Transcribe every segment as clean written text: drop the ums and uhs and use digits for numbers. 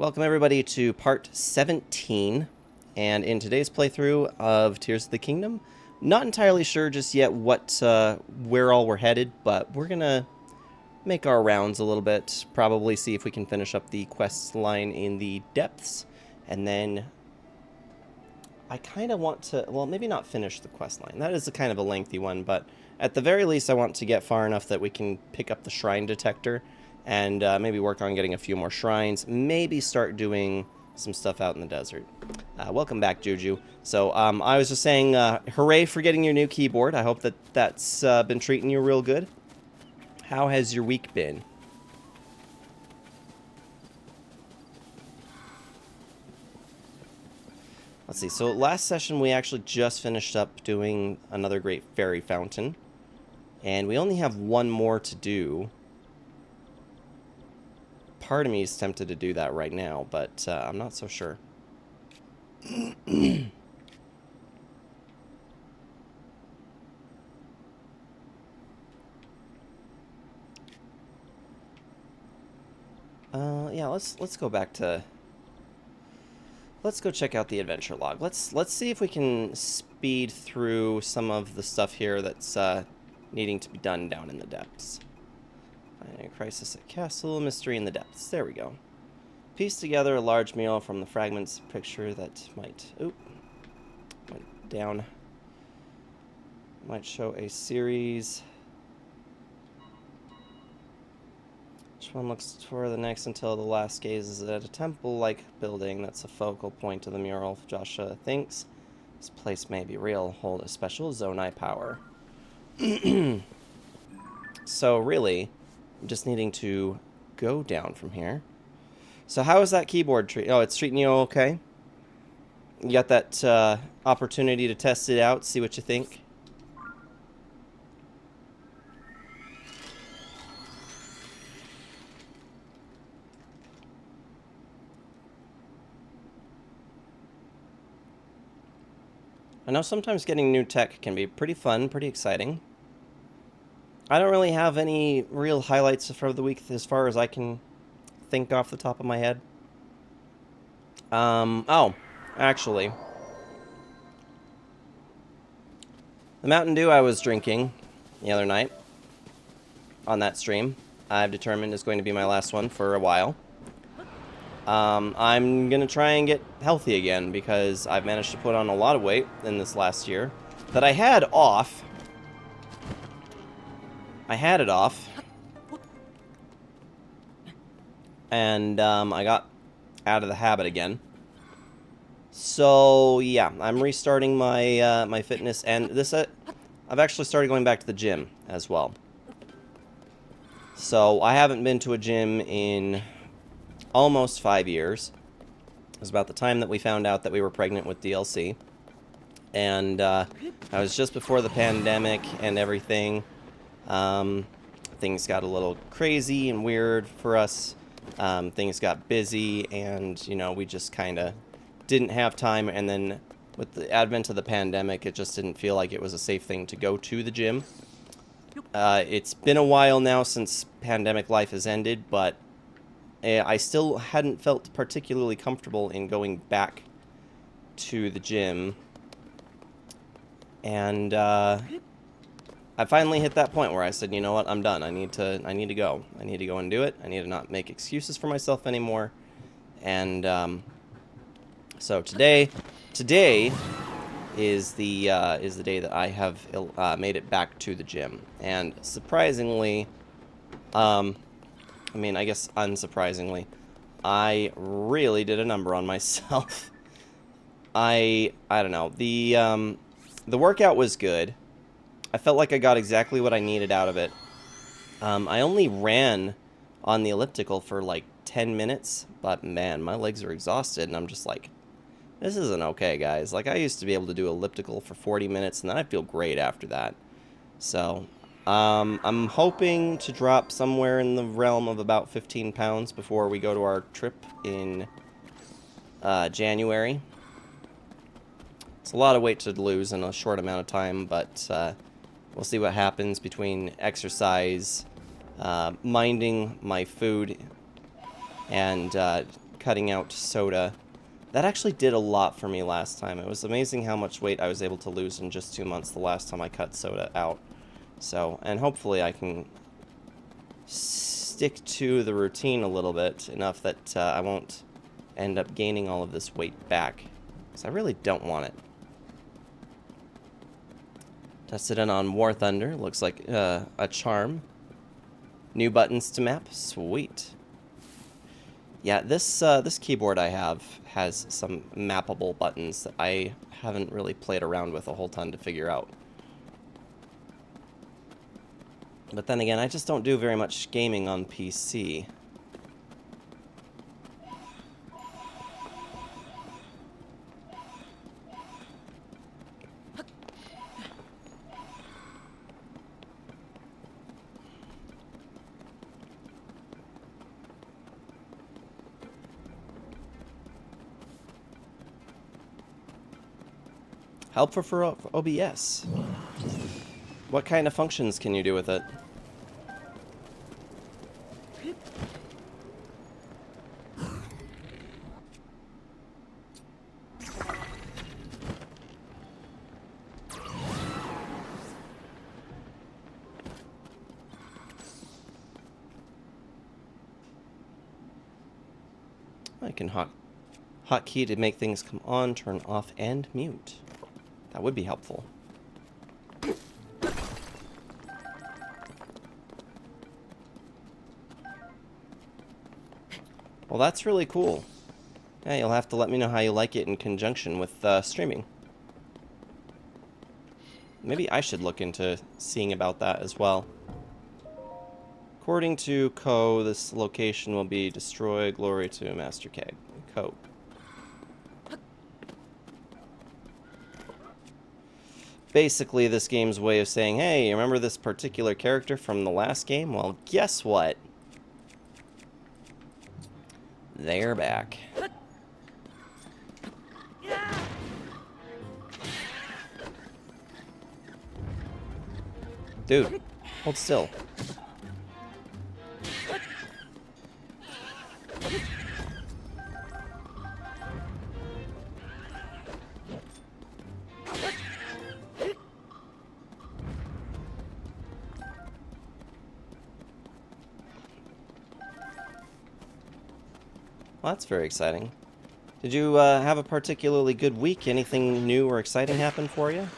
welcome everybody to part 17, and in today's playthrough of Tears of the Kingdom, not entirely sure just yet where all we're headed, but we're gonna make our rounds a little bit, probably see if we can finish up the quest line in the depths, and then I kind of want to, well, maybe not finish the quest line. That is a kind of a lengthy one, but at the very least I want to get far enough that we can pick up the shrine detector and maybe work on getting a few more shrines, maybe start doing some stuff out in the desert. Welcome back, Juju. So I was just saying, hooray for getting your new keyboard. I hope that that's been treating you real good. How has your week been? Let's see, so last session we actually just finished up doing another great fairy fountain, and we only have one more to do. Part of me is tempted to do that right now, but I'm not so sure. Yeah, let's go back to... Let's go check out the adventure log. Let's see if we can speed through some of the stuff here that's needing to be done down in the depths. Finding a crisis at castle, mystery in the depths. There we go. Piece together a large meal from the fragments picture that might... Oop. Went down. Might show a series. Which one looks toward the next until the last gazes at a temple-like building that's a focal point of the mural. Joshua thinks this place may be real, hold a special Zonai power. So really, I'm just needing to go down from here. So how is that keyboard treat? Oh, it's treating you okay? You got that opportunity to test it out, see what you think? I know sometimes getting new tech can be pretty fun, pretty exciting. I don't really have any real highlights for the week as far as I can think off the top of my head. Oh, actually. The Mountain Dew I was drinking the other night on that stream, I've determined is going to be my last one for a while. I'm going to try and get healthy again because I've managed to put on a lot of weight in this last year that I had off. I had it off. And I got out of the habit again. So, yeah, I'm restarting my my fitness, and this I've actually started going back to the gym as well. So, I haven't been to a gym in almost 5 years. It was about the time that we found out that we were pregnant with DLC. And I was just before the pandemic and everything. Things got a little crazy and weird for us. Things got busy, and, you know, we just kind of didn't have time. And then with the advent of the pandemic, it just didn't feel like it was a safe thing to go to the gym. It's been a while now since pandemic life has ended, but I still hadn't felt particularly comfortable in going back to the gym. And I finally hit that point where I said, you know what, I'm done. I need to go. I need to go and do it. I need to not make excuses for myself anymore. And so today is the day that I have made it back to the gym. And surprisingly, I mean, I guess unsurprisingly, I really did a number on myself. I don't know. The workout was good. I felt like I got exactly what I needed out of it. I only ran on the elliptical for like 10 minutes, but man, my legs are exhausted, and I'm just like, this isn't okay, guys. Like, I used to be able to do elliptical for 40 minutes, and then I'd feel great after that. So, I'm hoping to drop somewhere in the realm of about 15 pounds before we go to our trip in January. It's a lot of weight to lose in a short amount of time, but we'll see what happens between exercise, minding my food, and cutting out soda. That actually did a lot for me last time. It was amazing how much weight I was able to lose in just 2 months the last time I cut soda out. So, and hopefully I can stick to the routine a little bit, enough that I won't end up gaining all of this weight back. Because I really don't want it. Tested it on War Thunder. Looks like a charm. New buttons to map. Sweet. Yeah, this keyboard I have has some mappable buttons that I haven't really played around with a whole ton to figure out. But then again, I just don't do very much gaming on PC. Help for OBS. What kind of functions can you do with it? I can hotkey to make things come on, turn off, and mute. That would be helpful. Well, that's really cool. Yeah, you'll have to let me know how you like it in conjunction with streaming. Maybe I should look into seeing about that as well. According to Ko, this location will be destroy glory to Master Ko. Basically, this game's way of saying, hey, remember this particular character from the last game? Well, guess what? They're back. Dude, hold still. Well, that's very exciting. Did you have a particularly good week? Anything new or exciting happen for you?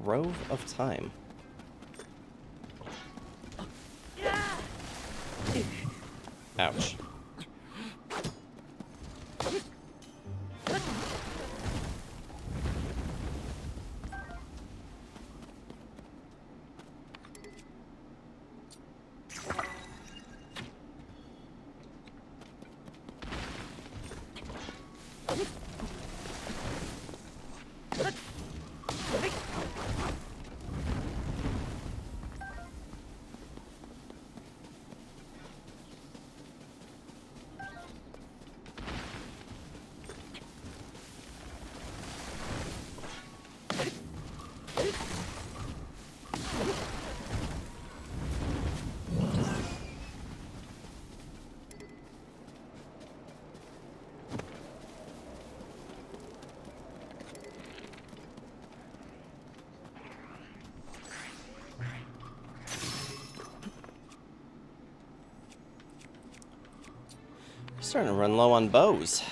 Grove of Time. Ouch. Starting to run low on bows.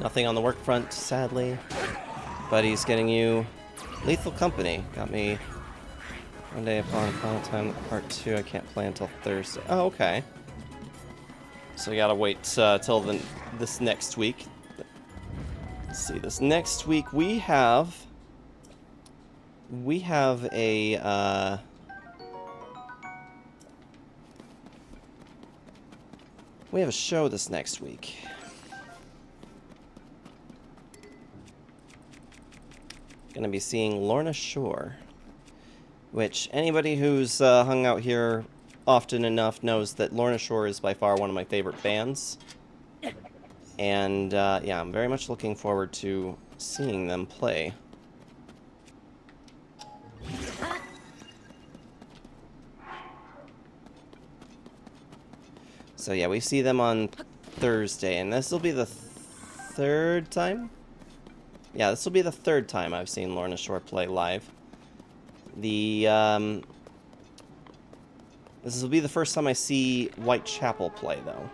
Nothing on the work front, sadly. But he's getting you Lethal Company. Got me one day upon final time, part 2. I can't play until Thursday. Oh, okay. So we gotta wait till this next week. Let's see, this next week we have a we have a show this next week. Gonna be seeing Lorna Shore, which anybody who's hung out here often enough knows that Lorna Shore is by far one of my favorite bands. And yeah, I'm very much looking forward to seeing them play. So yeah, we see them on Thursday, and this will be the third time? Yeah, this will be the third time I've seen Lorna Shore play live. This will be the first time I see Whitechapel play, though.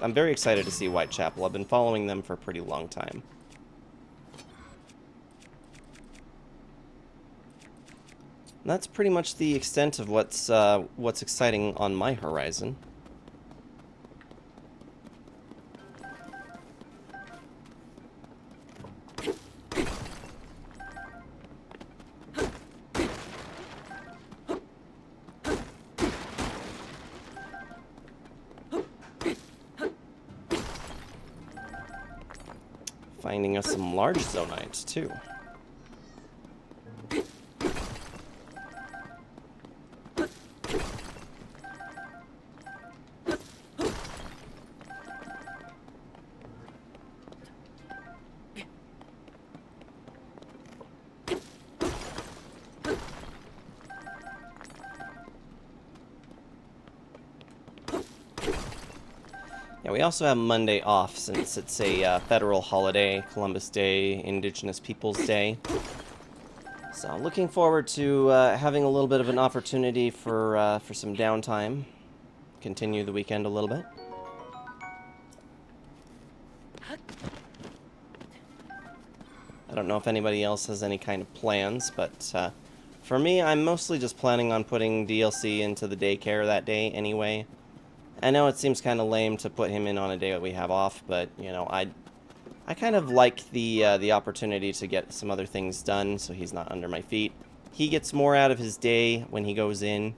I'm very excited to see Whitechapel. I've been following them for a pretty long time. And that's pretty much the extent of what's exciting on my horizon. Finding us some large zonites, too. Yeah, we also have Monday off since it's a federal holiday, Columbus Day, Indigenous Peoples Day. So looking forward to having a little bit of an opportunity for some downtime. Continue the weekend a little bit. I don't know if anybody else has any kind of plans, but for me, I'm mostly just planning on putting DLC into the daycare that day anyway. I know it seems kind of lame to put him in on a day that we have off, but, you know, I kind of like the opportunity to get some other things done so he's not under my feet. He gets more out of his day when he goes in,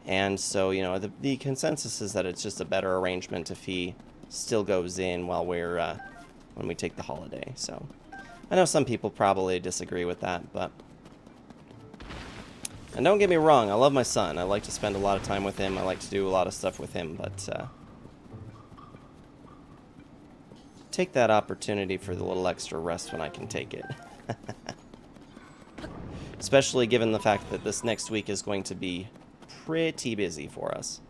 and so, you know, the consensus is that it's just a better arrangement if he still goes in while when we take the holiday. So I know some people probably disagree with that, but... And don't get me wrong, I love my son. I like to spend a lot of time with him. I like to do a lot of stuff with him, but take that opportunity for the little extra rest when I can take it. Especially given the fact that this next week is going to be pretty busy for us.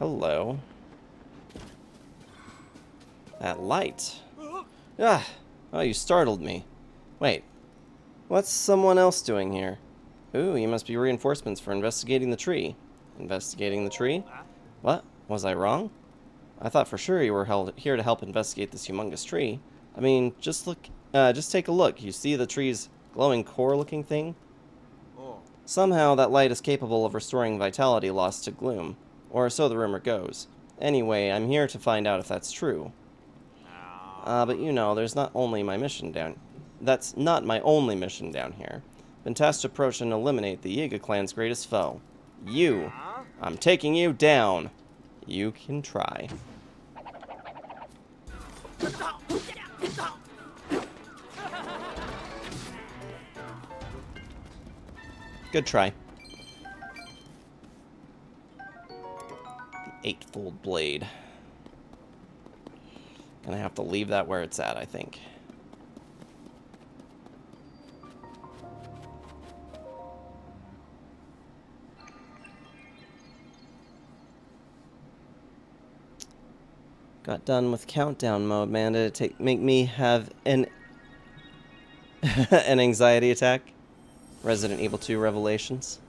Hello. That light. Ah! Oh, you startled me. Wait. What's someone else doing here? Ooh, you must be reinforcements for investigating the tree. Investigating the tree? What? Was I wrong? I thought for sure you were here to help investigate this humongous tree. I mean, just take a look. You see the tree's glowing core-looking thing? Somehow, that light is capable of restoring vitality lost to gloom. Or so the rumor goes. Anyway, I'm here to find out if that's true. But you know, that's not my only mission down here. Been tasked to approach and eliminate the Yiga clan's greatest foe. You. I'm taking you down. You can try. Good try. Eightfold blade. Gonna have to leave that where it's at, I think. Got done with countdown mode, man. Did it make me have an an anxiety attack? Resident Evil 2 Revelations.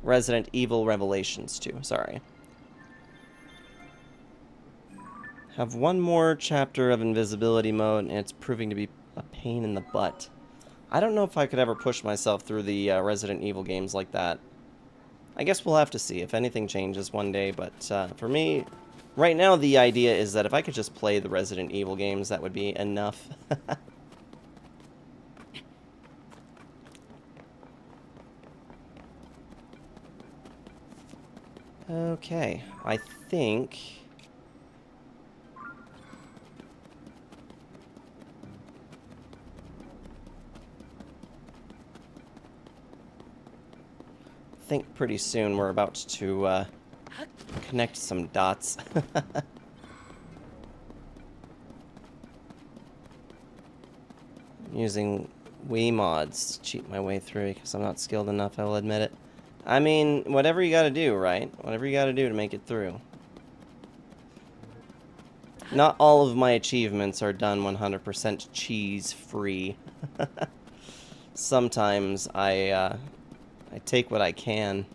Resident Evil Revelations 2, sorry. Have one more chapter of invisibility mode, and it's proving to be a pain in the butt. I don't know if I could ever push myself through the Resident Evil games like that. I guess we'll have to see if anything changes one day, but for me, right now the idea is that if I could just play the Resident Evil games, that would be enough. Okay, I think... pretty soon we're about to connect some dots. Using Wii mods to cheat my way through because I'm not skilled enough, I will admit it. I mean, whatever you gotta do, right? Whatever you gotta do to make it through. Not all of my achievements are done 100% cheese-free. Sometimes I take what I can.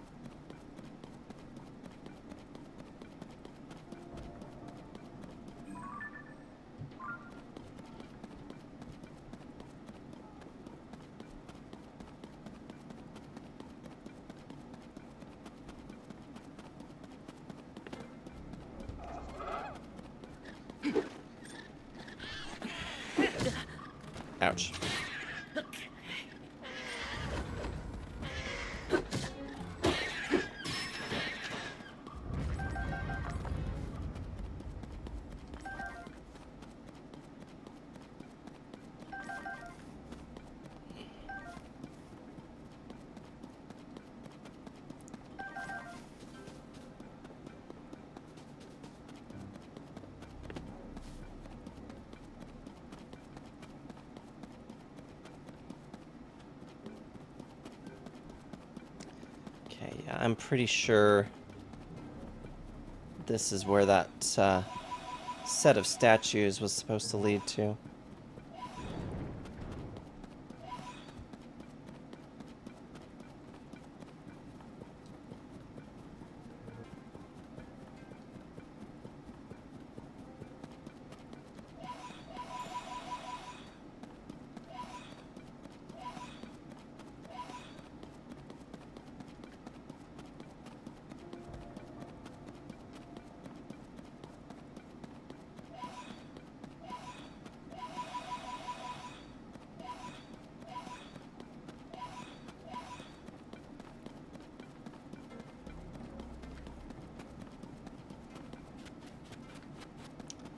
Ouch. Yeah, I'm pretty sure this is where that set of statues was supposed to lead to.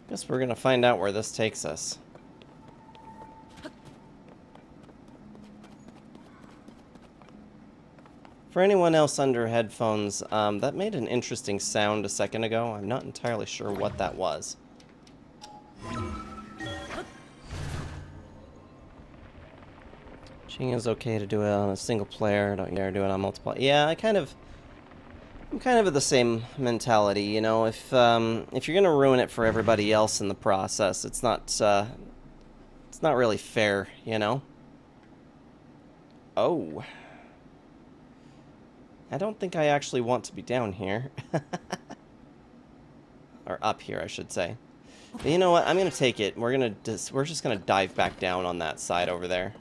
Guess we're gonna find out where this takes us. For anyone else under headphones, that made an interesting sound a second ago. I'm not entirely sure what that was. Ching is okay to do it on a single player, don't dare do it on multiple. Yeah, I'm kind of of the same mentality, you know. If you're gonna ruin it for everybody else in the process, it's not really fair, you know. Oh. I don't think I actually want to be down here. Or up here, I should say. But you know what? I'm gonna take it. We're just gonna dive back down on that side over there.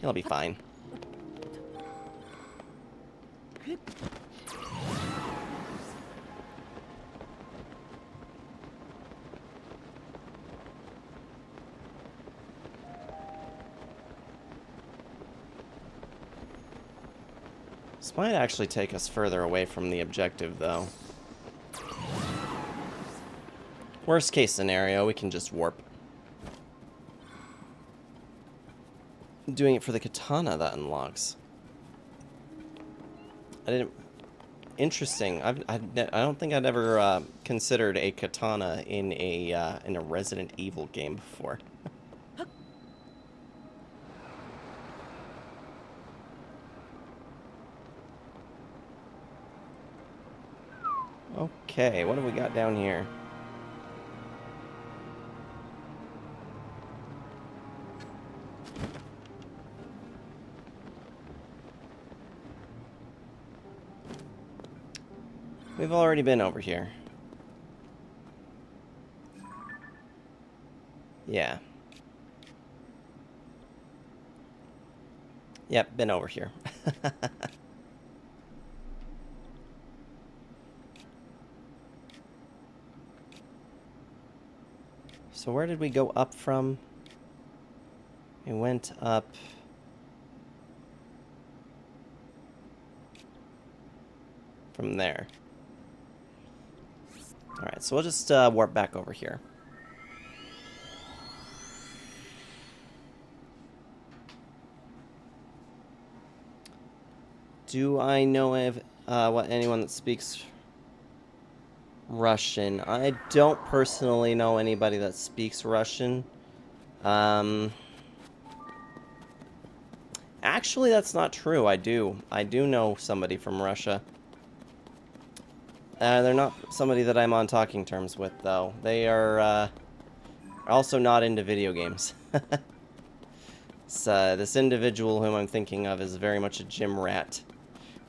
It'll be fine. This might actually take us further away from the objective, though. Worst case scenario, we can just warp. Doing it for the katana that unlocks. I didn't... Interesting. I don't think I'd ever considered a katana in a Resident Evil game before. Okay, what have we got down here? We've already been over here. Yeah. Yep, been over here. So where did we go up from? We went up... from there. Alright, so we'll just warp back over here. Do I know of anyone that speaks Russian? I don't personally know anybody that speaks Russian. Actually, that's not true. I do know somebody from Russia. They're not somebody that I'm on talking terms with, though. They are also not into video games. So, this individual whom I'm thinking of is very much a gym rat.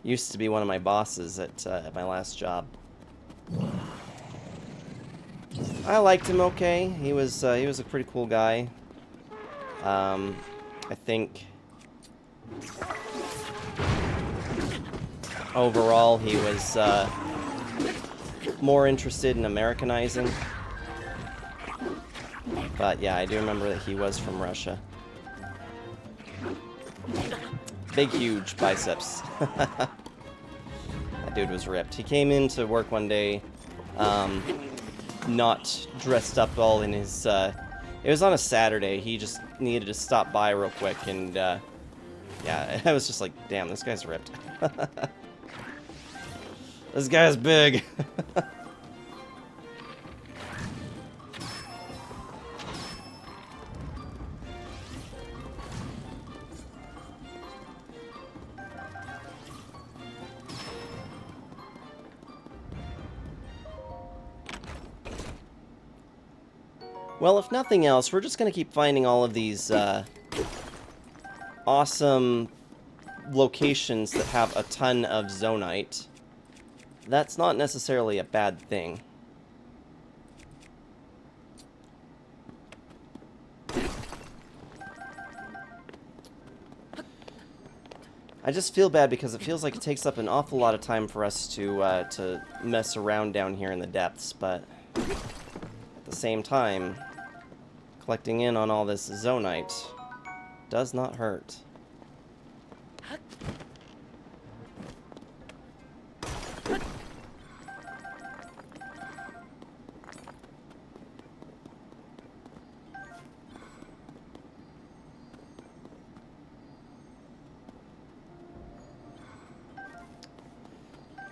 Used to be one of my bosses at my last job. I liked him okay. He was a pretty cool guy. I think overall he was more interested in Americanizing. But yeah, I do remember that he was from Russia. Big, huge biceps. That dude was ripped. He came into work one day, not dressed up all in his, it was on a Saturday. He just needed to stop by real quick, and, yeah, I was just like, damn, this guy's ripped. This guy's big. Well, if nothing else, we're just going to keep finding all of these awesome locations that have a ton of Zonite. That's not necessarily a bad thing. I just feel bad because it feels like it takes up an awful lot of time for us to mess around down here in the depths, but at the same time, collecting in on all this Zonite does not hurt.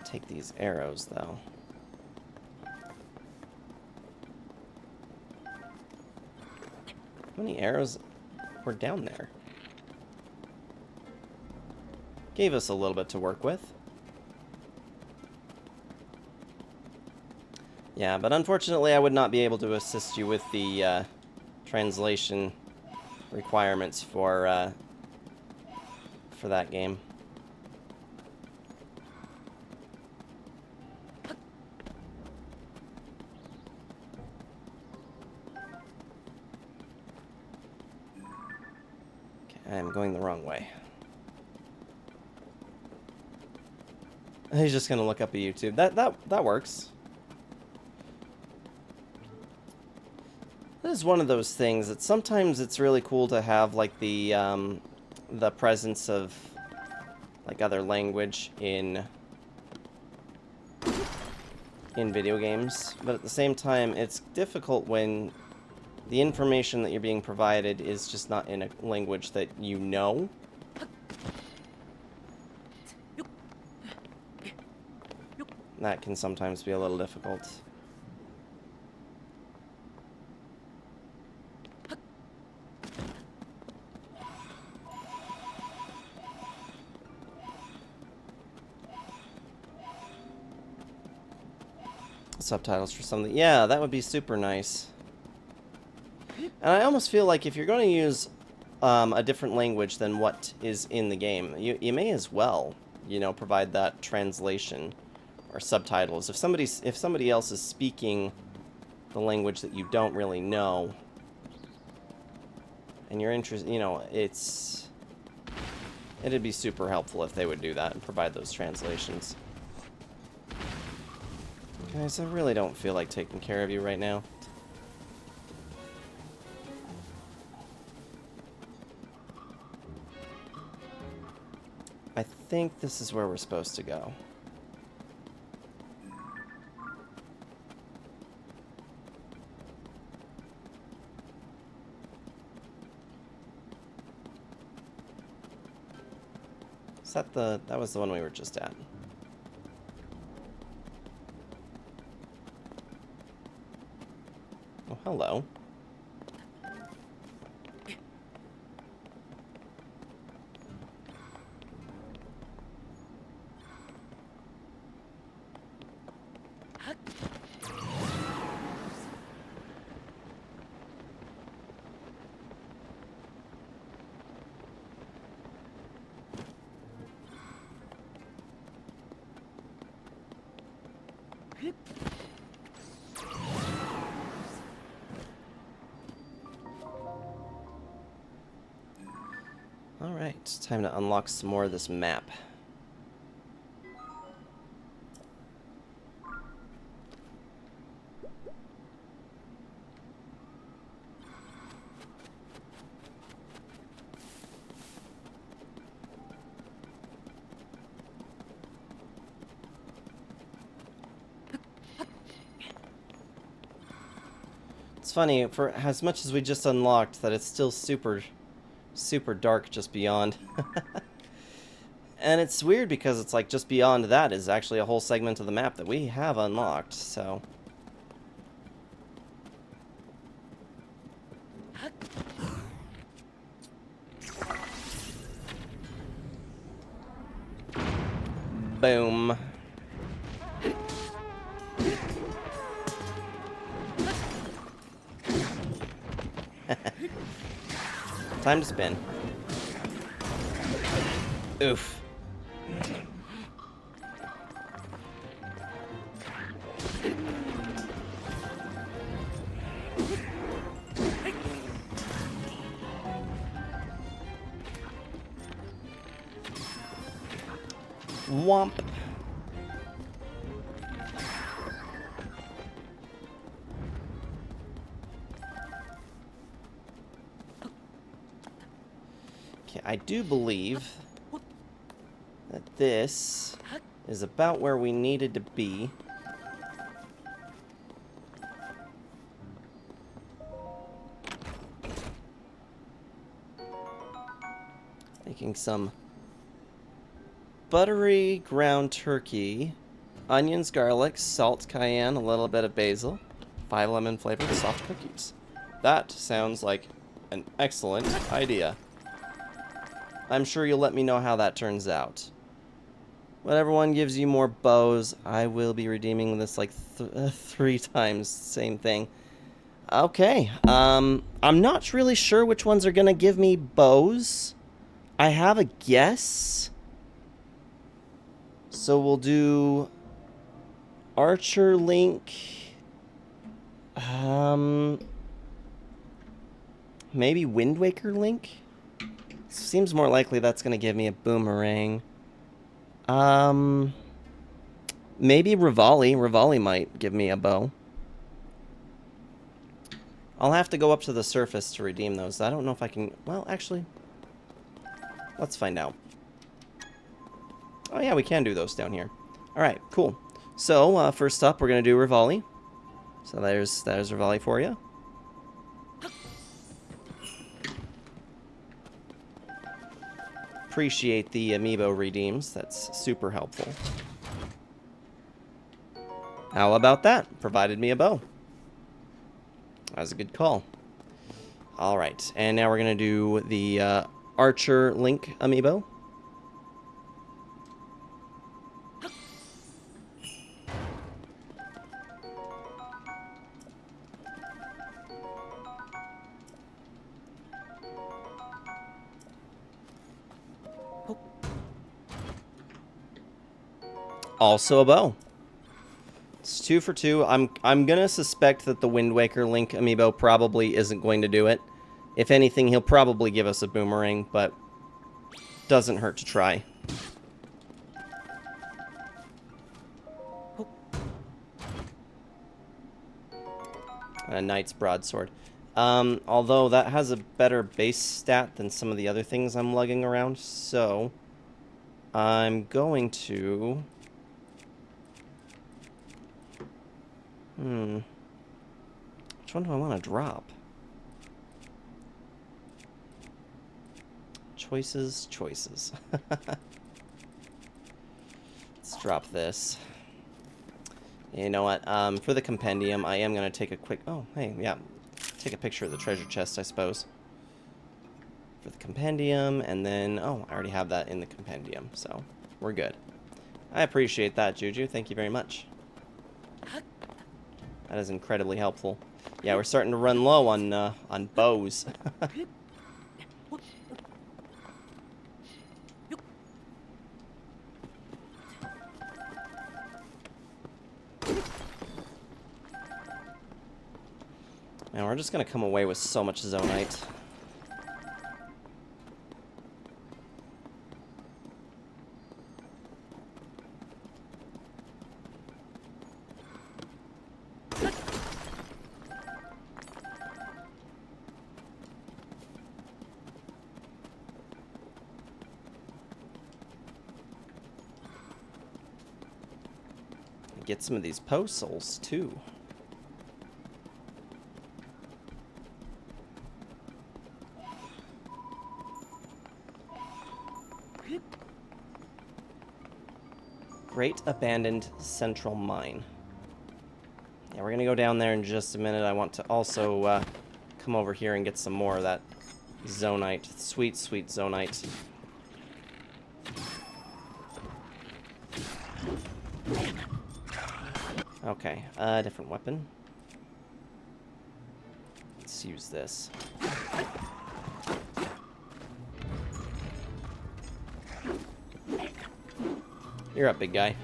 Take these arrows, though. How many arrows were down there? Gave us a little bit to work with. Yeah, but unfortunately I would not be able to assist you with the translation requirements for that game. I'm going the wrong way. He's just gonna look up a YouTube. That works. That is one of those things that sometimes it's really cool to have, like, the presence of, like, other language in video games, but at the same time it's difficult when the information that you're being provided is just not in a language that you know. That can sometimes be a little difficult. Subtitles for something. Yeah, that would be super nice. And I almost feel like if you're going to use a different language than what is in the game, you may as well, you know, provide that translation or subtitles. If somebody else is speaking the language that you don't really know, and you're interested, you know, it'd be super helpful if they would do that and provide those translations. Guys, I really don't feel like taking care of you right now. I think this is where we're supposed to go. Is that that was the one we were just at. Oh, hello. Alright, time to unlock some more of this map. It's funny, for as much as we just unlocked, that it's still super dark just beyond. And it's weird because it's like just beyond that is actually a whole segment of the map that we have unlocked, so... Boom. Time to spin. Oof. Womp. Okay, I do believe that this is about where we needed to be. Making some buttery ground turkey, onions, garlic, salt, cayenne, a little bit of basil, 5 lemon flavored soft cookies. That sounds like an excellent idea. I'm sure you'll let me know how that turns out. Whatever one gives you more bows, I will be redeeming this like 3 times. Same thing. Okay. I'm not really sure which ones are gonna give me bows. I have a guess. So we'll do Archer Link. Maybe Wind Waker Link? Seems more likely that's going to give me a boomerang. Maybe Rivali. Rivali might give me a bow. I'll have to go up to the surface to redeem those. I don't know if I can... Well, actually... Let's find out. Oh yeah, we can do those down here. Alright, cool. So, first up, we're going to do Rivali. So there's Rivali for you. Appreciate the amiibo redeems. That's super helpful. How about that? Provided me a bow. That was a good call. Alright, and now we're going to do the Archer Link amiibo. Also a bow. It's 2 for 2. I'm gonna suspect that the Wind Waker Link amiibo probably isn't going to do it. If anything, he'll probably give us a boomerang, but doesn't hurt to try. A Knight's Broadsword. Although that has a better base stat than some of the other things I'm lugging around, so I'm going to... Which one do I want to drop? Choices, choices. Let's drop this. You know what? For the compendium, I am going to take a quick... Oh, hey, yeah. Take a picture of the treasure chest, I suppose. For the compendium, and then... Oh, I already have that in the compendium, so we're good. I appreciate that, Juju. Thank you very much. That is incredibly helpful. Yeah, we're starting to run low on bows. Man, we're just gonna come away with so much Zonite. Get some of these postals too. Great Abandoned Central Mine. Yeah, we're gonna go down there in just a minute. I want to also come over here and get some more of that Zonite. Sweet, sweet Zonite. Okay, different weapon. Let's use this. You're up, big guy.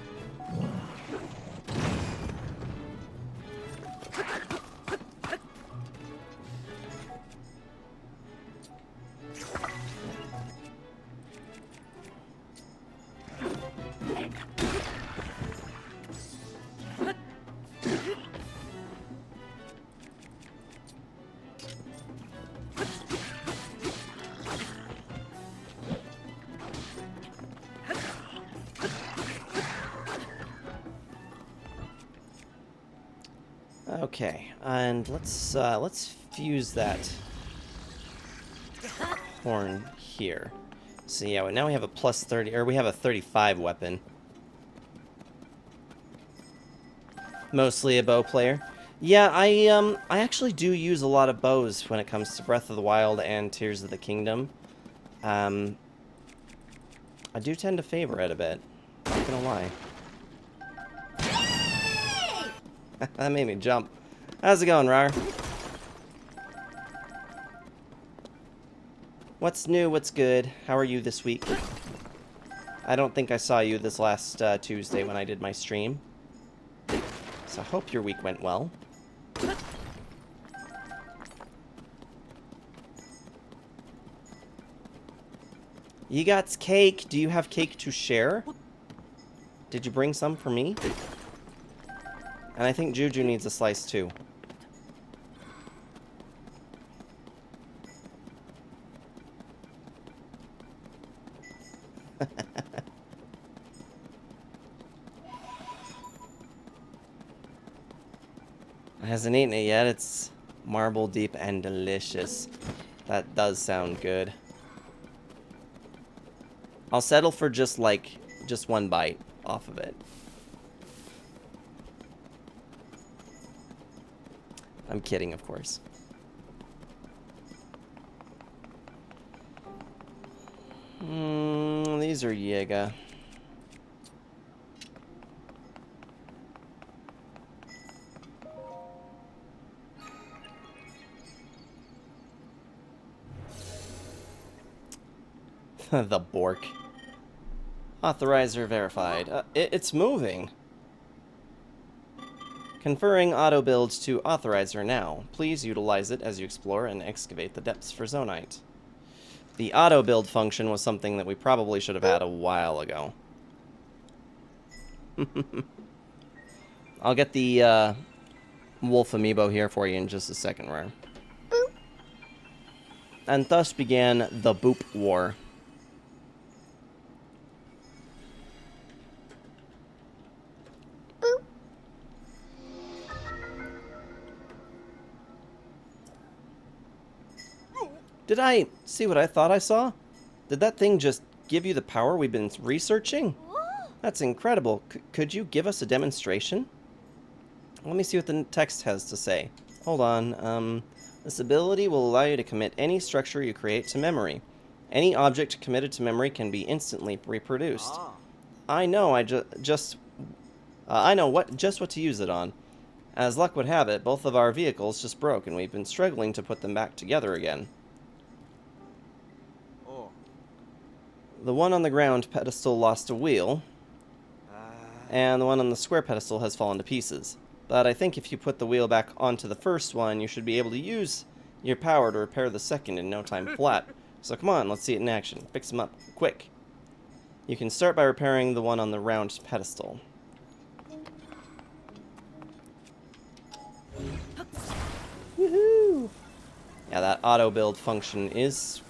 Okay, and let's fuse that horn here. So yeah, now we have a plus 30, or we have a 35 weapon. Mostly a bow player. Yeah, I actually do use a lot of bows when it comes to Breath of the Wild and Tears of the Kingdom. I do tend to favor it a bit. Not gonna lie. That made me jump. How's it going, Rar? What's new? What's good? How are you this week? I don't think I saw you this last Tuesday when I did my stream. So I hope your week went well. You got cake. Do you have cake to share? Did you bring some for me? And I think Juju needs a slice too. Hasn't eaten it yet. It's marble deep and delicious. That does sound good. I'll settle for just one bite off of it. I'm kidding, of course. These are Yiga. The Bork. Authorizer verified. It's moving. Conferring auto build to authorizer now. Please utilize it as you explore and excavate the depths for zonite. The auto build function was something that we probably should have had a while ago. I'll get the wolf amiibo here for you in just a second, Rare. Boop. And thus began the Boop War. Did I see what I thought I saw? Did that thing just give you the power we've been researching? That's incredible. Could you give us a demonstration? Let me see what the text has to say. Hold on. This ability will allow you to commit any structure you create to memory. Any object committed to memory can be instantly reproduced. I know. I know what to use it on. As luck would have it, both of our vehicles just broke, and we've been struggling to put them back together again. The one on the ground pedestal lost a wheel, and the one on the square pedestal has fallen to pieces. But I think if you put the wheel back onto the first one, you should be able to use your power to repair the second in no time flat. So come on, let's see it in action. Fix them up, quick. You can start by repairing the one on the round pedestal. Woohoo! Yeah, that auto build function is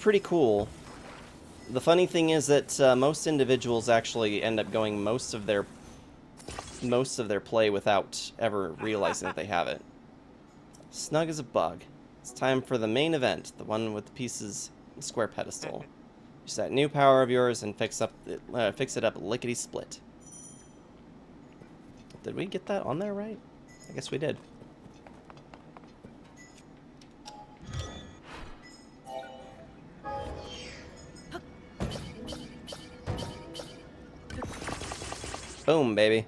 pretty cool. The funny thing is that most individuals actually end up going most of their play without ever realizing that they have it. Snug as a bug. It's time for the main event, the one with the pieces, the square pedestal. Use that new power of yours and fix it up lickety split. Did we get that on there right? I guess we did. Boom, baby.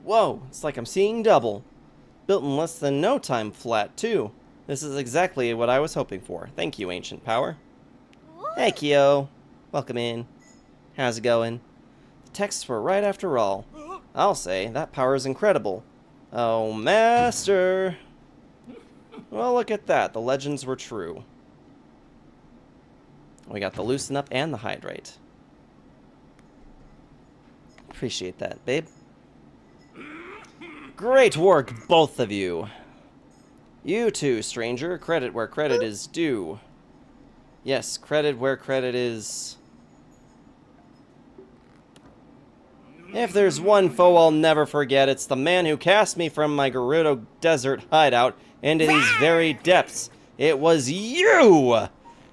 Whoa, it's like I'm seeing double. Built in less than no time flat, too. This is exactly what I was hoping for. Thank you, Ancient Power. Hey, Kyo. Welcome in. How's it going? The texts were right after all. I'll say, that power is incredible. Oh, Master. Well, look at that. The legends were true. We got the Loosen Up and the Hydrate. Appreciate that, babe. Great work, both of you. You too, stranger. Credit where credit is due. Yes, credit where credit is... If there's one foe I'll never forget, it's the man who cast me from my Gerudo Desert hideout into these very depths. It was you!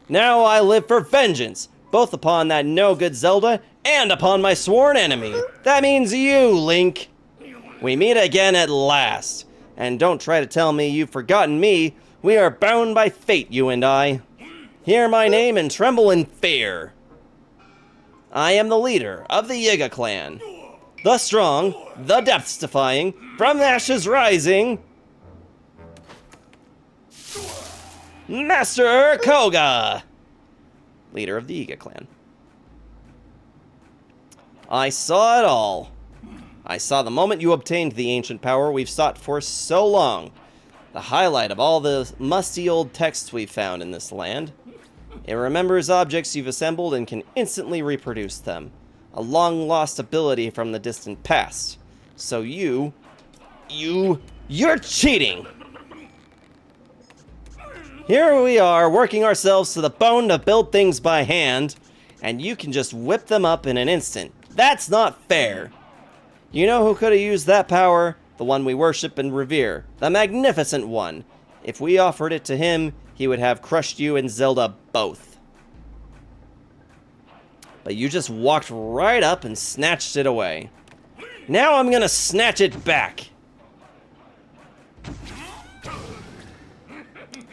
Now I live for vengeance, both upon that no-good Zelda and upon my sworn enemy. That means you, Link. We meet again at last. And don't try to tell me you've forgotten me. We are bound by fate, you and I. Hear my name and tremble in fear. I am the leader of the Yiga clan. The strong, the depths-defying, from the ashes rising, Master Koga, leader of the Yiga clan. I saw it all. I saw the moment you obtained the ancient power we've sought for so long. The highlight of all the musty old texts we've found in this land. It remembers objects you've assembled and can instantly reproduce them. A long-lost ability from the distant past. So you're cheating! Here we are, working ourselves to the bone to build things by hand, and you can just whip them up in an instant. That's not fair! You know who could have used that power? The one we worship and revere. The Magnificent One. If we offered it to him, he would have crushed you and Zelda both. But you just walked right up and snatched it away. Now I'm gonna snatch it back.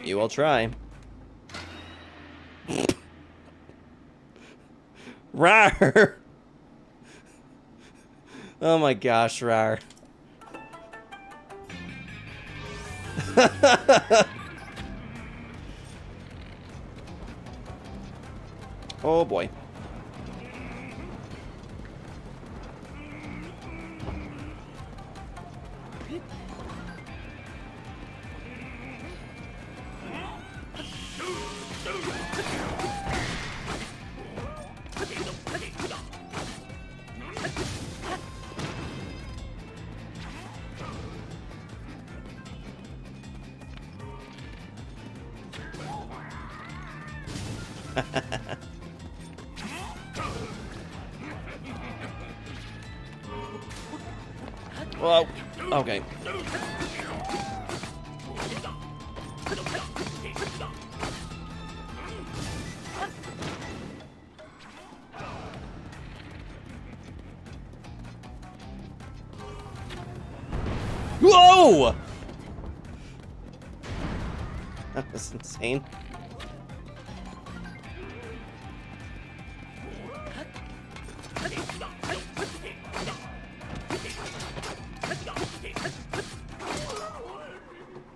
You will try. Rawr! Oh my gosh, Rawr. Oh boy. Well, okay. Whoa! That was insane.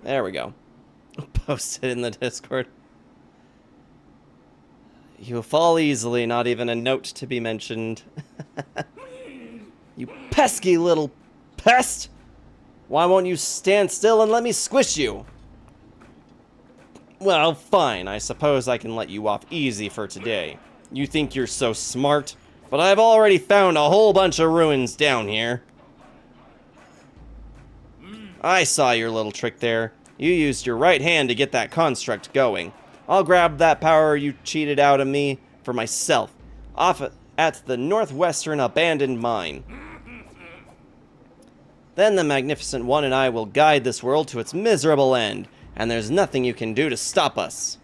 There we go. Post it in the Discord. You fall easily, not even a note to be mentioned. You pesky little pest! Why won't you stand still and let me squish you? Well, fine. I suppose I can let you off easy for today. You think you're so smart, but I've already found a whole bunch of ruins down here. I saw your little trick there. You used your right hand to get that construct going. I'll grab that power you cheated out of me for myself, off at the northwestern abandoned mine. Then the Magnificent One and I will guide this world to its miserable end, and there's nothing you can do to stop us.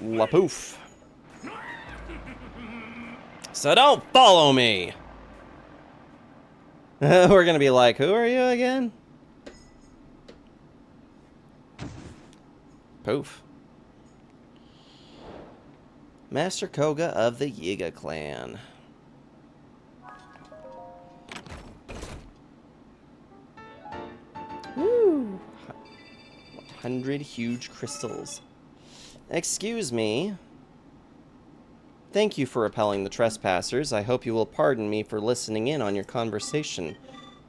Lapoof. So don't follow me! We're gonna be like, who are you again? Poof. Master Koga of the Yiga clan. Woo! 100 huge crystals. Excuse me. Thank you for repelling the trespassers. I hope you will pardon me for listening in on your conversation.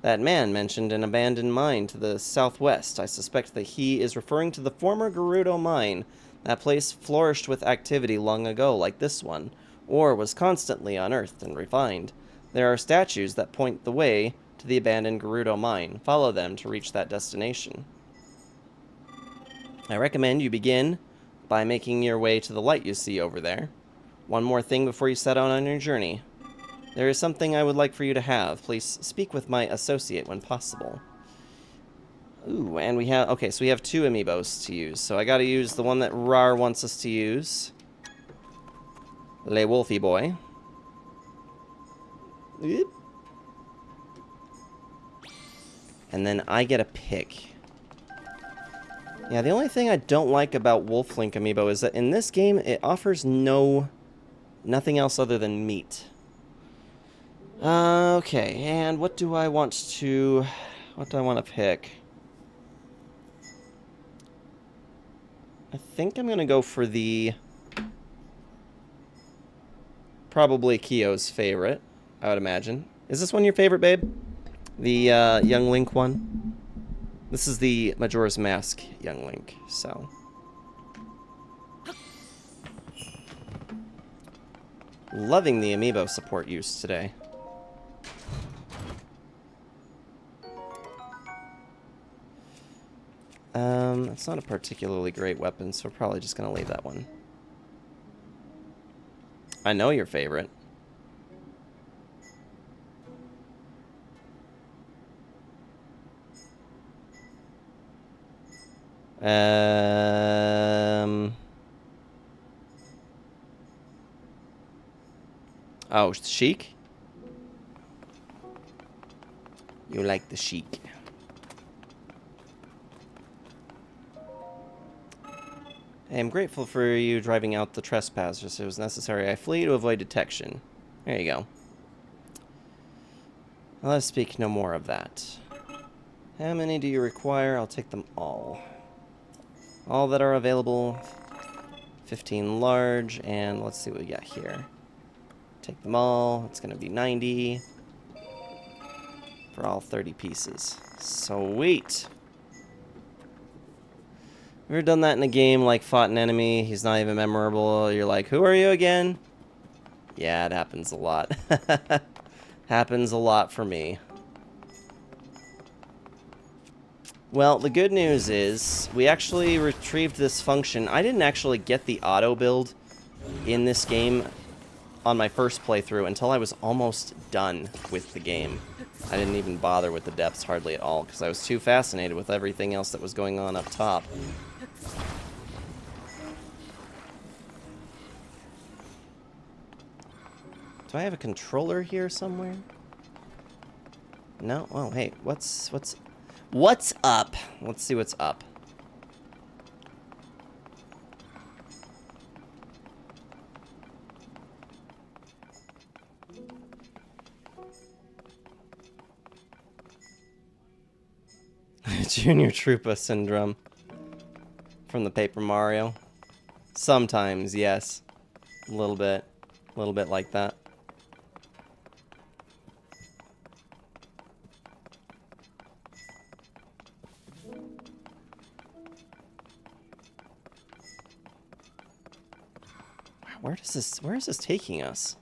That man mentioned an abandoned mine to the southwest. I suspect that he is referring to the former Gerudo mine. That place flourished with activity long ago, like this one. Ore was constantly unearthed and refined. There are statues that point the way to the abandoned Gerudo mine. Follow them to reach that destination. I recommend you begin by making your way to the light you see over there. One more thing before you set out on your journey. There is something I would like for you to have. Please speak with my associate when possible. Ooh, and we have... Okay, so we have 2 amiibos to use. So I gotta use the one that Rar wants us to use. Le Wolfie Boy. Oop. And then I get a pick. Yeah, the only thing I don't like about Wolf Link amiibo is that in this game, it offers nothing else other than meat. Okay, and what do I want to pick? I think I'm gonna go for the... Probably Kyo's favorite, I would imagine. Is this one your favorite, babe? The, Young Link one? This is the Majora's Mask Young Link, so... Loving the amiibo support use today. It's not a particularly great weapon, so we're probably just gonna leave that one. I know your favorite. Oh, chic? You like the chic. I am grateful for you driving out the trespassers. It was necessary. I flee to avoid detection. There you go. Let us speak no more of that. How many do you require? I'll take them all. All that are available. 15 large, and let's see what we got here. Take them all. It's going to be 90 for all 30 pieces. Sweet. Ever done that in a game, like fought an enemy, he's not even memorable, you're like, who are you again? Yeah, it happens a lot. Happens a lot for me. Well, the good news is, we actually retrieved this function. I didn't actually get the auto build in this game on my first playthrough until I was almost done with the game. I didn't even bother with the depths hardly at all, because I was too fascinated with everything else that was going on up top. Do I have a controller here somewhere? No? Oh, hey, what's up? Let's see what's up. Junior Troopa syndrome from the Paper Mario. Sometimes, yes. A little bit like that. Where is this taking us?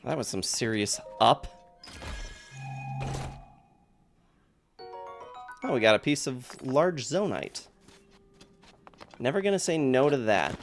That was some serious up. Oh, we got a piece of large zonite. Never gonna say no to that.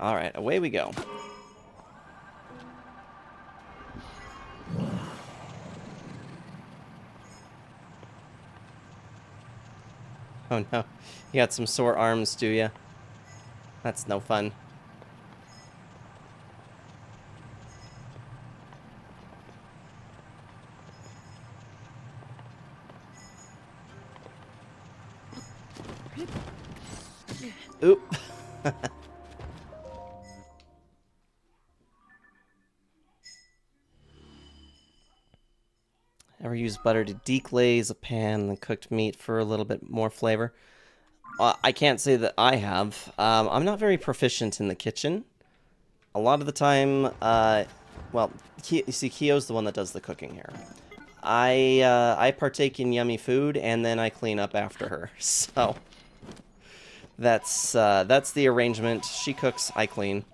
Alright, away we go. Oh no, you got some sore arms, do ya? That's no fun. Oop. Ever use butter to deglaze a pan and cooked meat for a little bit more flavor? I can't say that I have. I'm not very proficient in the kitchen. A lot of the time, well, you see, Kyo's the one that does the cooking here. I partake in yummy food, and then I clean up after her. So, that's the arrangement. She cooks, I clean.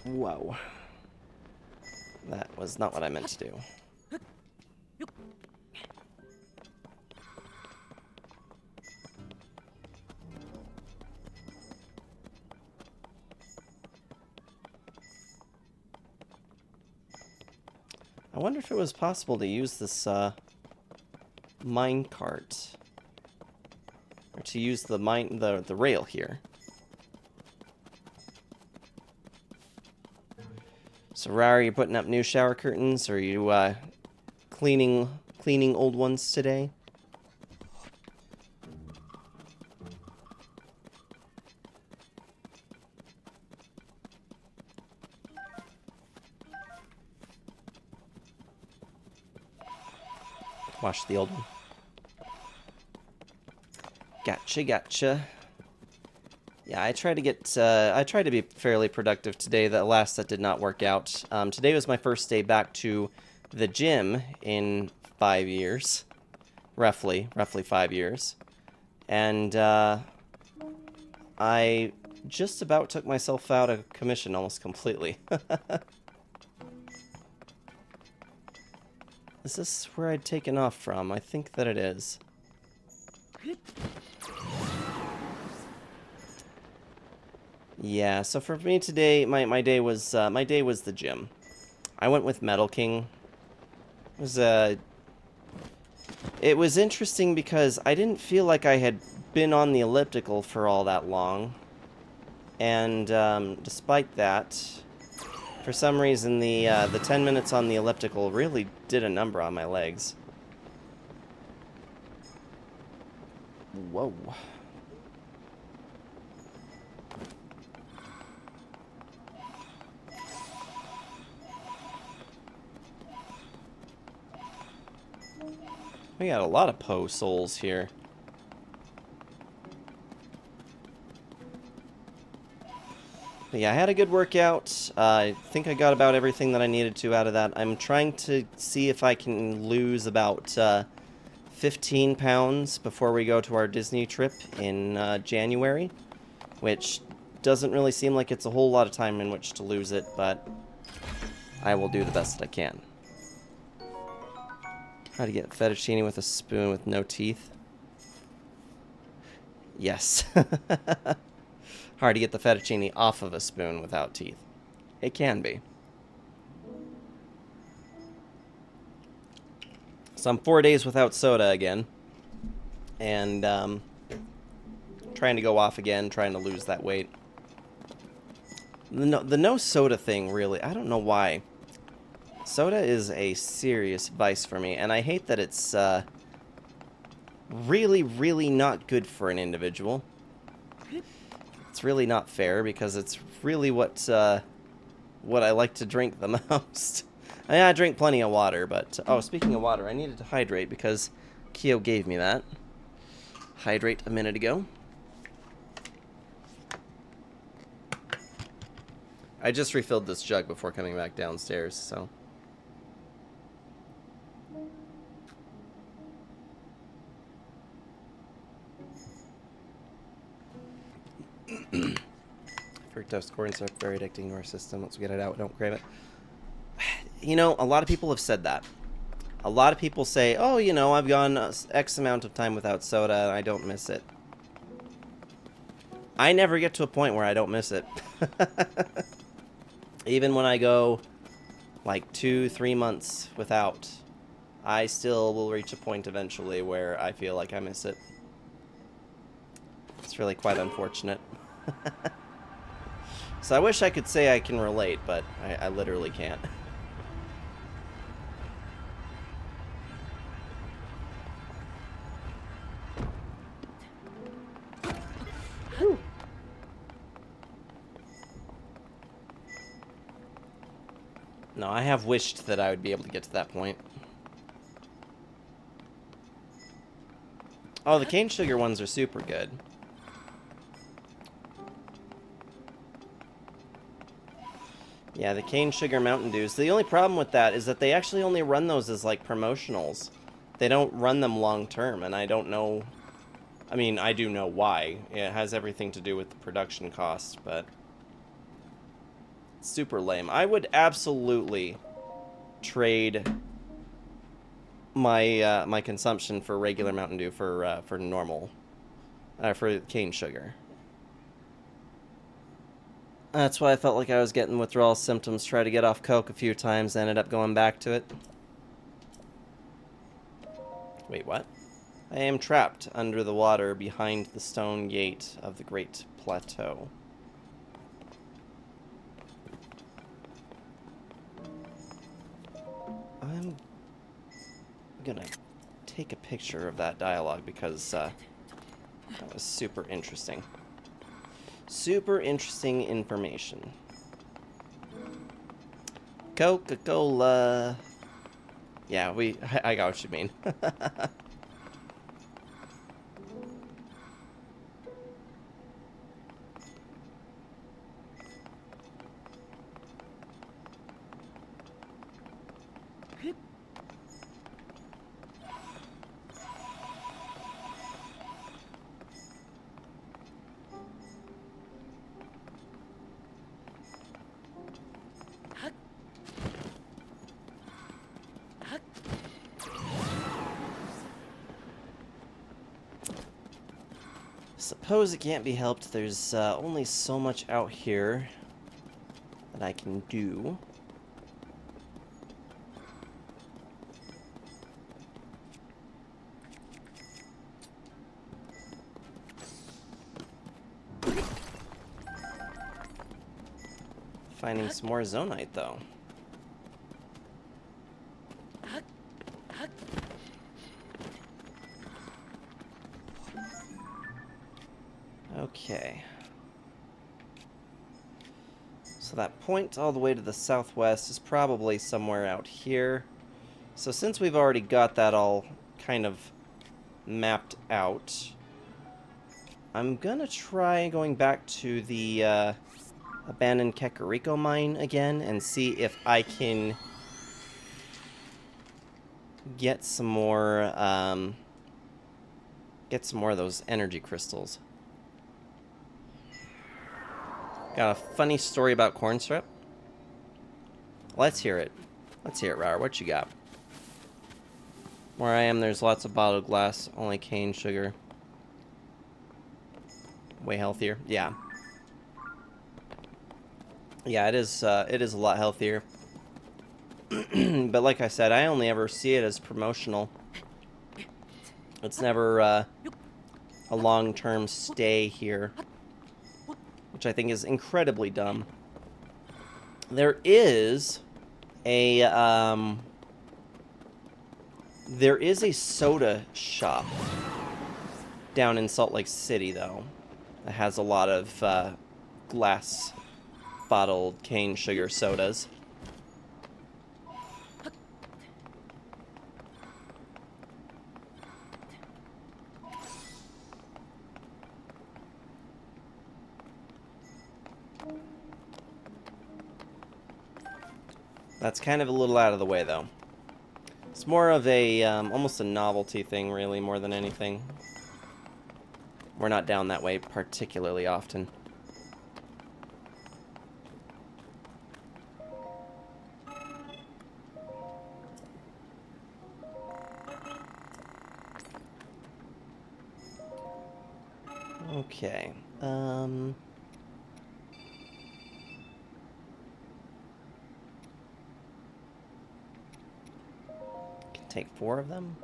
Whoa. That was not what I meant to do. I wonder if it was possible to use this mine cart, or to use the rail here. So, Rara, you putting up new shower curtains, or are you cleaning old ones today? Wash the old one. Gotcha. Yeah, I try to be fairly productive today. That did not work out. Today was my first day back to the gym in 5 years. Roughly 5 years. And I just about took myself out of commission almost completely. Is this where I'd taken off from? I think that it is. Yeah, so for me today, my day was the gym. I went with Metal King. It was interesting because I didn't feel like I had been on the elliptical for all that long. And despite that, for some reason the 10 minutes on the elliptical really did a number on my legs. Whoa. We got a lot of Poe souls here. But yeah, I had a good workout. I think I got about everything that I needed to out of that. I'm trying to see if I can lose about 15 pounds before we go to our Disney trip in January, which doesn't really seem like it's a whole lot of time in which to lose it, but I will do the best that I can. How to get fettuccine with a spoon with no teeth. Yes. Hard to get the fettuccine off of a spoon without teeth. It can be. So I'm 4 days without soda again. And trying to go off again, trying to lose that weight. The no soda thing, really, I don't know why. Soda is a serious vice for me, and I hate that it's really, really not good for an individual. It's really not fair, because it's really what I like to drink the most. I mean, I drink plenty of water, but... Oh, speaking of water, I needed to hydrate, because Kyo gave me that. Hydrate a minute ago. I just refilled this jug before coming back downstairs, so... Fructose corn syrup, very addicting to our system. Once we get it out, we don't crave it. You know, a lot of people have said that. A lot of people say, oh, you know, I've gone X amount of time without soda and I don't miss it. I never get to a point where I don't miss it. Even when I go like 2-3 months without, I still will reach a point eventually where I feel like I miss it. It's really quite unfortunate. So I wish I could say I can relate, but I literally can't. No, I have wished that I would be able to get to that point. Oh, the cane sugar ones are super good. Yeah, the cane sugar Mountain Dews. The only problem with that is that they actually only run those as, like, promotionals. They don't run them long term, and I don't know... I mean, I do know why. It has everything to do with the production cost, but... It's super lame. I would absolutely trade my my consumption for regular Mountain Dew for normal... for cane sugar. That's why I felt like I was getting withdrawal symptoms. Tried to get off Coke a few times, ended up going back to it. Wait, what? I am trapped under the water behind the stone gate of the Great Plateau. I'm gonna take a picture of that dialogue because that was super interesting. Super interesting information. Coca-Cola. Yeah, I got what you mean. Suppose it can't be helped. There's only so much out here that I can do. Finding some more zonite, though. Okay. So that point all the way to the southwest is probably somewhere out here. So since we've already got that all kind of mapped out, I'm gonna try going back to the abandoned Kakariko mine again and see if I can get some more of those energy crystals. Got a funny story about corn syrup? Let's hear it. Let's hear it, Rar. What you got? Where I am, there's lots of bottled glass, only cane sugar. Way healthier. Yeah. Yeah, it is a lot healthier. But like I said, I only ever see it as promotional. It's never a long-term stay here, which I think is incredibly dumb. There is a soda shop down in Salt Lake City, though, that has a lot of glass bottled cane sugar sodas. That's kind of a little out of the way, though. It's more of a, almost a novelty thing, really, more than anything. We're not down that way particularly often. Okay, can take 4 of them.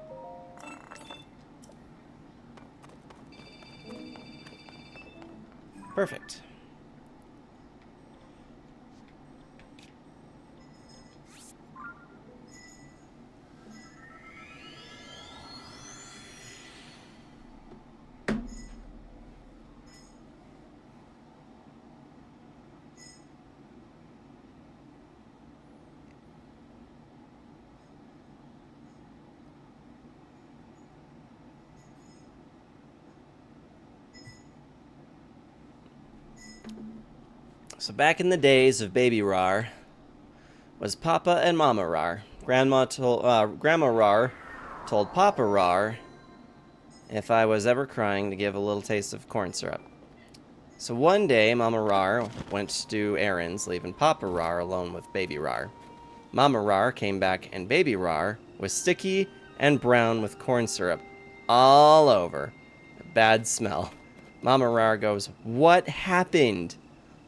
Perfect. So back in the days of Baby Rar was Papa and Mama Rar. Grandma Rar told Papa Rar if I was ever crying to give a little taste of corn syrup. So one day, Mama Rar went to do errands, leaving Papa Rar alone with Baby Rar. Mama Rar came back, and Baby Rar was sticky and brown with corn syrup all over. A bad smell. Mama Rar goes, "What happened?"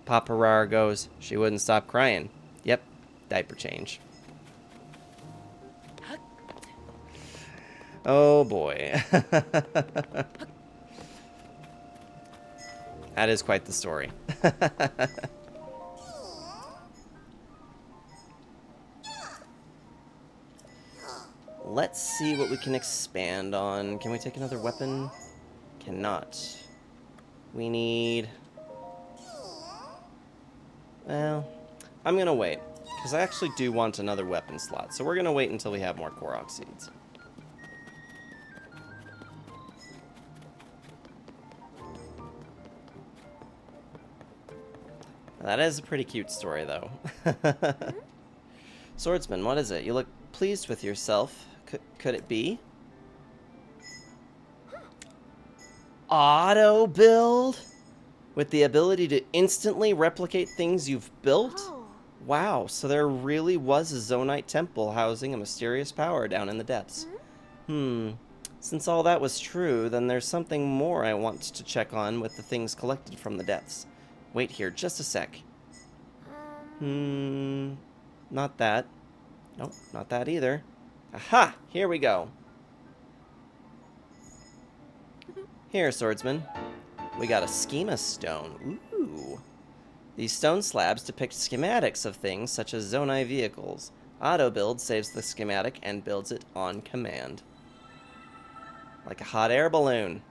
Papa Rar goes, "She wouldn't stop crying." Yep, diaper change. Oh boy. That is quite the story. Let's see what we can expand on. Can we take another weapon? Cannot. We need... Well, I'm going to wait, because I actually do want another weapon slot. So we're going to wait until we have more Korok seeds. That is a pretty cute story, though. Swordsman, what is it? You look pleased with yourself. Could it be? Auto build? With the ability to instantly replicate things you've built? Oh. Wow, so there really was a Zonite temple housing a mysterious power down in the depths. Since all that was true, then there's something more I want to check on with the things collected from the depths. Wait here, just a sec. Not that. Nope, not that either. Aha! Here we go. Here, swordsman. We got a schema stone. Ooh. These stone slabs depict schematics of things such as Zonai vehicles. Auto build saves the schematic and builds it on command. Like a hot air balloon.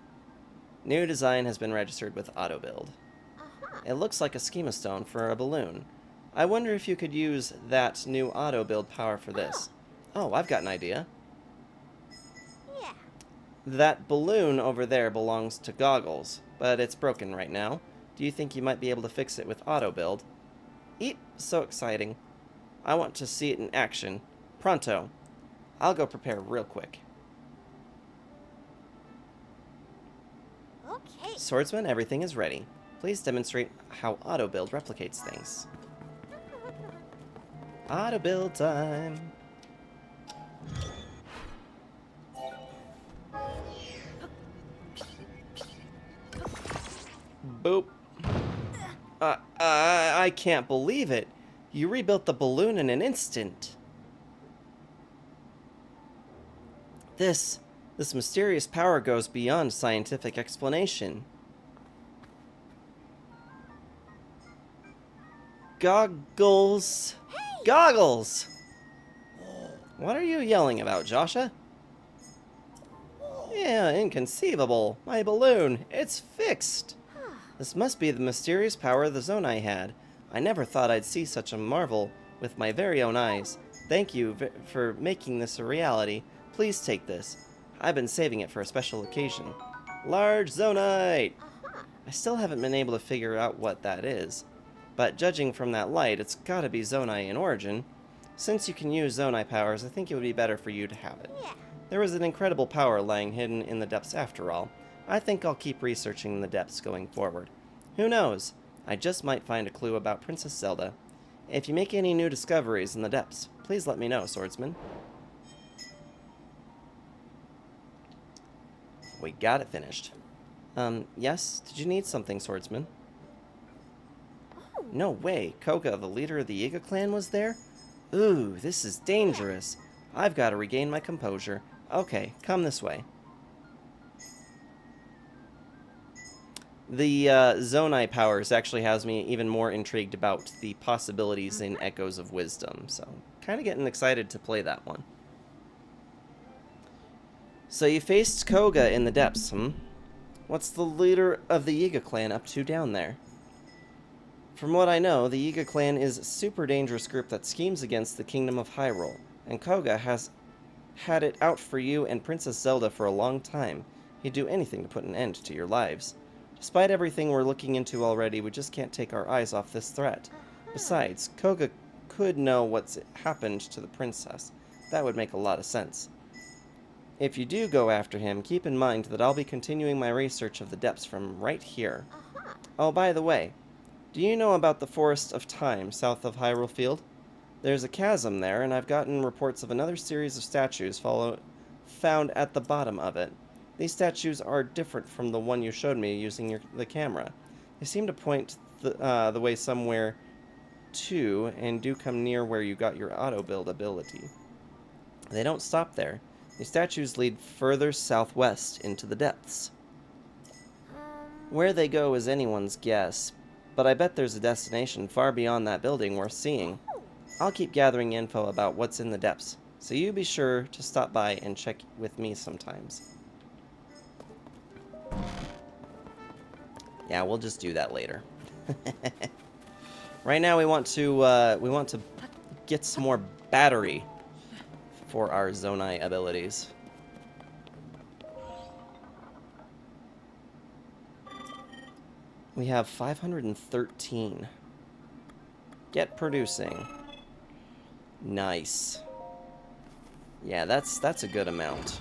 New design has been registered with auto build. It looks like a schema stone for a balloon. I wonder if you could use that new auto build power for this. Oh, I've got an idea. Yeah. That balloon over there belongs to Goggles, but it's broken right now. Do you think you might be able to fix it with auto build? Eep, so exciting. I want to see it in action. Pronto. I'll go prepare real quick. Okay. Swordsman, everything is ready. Please demonstrate how auto build replicates things. Auto build time. Boop. I can't believe it. You rebuilt the balloon in an instant. This mysterious power goes beyond scientific explanation. Goggles. Hey! Goggles! What are you yelling about, Joshua? Yeah, inconceivable. My balloon. It's fixed. This must be the mysterious power the Zonai had. I never thought I'd see such a marvel with my very own eyes. Thank you for making this a reality. Please take this. I've been saving it for a special occasion. Large Zonite! I still haven't been able to figure out what that is. But judging from that light, it's gotta be Zonai in origin. Since you can use Zonai powers, I think it would be better for you to have it. Yeah. There was an incredible power lying hidden in the depths after all. I think I'll keep researching the depths going forward. Who knows? I just might find a clue about Princess Zelda. If you make any new discoveries in the depths, please let me know, swordsman. We got it finished. Yes? Did you need something, swordsman? Oh. No way. Koga, the leader of the Yiga clan, was there? Ooh, this is dangerous. I've got to regain my composure. Okay, come this way. The Zonai powers actually has me even more intrigued about the possibilities in Echoes of Wisdom, so kind of getting excited to play that one. So you faced Koga in the depths, What's the leader of the Yiga clan up to down there? From what I know, the Yiga clan is a super dangerous group that schemes against the Kingdom of Hyrule, and Koga has had it out for you and Princess Zelda for a long time. He'd do anything to put an end to your lives. Despite everything we're looking into already, we just can't take our eyes off this threat. Besides, Koga could know what's happened to the princess. That would make a lot of sense. If you do go after him, keep in mind that I'll be continuing my research of the depths from right here. Oh, by the way, do you know about the Forest of Time south of Hyrule Field? There's a chasm there, and I've gotten reports of another series of statues found at the bottom of it. These statues are different from the one you showed me using the camera. They seem to point the way somewhere to, and do come near where you got your auto-build ability. They don't stop there. These statues lead further southwest into the depths. Where they go is anyone's guess, but I bet there's a destination far beyond that building worth seeing. I'll keep gathering info about what's in the depths, so you be sure to stop by and check with me sometimes. Yeah, we'll just do that later. Right now we want to get some more battery for our Zonai abilities. We have 513. Get producing. Nice. Yeah, that's a good amount.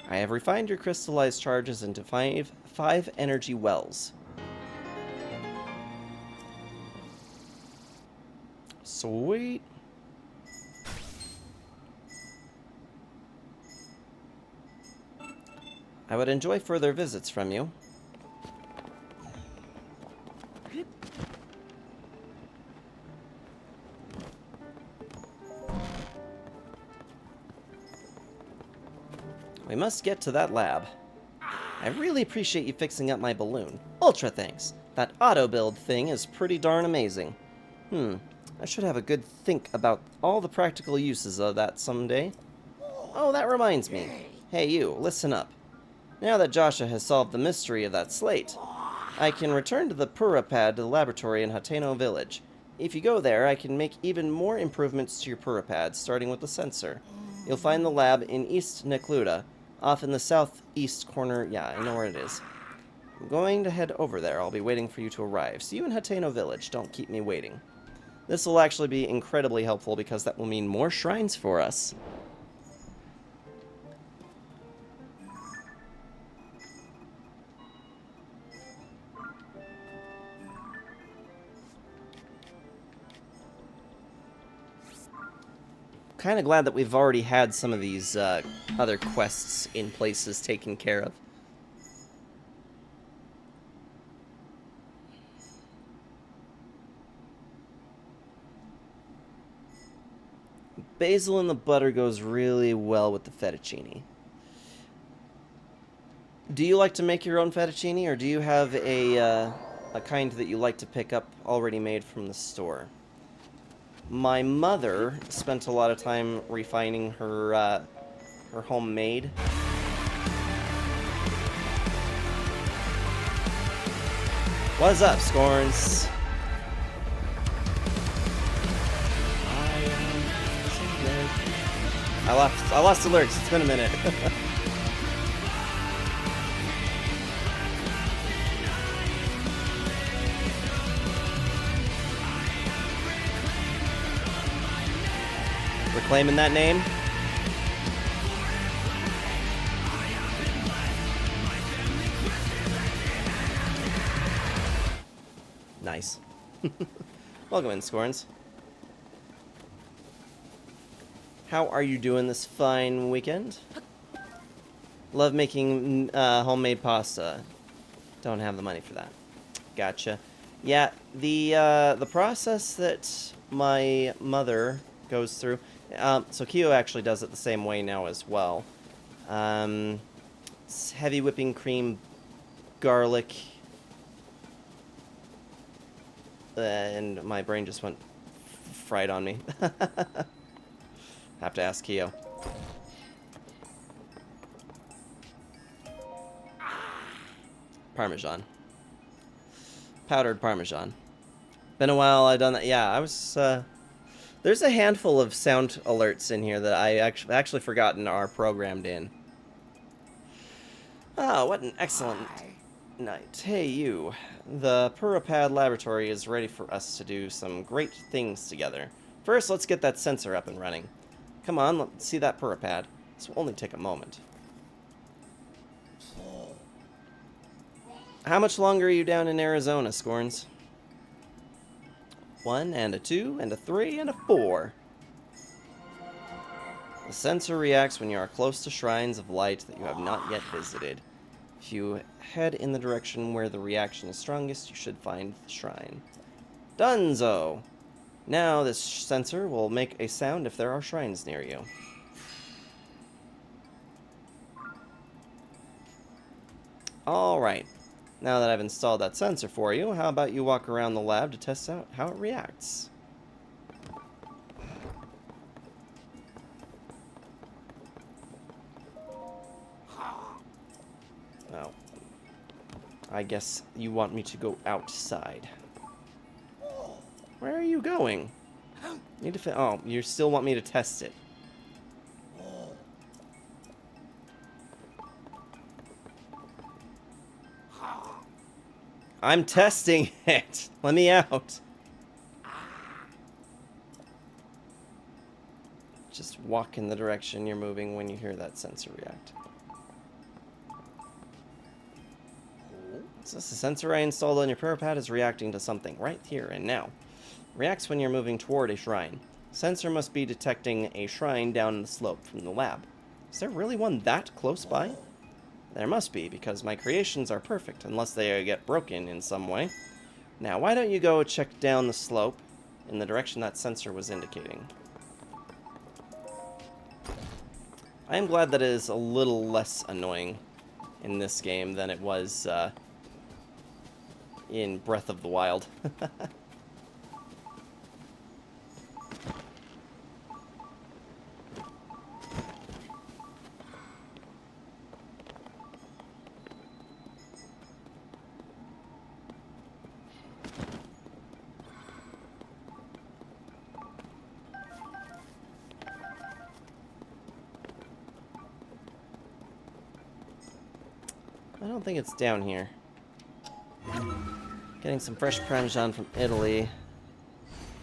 I have refined your crystallized charges into five energy wells. Sweet. I would enjoy further visits from you. We must get to that lab. I really appreciate you fixing up my balloon. Ultra thanks. That auto-build thing is pretty darn amazing. I should have a good think about all the practical uses of that someday. Oh, that reminds me. Hey you, listen up. Now that Joshua has solved the mystery of that slate, I can return to the Purapad to the laboratory in Hateno Village. If you go there, I can make even more improvements to your Purapad, starting with the sensor. You'll find the lab in East Necluda, off in the southeast corner. Yeah, I know where it is. I'm going to head over there. I'll be waiting for you to arrive. See you in Hateno Village. Don't keep me waiting. This will actually be incredibly helpful because that will mean more shrines for us. Kind of glad that we've already had some of these other quests in places taken care of. Basil in the butter goes really well with the fettuccine. Do you like to make your own fettuccine, or do you have a kind that you like to pick up already made from the store? My mother spent a lot of time refining her homemade. What's up, Scorns? I lost the lyrics. It's been a minute. Reclaiming that name. Nice. Welcome in, Scorns. How are you doing this fine weekend? Love making homemade pasta. Don't have the money for that. Gotcha. Yeah, the process that my mother goes through. So Kyo actually does it the same way now as well. It's heavy whipping cream, garlic, and my brain just went fried on me. Have to ask Kyo. Parmesan. Powdered Parmesan. Been a while I've done that. Yeah, I was, there's a handful of sound alerts in here that I actually forgotten are programmed in. Ah, what an excellent night. Hey, you. The Purapad laboratory is ready for us to do some great things together. First, let's get that sensor up and running. Come on, let's see that Purapad. This will only take a moment. How much longer are you down in Arizona, Scorns? 1, and a 2, and a 3, and a 4. The sensor reacts when you are close to shrines of light that you have not yet visited. If you head in the direction where the reaction is strongest, you should find the shrine. Dunzo! Now this sensor will make a sound if there are shrines near you. Alright. Now that I've installed that sensor for you, how about you walk around the lab to test out how it reacts? Oh. I guess you want me to go outside. Where are you going? Need to oh, you still want me to test it. I'm testing it. Let me out. Just walk in the direction you're moving when you hear that sensor react. So the sensor I installed on your prayer pad is reacting to something right here and now. Reacts when you're moving toward a shrine. Sensor must be detecting a shrine down the slope from the lab. Is there really one that close by? There must be, because my creations are perfect, unless they get broken in some way. Now, why don't you go check down the slope in the direction that sensor was indicating? I am glad that it is a little less annoying in this game than it was in Breath of the Wild. I don't think it's down here. Getting some fresh Parmesan from Italy.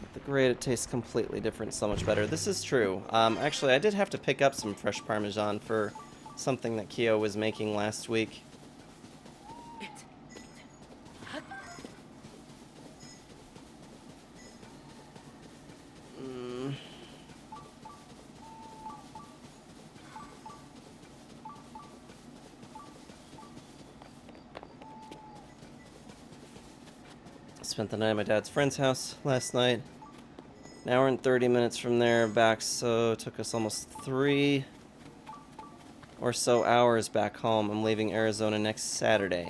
At the grade, it tastes completely different, so much better. This is true. Actually, I did have to pick up some fresh Parmesan for something that Kyo was making last week. Spent the night at my dad's friend's house last night. An hour and 30 minutes from there back, so it took us almost 3 or so hours back home. I'm leaving Arizona next Saturday.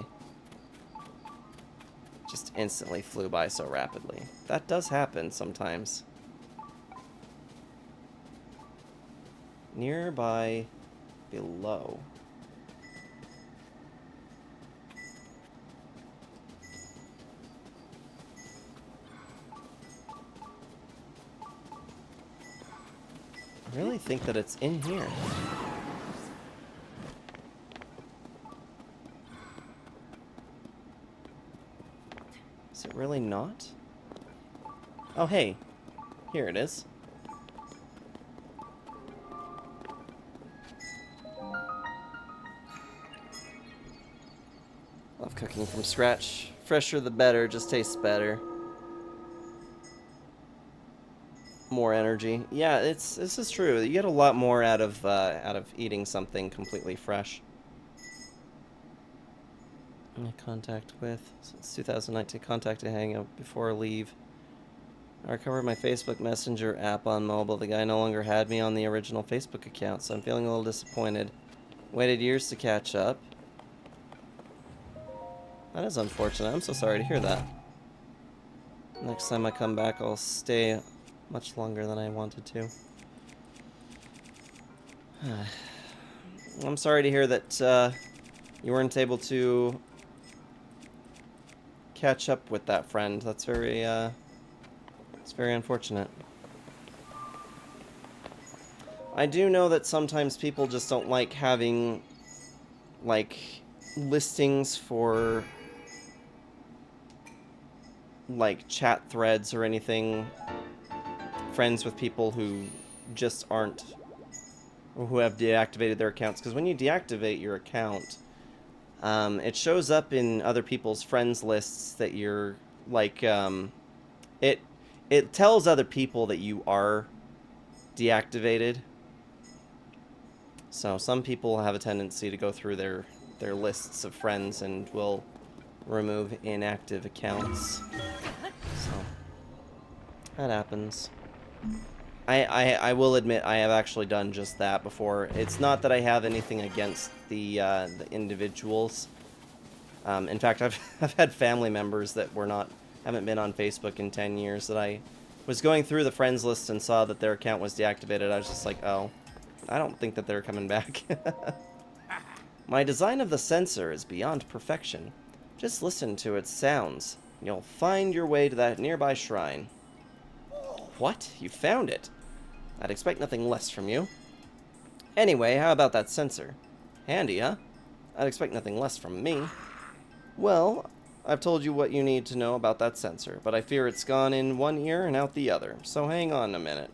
Just instantly flew by so rapidly. That does happen sometimes. Nearby below. I really think that it's in here. Is it really not? Oh, hey. Here it is. Love cooking from scratch. Fresher the better, just tastes better. More energy. Yeah, this is true. You get a lot more out of eating something completely fresh. My contact with since 2019. Contact to hang out before I leave. I recovered my Facebook Messenger app on mobile. The guy no longer had me on the original Facebook account, so I'm feeling a little disappointed. Waited years to catch up. That is unfortunate. I'm so sorry to hear that. Next time I come back, I'll stay much longer than I wanted to. I'm sorry to hear that you weren't able to catch up with that friend. That's very, it's very unfortunate. I do know that sometimes people just don't like having, like, listings for, like, chat threads or anything. Friends with people who just aren't, or who have deactivated their accounts. Because when you deactivate your account, it shows up in other people's friends lists that you're, like, it tells other people that you are deactivated. So some people have a tendency to go through their lists of friends and will remove inactive accounts. So that happens. I will admit I have actually done just that before. It's not that I have anything against the individuals. In fact, I've had family members that haven't been on Facebook in 10 years that I was going through the friends list and saw that their account was deactivated. I was just like, oh, I don't think that they're coming back. My design of the sensor is beyond perfection. Just listen to its sounds. You'll find your way to that nearby shrine. What? You found it? I'd expect nothing less from you. Anyway, how about that sensor? Handy, huh? I'd expect nothing less from me. Well, I've told you what you need to know about that sensor, but I fear it's gone in one ear and out the other, so hang on a minute.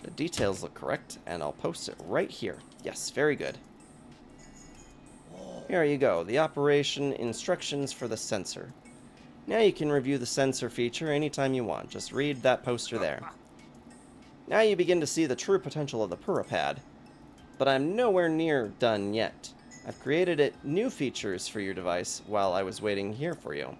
The details look correct, and I'll post it right here. Yes, very good. Here you go, the operation instructions for the sensor. Now you can review the sensor feature anytime you want. Just read that poster there. Now you begin to see the true potential of the Purapad. But I'm nowhere near done yet. I've created new features for your device while I was waiting here for you.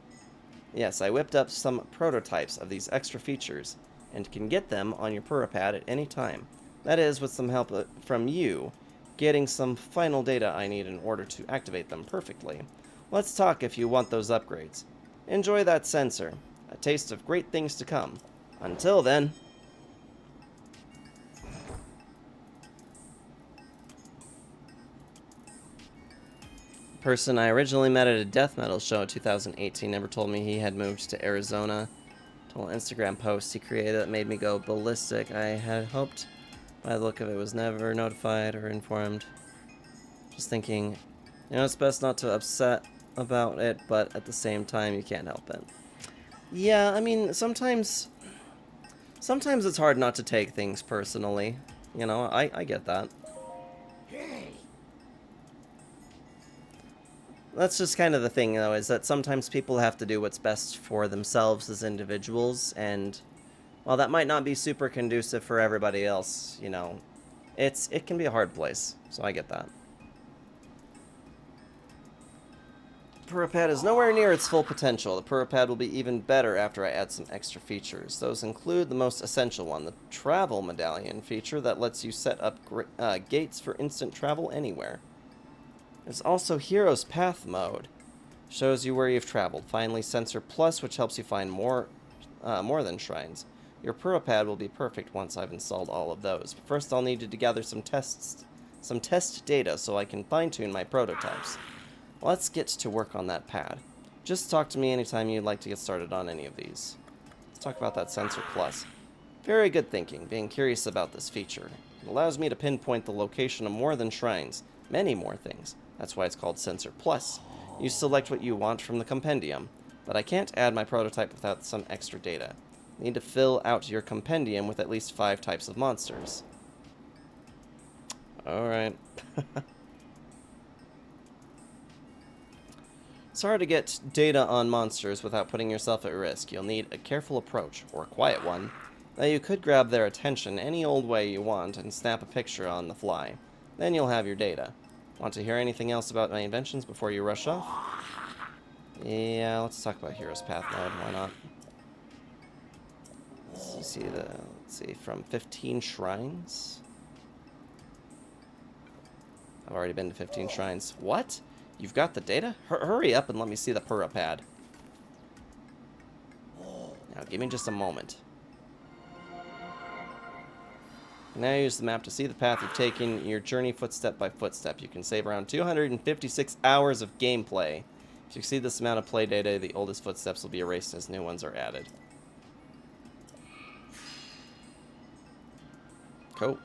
Yes, I whipped up some prototypes of these extra features, and can get them on your Purapad at any time. That is, with some help from you, getting some final data I need in order to activate them perfectly. Let's talk if you want those upgrades. Enjoy that sensor. A taste of great things to come. Until then... Person I originally met at a death metal show in 2018 never told me he had moved to Arizona. Told an Instagram post he created that made me go ballistic. I had hoped by the look of it was never notified or informed. Just thinking, it's best not to upset about it, but at the same time you can't help it. Yeah, I mean, sometimes it's hard not to take things personally. I get that. That's just kind of the thing, though, is that sometimes people have to do what's best for themselves as individuals, and while that might not be super conducive for everybody else, it can be a hard place, so I get that. Purapad is nowhere near its full potential. The Purapad will be even better after I add some extra features. Those include the most essential one, the Travel Medallion feature that lets you set up gates for instant travel anywhere. There's also Hero's Path mode. Shows you where you've traveled. Finally, Sensor Plus, which helps you find more than shrines. Your Purapad will be perfect once I've installed all of those. But first, I'll need you to gather some test data so I can fine-tune my prototypes. Let's get to work on that pad. Just talk to me anytime you'd like to get started on any of these. Let's talk about that Sensor Plus. Very good thinking, being curious about this feature. It allows me to pinpoint the location of more than shrines, many more things. That's why it's called Sensor Plus. You select what you want from the compendium, but I can't add my prototype without some extra data. You need to fill out your compendium with at least 5 types of monsters. Alright. It's hard to get data on monsters without putting yourself at risk. You'll need a careful approach, or a quiet one. Now you could grab their attention any old way you want and snap a picture on the fly. Then you'll have your data. Want to hear anything else about my inventions before you rush off? Yeah, let's talk about Hero's Path mode. Why not? Let's see, from 15 shrines? I've already been to 15 shrines. What? You've got the data? Hurry up and let me see the Purapad. Now, give me just a moment. Now use the map to see the path you've taken, your journey footstep by footstep. You can save around 256 hours of gameplay. If you exceed this amount of play data, the oldest footsteps will be erased as new ones are added. Cool.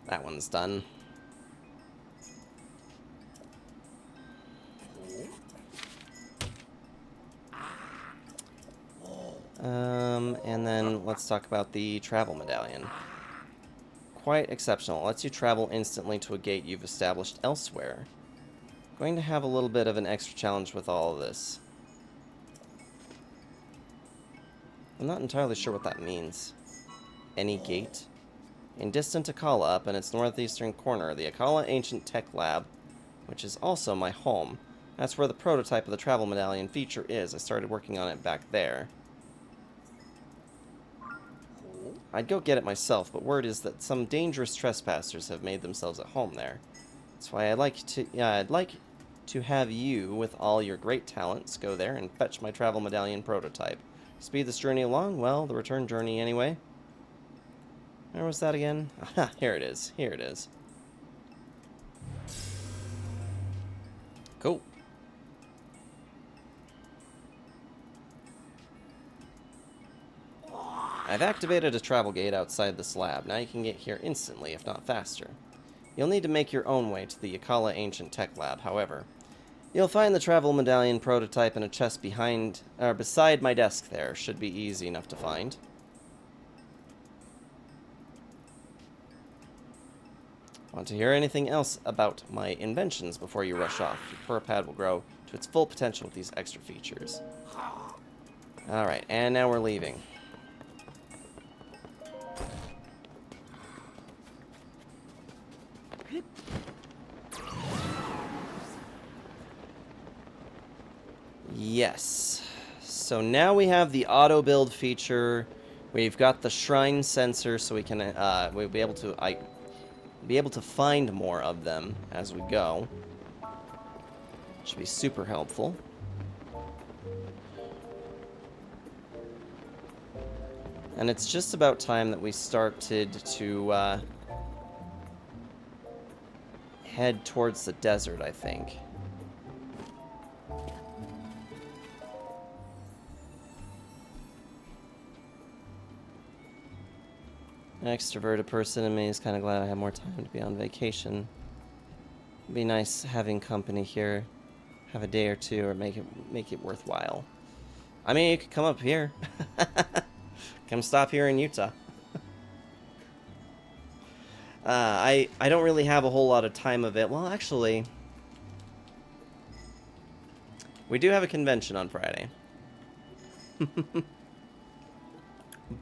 That one's done. And then let's talk about the Travel Medallion. Quite exceptional. It lets you travel instantly to a gate you've established elsewhere. Going to have a little bit of an extra challenge with all of this. I'm not entirely sure what that means. Any gate? In distant Akala, up in its northeastern corner, the Akala Ancient Tech Lab, which is also my home. That's where the prototype of the Travel Medallion feature is. I started working on it back there. I'd go get it myself, but word is that some dangerous trespassers have made themselves at home there. That's why I'd like to have you, with all your great talents, go there and fetch my Travel Medallion prototype. Speed this journey along? Well, the return journey anyway. Where was that again? Aha, here it is. Here it is. Cool. I've activated a travel gate outside this lab. Now you can get here instantly, if not faster. You'll need to make your own way to the Yakala Ancient Tech Lab, however. You'll find the travel medallion prototype in a chest beside my desk there. Should be easy enough to find. Want to hear anything else about my inventions before you rush off? Your pad will grow to its full potential with these extra features. Alright, and now we're leaving. Yes. So now we have the auto build feature. We've got the shrine sensor, so we can we'll be able to find more of them as we go. Should be super helpful. And it's just about time that we started to head towards the desert, I think. An extroverted person in me is kind of glad I have more time to be on vacation. It'd be nice having company here. Have a day or two, or make it worthwhile. I mean, you could come up here. Come stop here in Utah. I don't really have a whole lot of time of it. Well, actually, we do have a convention on Friday.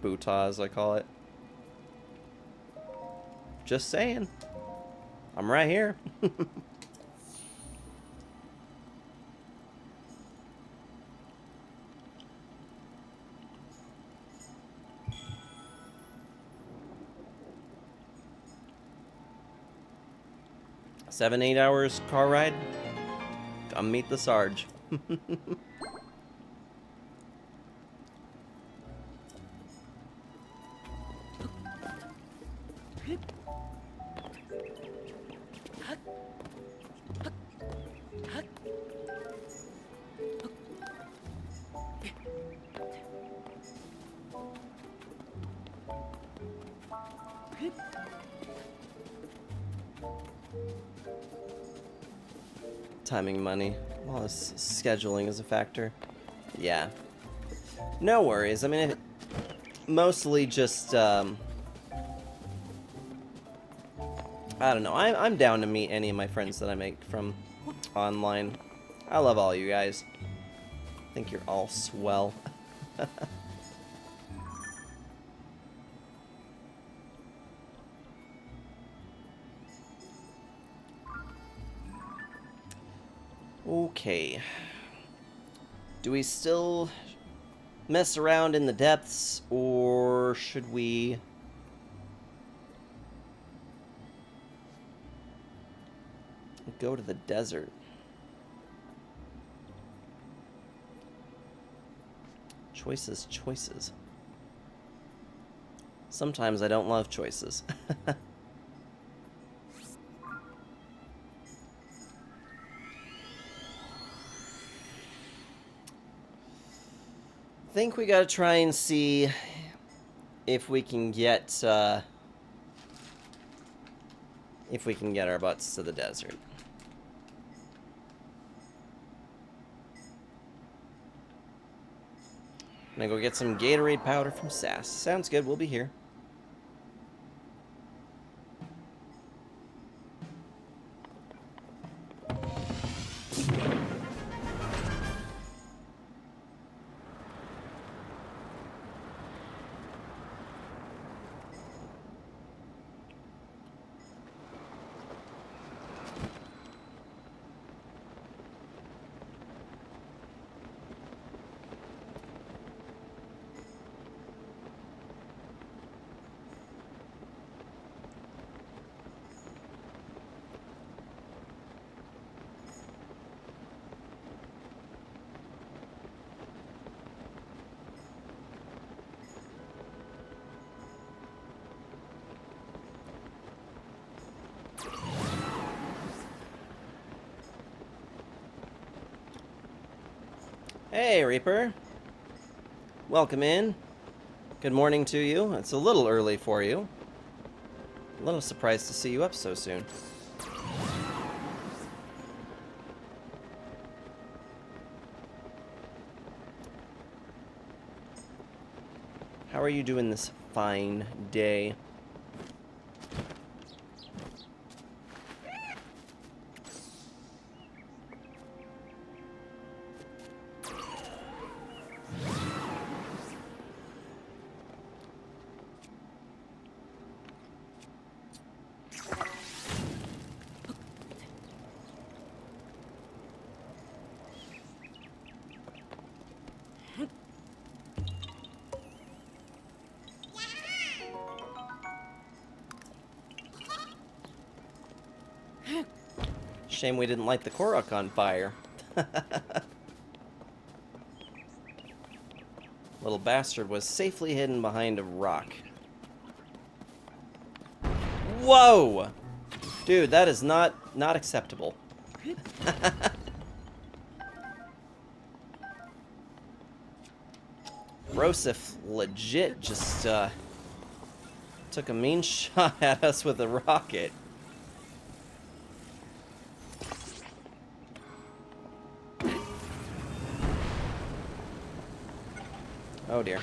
Bootah, as I call it. Just saying. I'm right here. 7-8 hours car ride. Come meet the Sarge. Timing money. Well, this scheduling is a factor. Yeah. No worries. I mean, mostly just, I don't know. I'm down to meet any of my friends that I make from online. I love all you guys. I think you're all swell. Okay. Do we still mess around in the depths, or should we go to the desert? Choices, choices. Sometimes I don't love choices. I think we gotta try and see if we can get our butts to the desert. I'm gonna go get some Gatorade powder from Sass. Sounds good, we'll be here. Hey, Reaper. Welcome in. Good morning to you. It's a little early for you. A little surprised to see you up so soon. How are you doing this fine day? Shame we didn't light the Korok on fire. Little bastard was safely hidden behind a rock. Whoa! Dude, that is not acceptable. Rosif legit just took a mean shot at us with a rocket. Oh dear.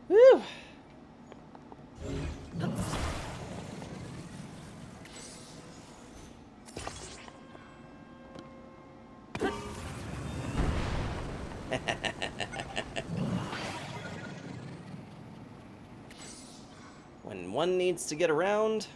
Whew. When one needs to get around.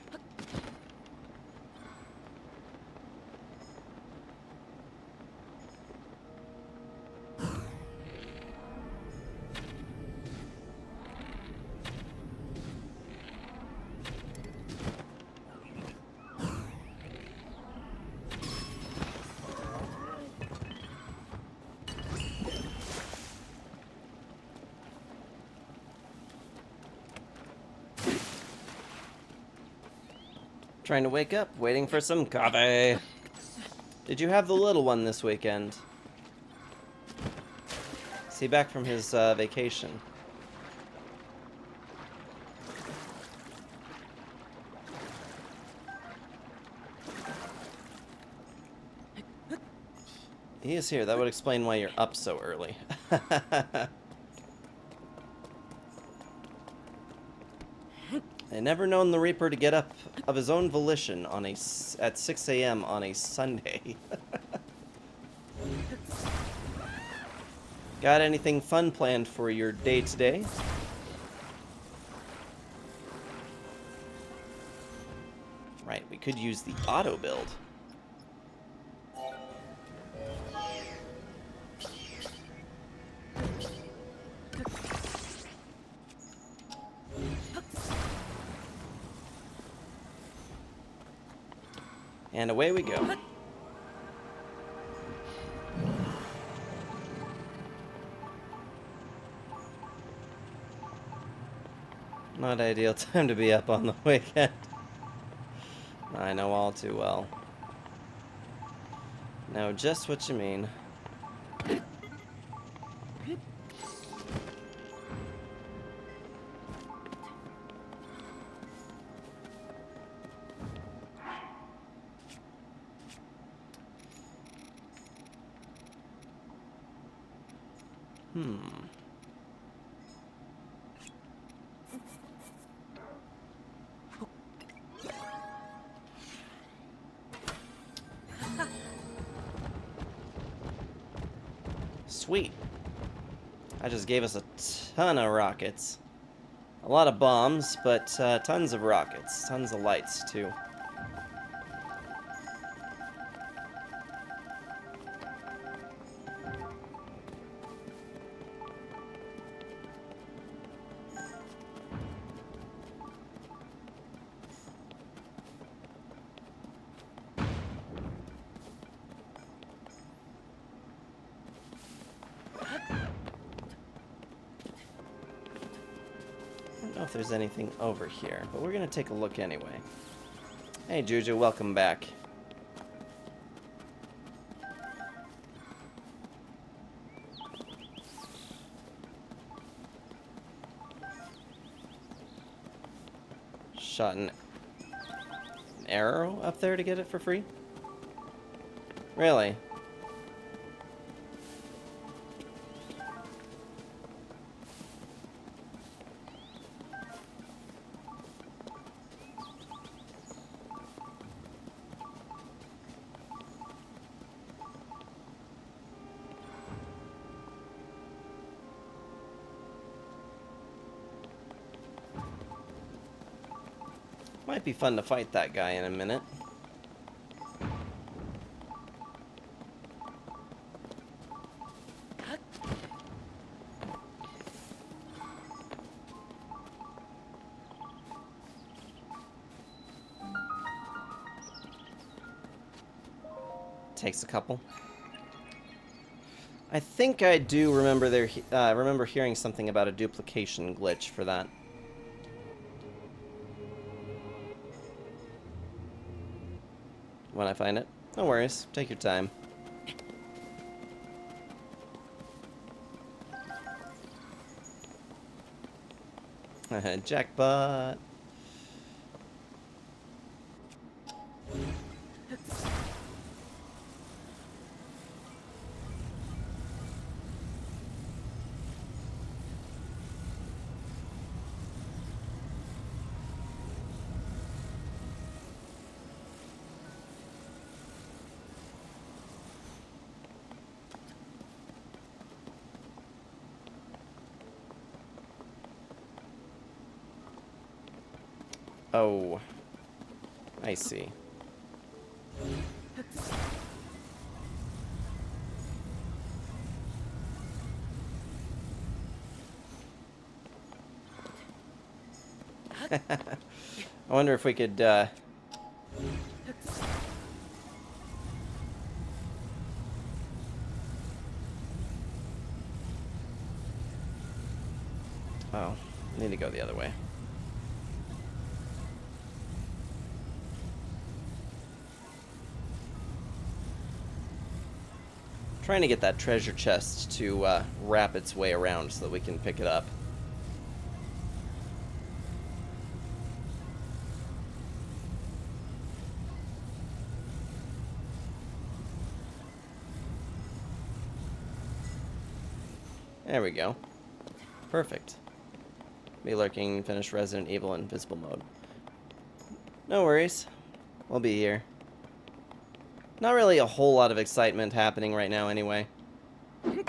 Trying to wake up, waiting for some coffee. Did you have the little one this weekend? Is he back from his vacation? He is here. That would explain why you're up so early. I never known the Reaper to get up of his own volition on at 6 a.m. on a Sunday. Got anything fun planned for your day today? Right, we could use the auto build. And away we go. Not ideal time to be up on the weekend. I know all too well. Know just what you mean. Sweet. I just gave us a ton of rockets. A lot of bombs, but tons of rockets. Tons of lights, too. I don't know if there's anything over here, but we're gonna take a look anyway. Hey Juju, welcome back. shot an arrow up there to get it for free? Really? Might be fun to fight that guy in a minute. Takes a couple. I think I do remember remember hearing something about a duplication glitch for that. When I find it. No worries. Take your time. Jackpot. Oh, I see. I wonder if we could, Oh, need to go the other way. Trying to get that treasure chest to wrap its way around so that we can pick it up. There we go. Perfect. Be lurking, finish Resident Evil in invisible mode. No worries. We'll be here. Not really a whole lot of excitement happening right now anyway. We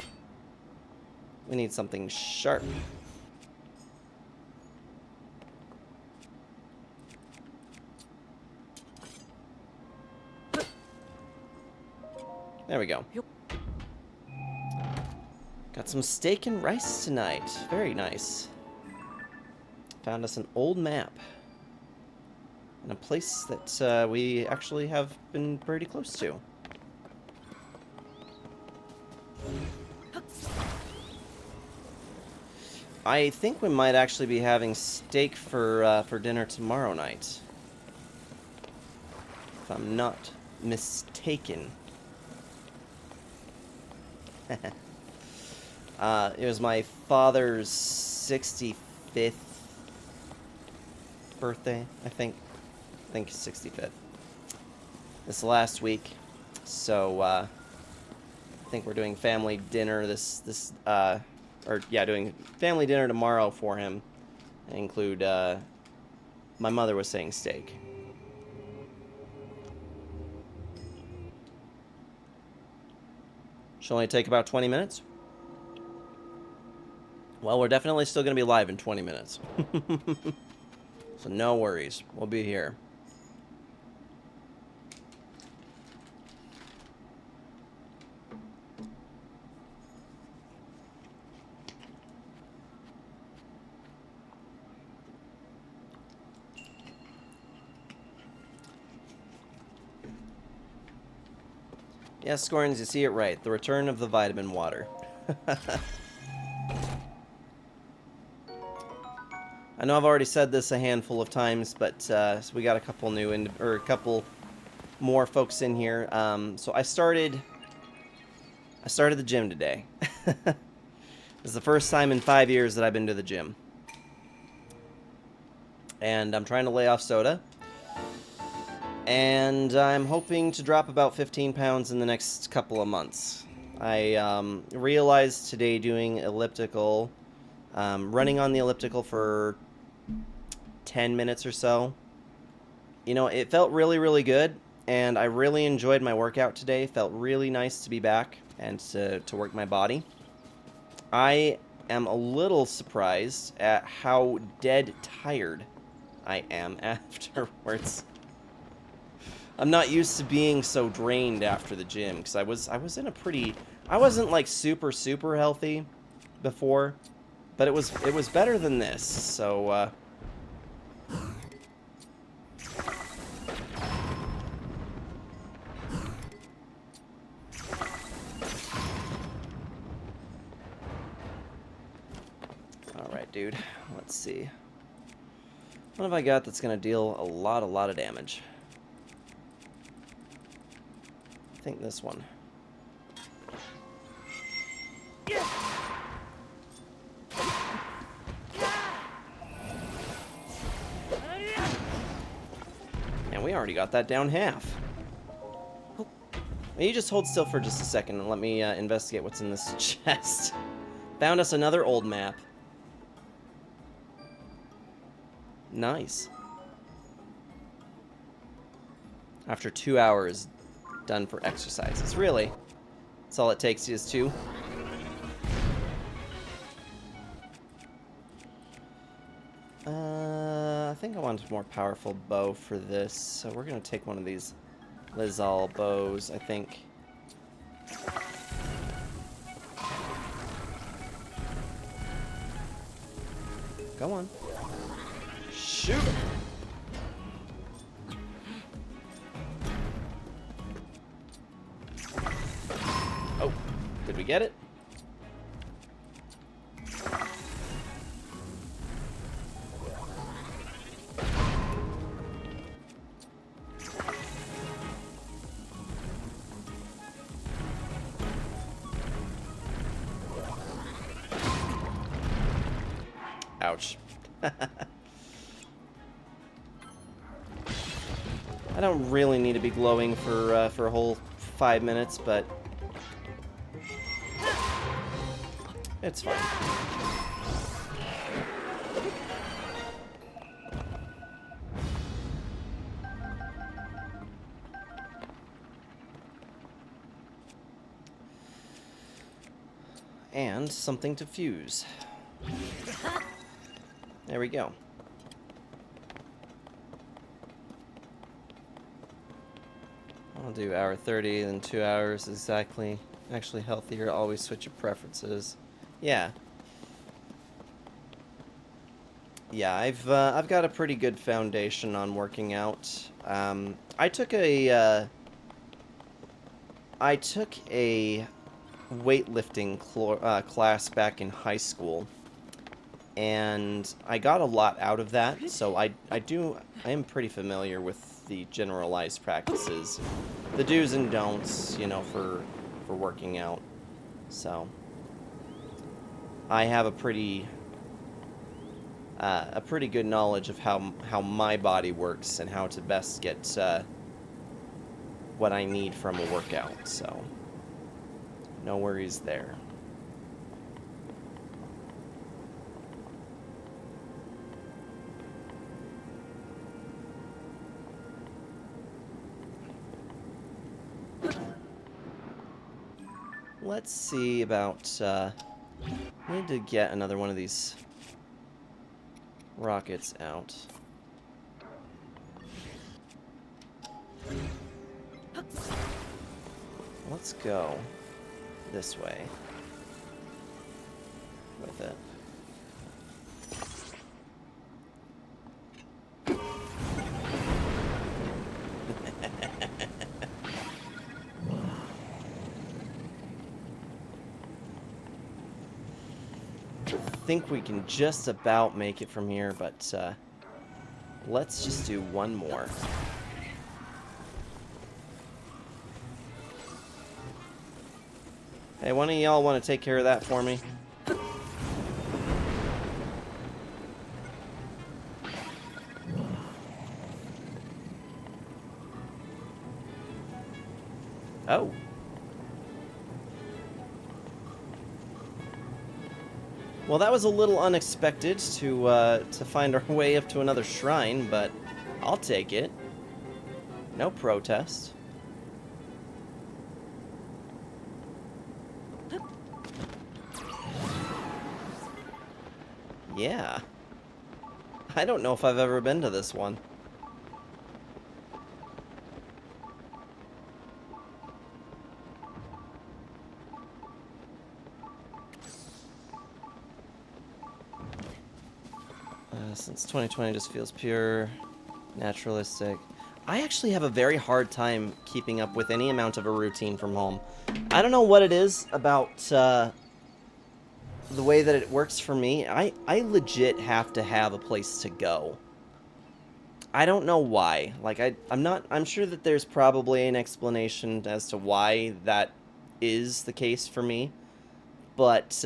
need something sharp. There we go. Got some steak and rice tonight. Very nice. Found us an old map. And a place that we actually have been pretty close to. I think we might actually be having steak for dinner tomorrow night. If I'm not mistaken. It was my father's 65th birthday, I think. I think 65th. This last week. So, I think we're doing family dinner doing family dinner tomorrow for him. Include, my mother was saying steak. Should only take about 20 minutes. Well, we're definitely still going to be live in 20 minutes. So no worries. We'll be here. Yes, Scorns, you see it right. The return of the vitamin water. I know I've already said this a handful of times, but so we got a couple a couple more folks in here. So I started the gym today. This is the first time in 5 years that I've been to the gym. And I'm trying to lay off soda. And I'm hoping to drop about 15 pounds in the next couple of months. I realized today doing elliptical, running on the elliptical for 10 minutes or so, you know, it felt really, really good. And I really enjoyed my workout today. Felt really nice to be back and to work my body. I am a little surprised at how dead tired I am afterwards. I'm not used to being so drained after the gym because I was in a pretty, I wasn't like super healthy before, but it was better than this. So all right, dude. Let's see. What have I got that's gonna deal a lot of damage? I think this one. And we already got that down half. You just hold still for just a second and let me investigate what's in this chest. Found us another old map. Nice. After 2 hours, done for exercises. Really? That's all it takes is 2. I think I wanted a more powerful bow for this, so we're gonna take one of these Lizal bows, I think. Go on. Shoot! Oh, did we get it? Ouch. I don't really need to be glowing for a whole 5 minutes, but it's fine. And something to fuse. There we go. I'll do hour 30, then 2 hours exactly. Actually healthier, always switch your preferences. Yeah. Yeah, I've got a pretty good foundation on working out. I took a weightlifting class back in high school, and I got a lot out of that. So I am pretty familiar with the generalized practices, the do's and don'ts, you know, for working out. So I have a pretty good knowledge of how my body works and how to best get what I need from a workout. So no worries there. Let's see about, I need to get another one of these rockets out. Let's go this way with it. I think we can just about make it from here, but let's just do one more. Hey, one of y'all want to take care of that for me? Oh. Well, that was a little unexpected to find our way up to another shrine, but I'll take it. No protest. Yeah. I don't know if I've ever been to this one. Since 2020 just feels pure, naturalistic. I actually have a very hard time keeping up with any amount of a routine from home. I don't know what it is about the way that it works for me. I legit have to have a place to go. I don't know why. Like, I'm sure that there's probably an explanation as to why that is the case for me. But,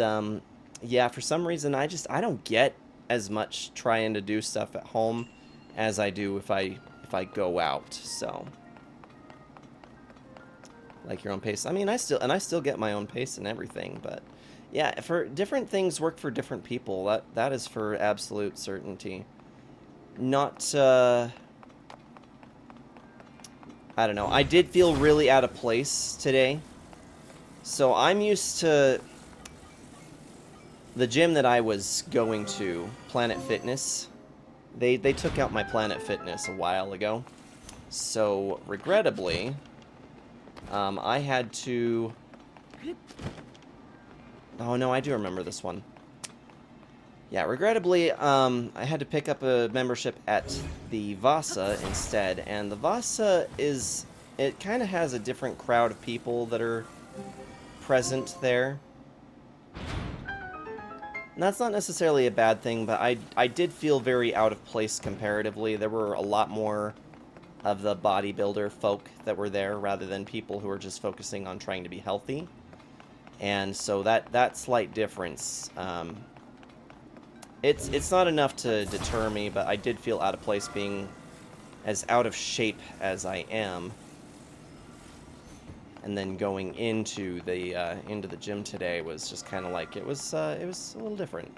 yeah, for some reason, I don't get as much trying to do stuff at home as I do if I go out. So, like your own pace. I mean, I still get my own pace and everything, but yeah, for different things work for different people. That is for absolute certainty. Not I don't know. I did feel really out of place today. So I'm used to the gym that I was going to, Planet Fitness. They took out my Planet Fitness a while ago. So regrettably, I had to... Oh no, I do remember this one. Yeah, regrettably, I had to pick up a membership at the Vasa instead, and the Vasa is... It kind of has a different crowd of people that are present there. And that's not necessarily a bad thing, but I did feel very out of place comparatively. There were a lot more of the bodybuilder folk that were there rather than people who are just focusing on trying to be healthy. And so that slight difference, it's not enough to deter me, but I did feel out of place being as out of shape as I am. And then going into the gym today was just kind of like it was a little different.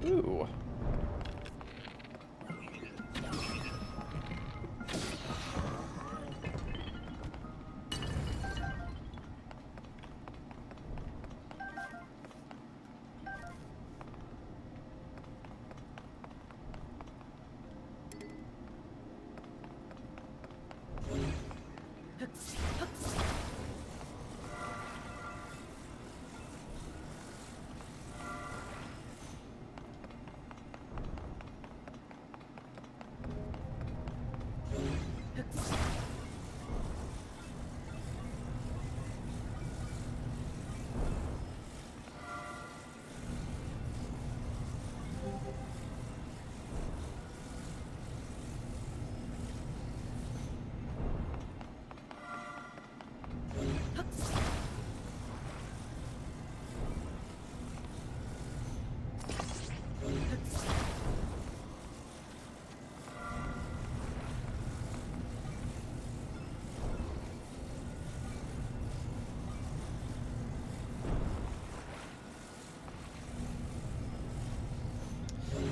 Ooh.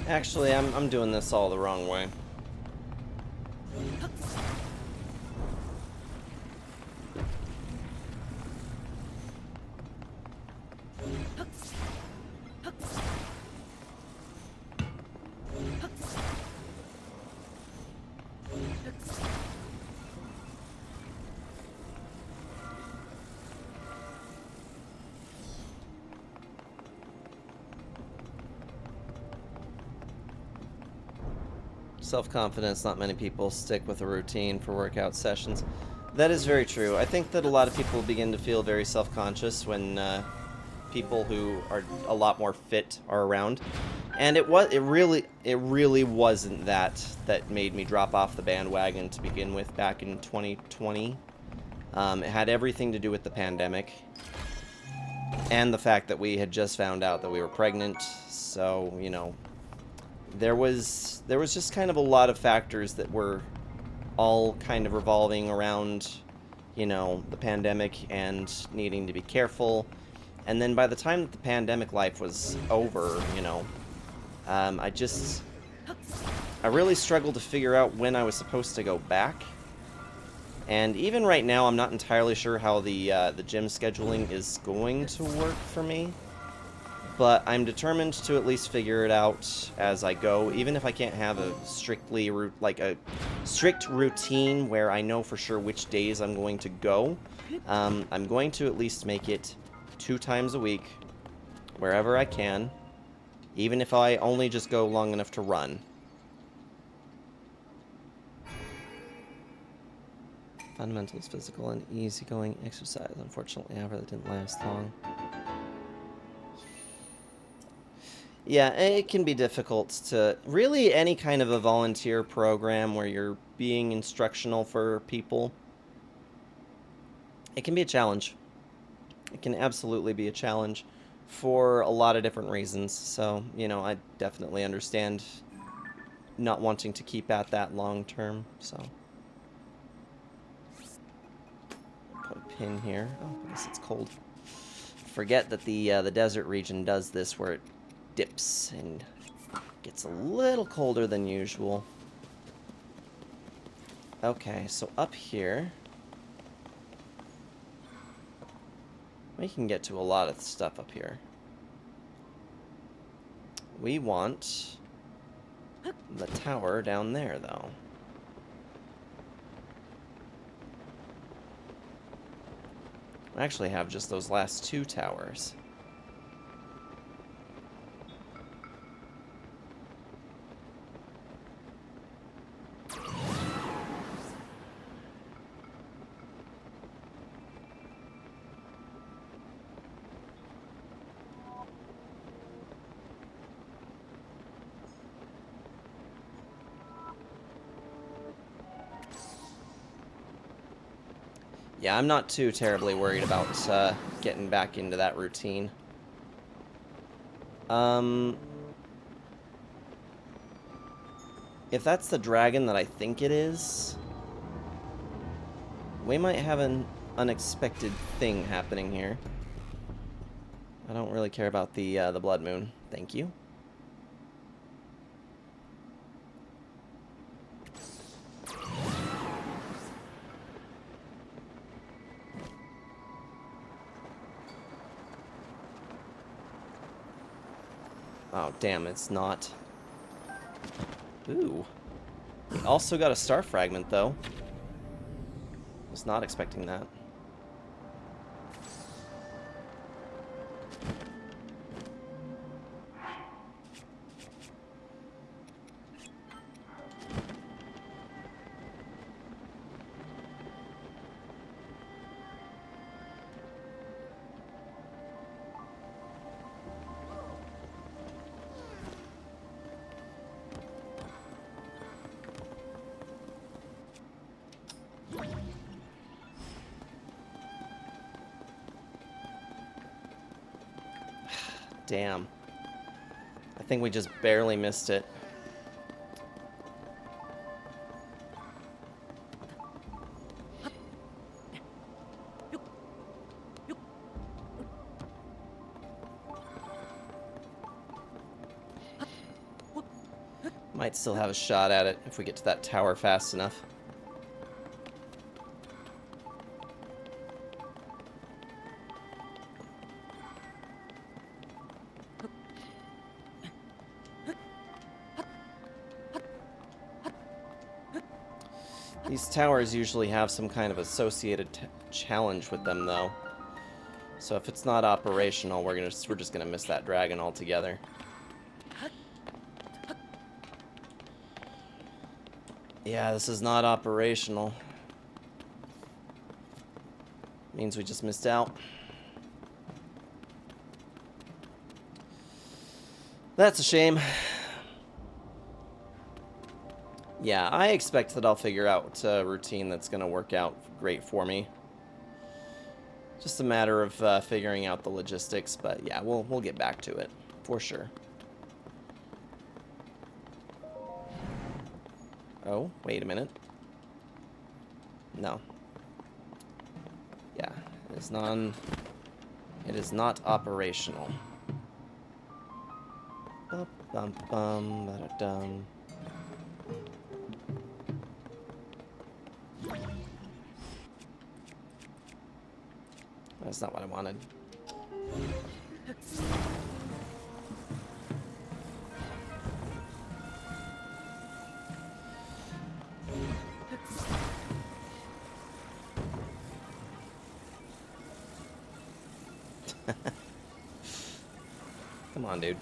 Actually, I'm doing this all the wrong way. self-confidence, not many people stick with a routine for workout sessions. That is very true. I think that a lot of people begin to feel very self-conscious when people who are a lot more fit are around. And it really wasn't that made me drop off the bandwagon to begin with back in 2020. It had everything to do with the pandemic and the fact that we had just found out that we were pregnant. So, you know, there was just kind of a lot of factors that were all kind of revolving around, you know, the pandemic and needing to be careful. And then by the time that the pandemic life was over, you know, I really struggled to figure out when I was supposed to go back. And even right now, I'm not entirely sure how the gym scheduling is going to work for me. But I'm determined to at least figure it out as I go, even if I can't have a a strict routine where I know for sure which days I'm going to go. I'm going to at least make it 2 times a week, wherever I can, even if I only just go long enough to run. Fundamentals, physical, and easygoing exercise. Unfortunately, however, that didn't last long. Yeah, it can be difficult to... Really, any kind of a volunteer program where you're being instructional for people, it can be a challenge. It can absolutely be a challenge for a lot of different reasons. So, you know, I definitely understand not wanting to keep at that long term, so... Put a pin here. Oh, I guess it's cold. Forget that the desert region does this where it dips and gets a little colder than usual. Okay, so up here we can get to a lot of stuff up here. We want the tower down there, though. I actually have just those last 2 towers. Yeah, I'm not too terribly worried about getting back into that routine. If that's the dragon that I think it is, we might have an unexpected thing happening here. I don't really care about the blood moon. Thank you. Oh, damn, it's not. Ooh. We also got a star fragment, though. Was not expecting that. Damn. I think we just barely missed it. Might still have a shot at it if we get to that tower fast enough. These towers usually have some kind of associated challenge with them, though. So if it's not operational, we're just gonna miss that dragon altogether. Yeah, this is not operational. Means we just missed out. That's a shame. Yeah, I expect that I'll figure out a routine that's going to work out great for me. Just a matter of figuring out the logistics, but yeah, we'll get back to it for sure. Oh, wait a minute. No. Yeah, it is not operational. Bum bum bum ba-da-dum. That's not what I wanted. Come on, dude.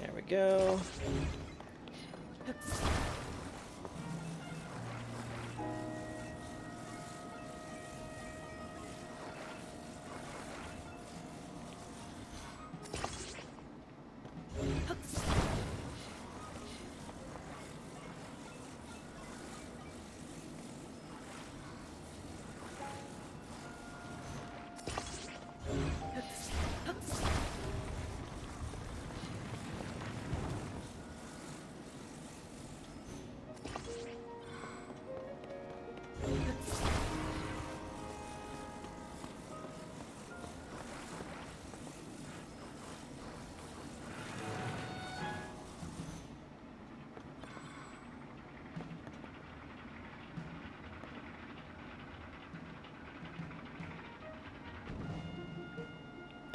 There we go.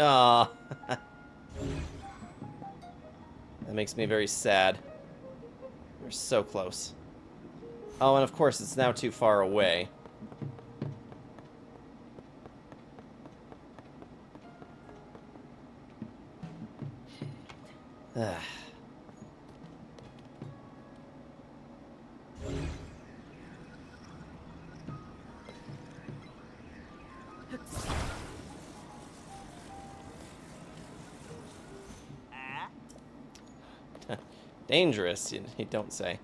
Ah, that makes me very sad. We're so close. Oh, and of course, it's now too far away. Ah. Dangerous, you don't say.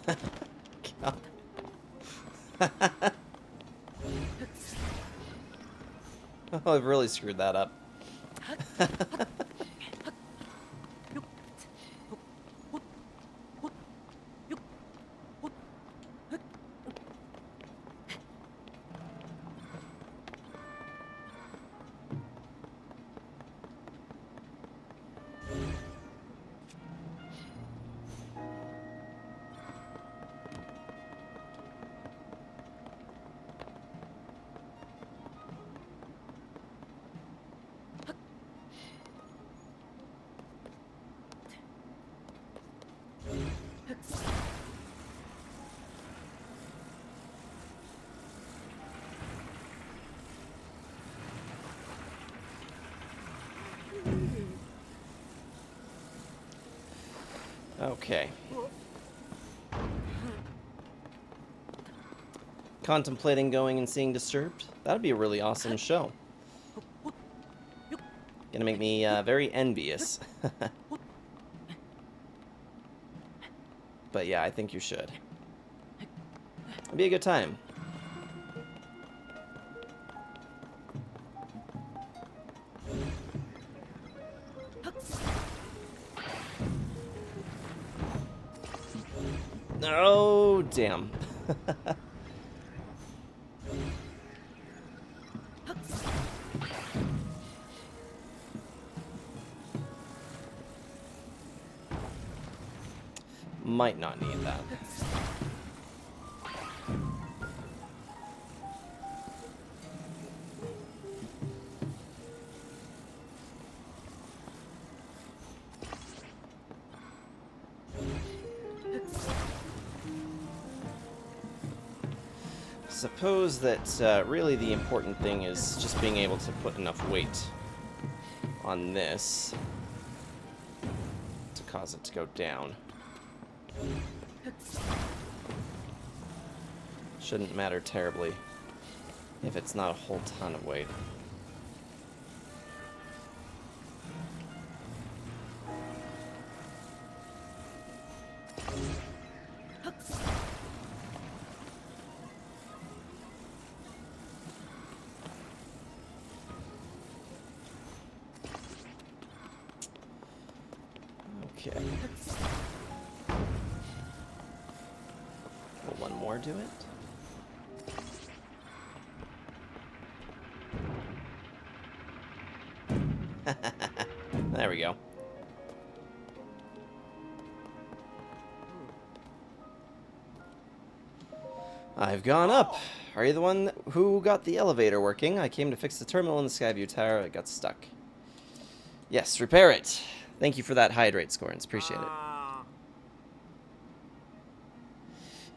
God. Oh, I've really screwed that up. Okay. Contemplating going and seeing Disturbed? That'd be a really awesome show. Gonna make me very envious. But yeah, I think you should. It'd be a good time. Oh, damn. Might not need that. Suppose that really the important thing is just being able to put enough weight on this to cause it to go down. Shouldn't matter terribly if it's not a whole ton of weight. Okay. Will one more do it? There we go. I've gone up. Are you the one who got the elevator working? I came to fix the terminal in the Skyview Tower. It got stuck. Yes, repair it. Thank you for that hydrate, Scorns. Appreciate it.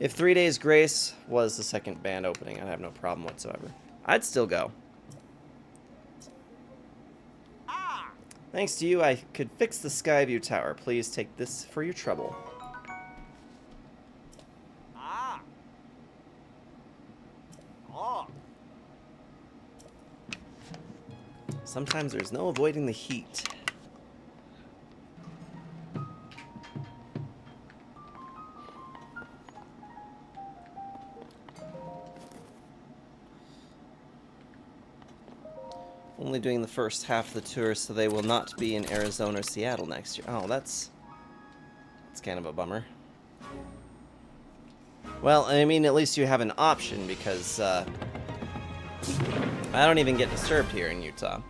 If 3 Days Grace was the second band opening, I'd have no problem whatsoever. I'd still go. Thanks to you, I could fix the Skyview Tower. Please take this for your trouble. Sometimes there's no avoiding the heat. Only doing the first half of the tour, so they will not be in Arizona or Seattle next year. Oh, that's kind of a bummer. Well, I mean, at least you have an option, because I don't even get disturbed here in Utah.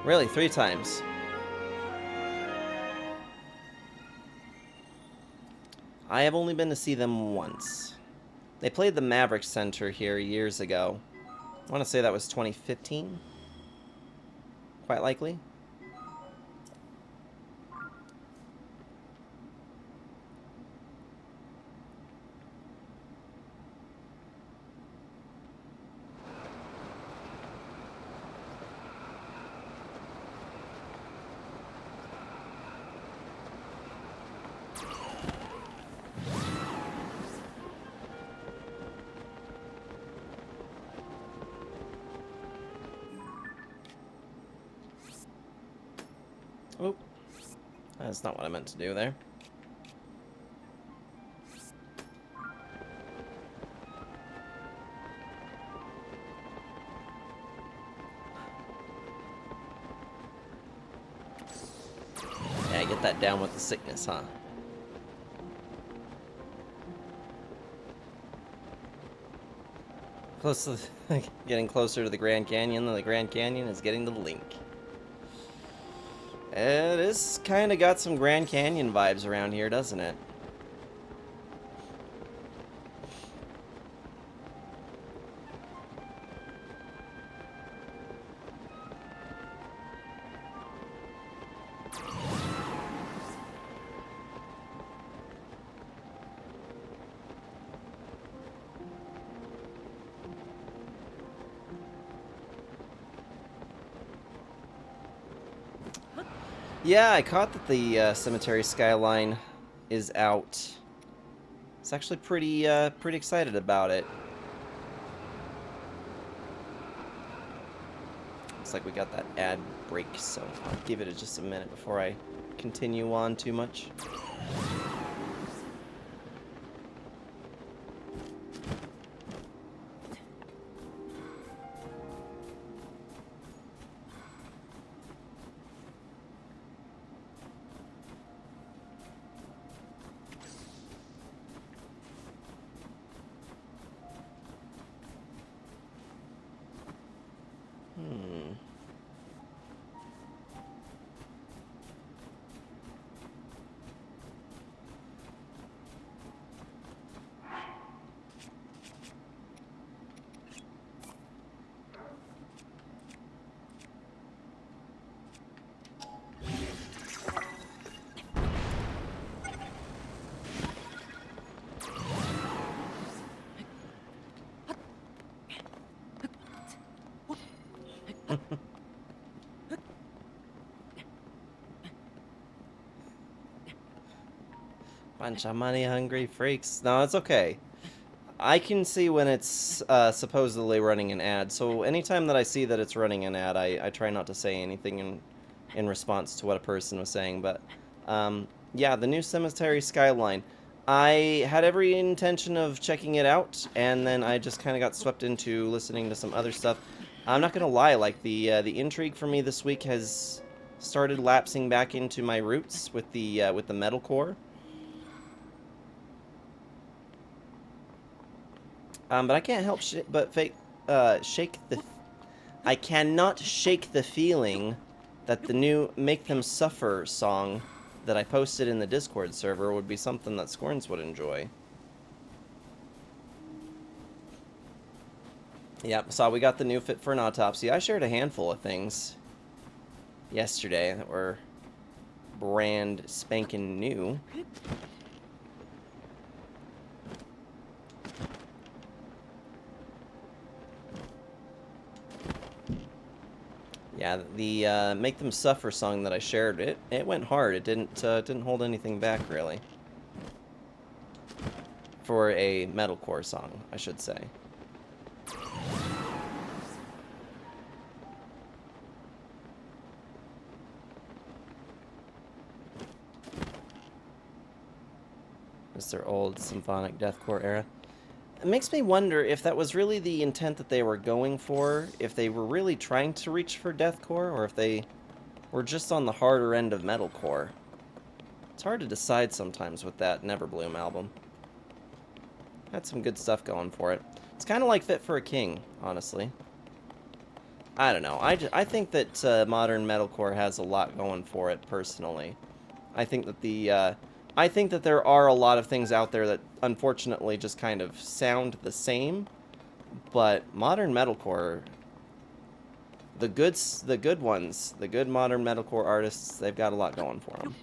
Really, 3 times. I have only been to see them once. They played the Maverick Center here years ago. I want to say that was 2015. Quite likely. Oh, that's not what I meant to do there. Yeah, get that down with the sickness, huh? Close to the, getting closer to the Grand Canyon than the Grand Canyon is getting to the Link. This kind of got some Grand Canyon vibes around here, doesn't it? Yeah, I caught that the cemetery skyline is out. It's actually pretty excited about it. Looks like we got that ad break, so I'll give it just a minute before I continue on too much. Bunch of money-hungry freaks. No, it's okay. I can see when it's supposedly running an ad, so anytime that I see that it's running an ad, I try not to say anything in response to what a person was saying, but yeah, the new Cemetery Skyline. I had every intention of checking it out, and then I just kind of got swept into listening to some other stuff. I'm not gonna lie, like the intrigue for me this week has started lapsing back into my roots with the metalcore. But I can't help shake the. I cannot shake the feeling that the new "Make Them Suffer" song that I posted in the Discord server would be something that Scorns would enjoy. Yep, so we got the new Fit for an Autopsy. I shared a handful of things yesterday that were brand spanking new. Yeah, the "Make Them Suffer" song that I shared, it went hard. It didn't hold anything back really. For a metalcore song, I should say. It's their old symphonic deathcore era. It makes me wonder if that was really the intent that they were going for, if they were really trying to reach for deathcore, or if they were just on the harder end of metalcore. It's hard to decide sometimes with that Neverbloom album. Had some good stuff going for it. It's kind of like Fit for a King, honestly. I don't know. I think that modern metalcore has a lot going for it, personally. I think that I think that there are a lot of things out there that unfortunately just kind of sound the same, but modern metalcore, the good ones, the good modern metalcore artists, they've got a lot going for them.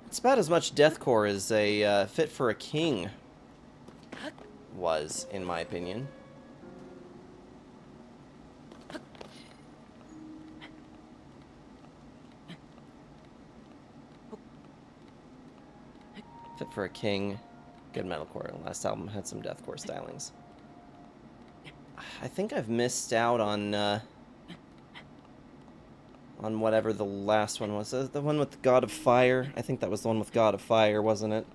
It's about as much deathcore as a Fit for a King was, in my opinion. Fit for a King, good metalcore. Last album had some deathcore stylings. I think I've missed out on whatever the last one was. The one with God of Fire. I think that was the one with God of Fire, wasn't it?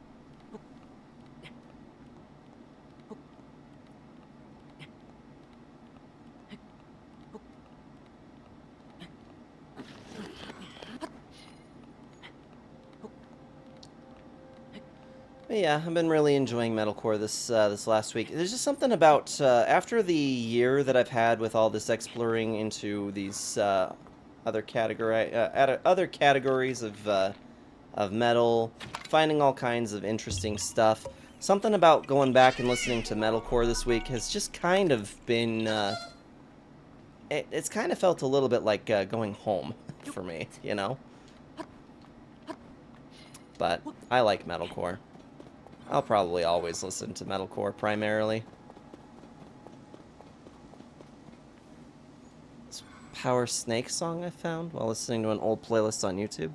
But yeah, I've been really enjoying metalcore this last week. There's just something about after the year that I've had with all this exploring into these other categories of metal, finding all kinds of interesting stuff. Something about going back and listening to metalcore this week has just kind of been it's kind of felt a little bit like going home for me, you know. But I like metalcore. I'll probably always listen to metalcore primarily. This Power Snake song I found while listening to an old playlist on YouTube.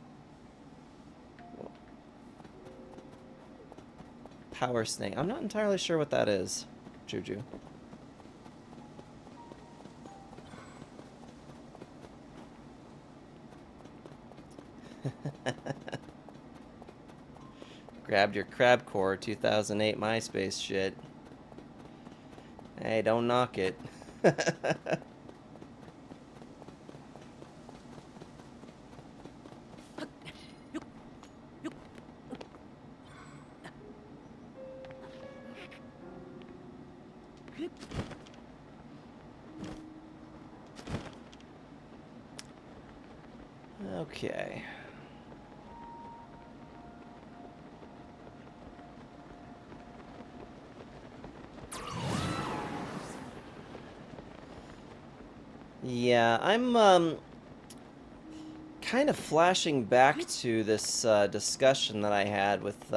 Power Snake. I'm not entirely sure what that is, Juju. Grabbed your Crabcore 2008 MySpace shit. Hey, don't knock it. Okay. Yeah, I'm kind of flashing back to this discussion that I had with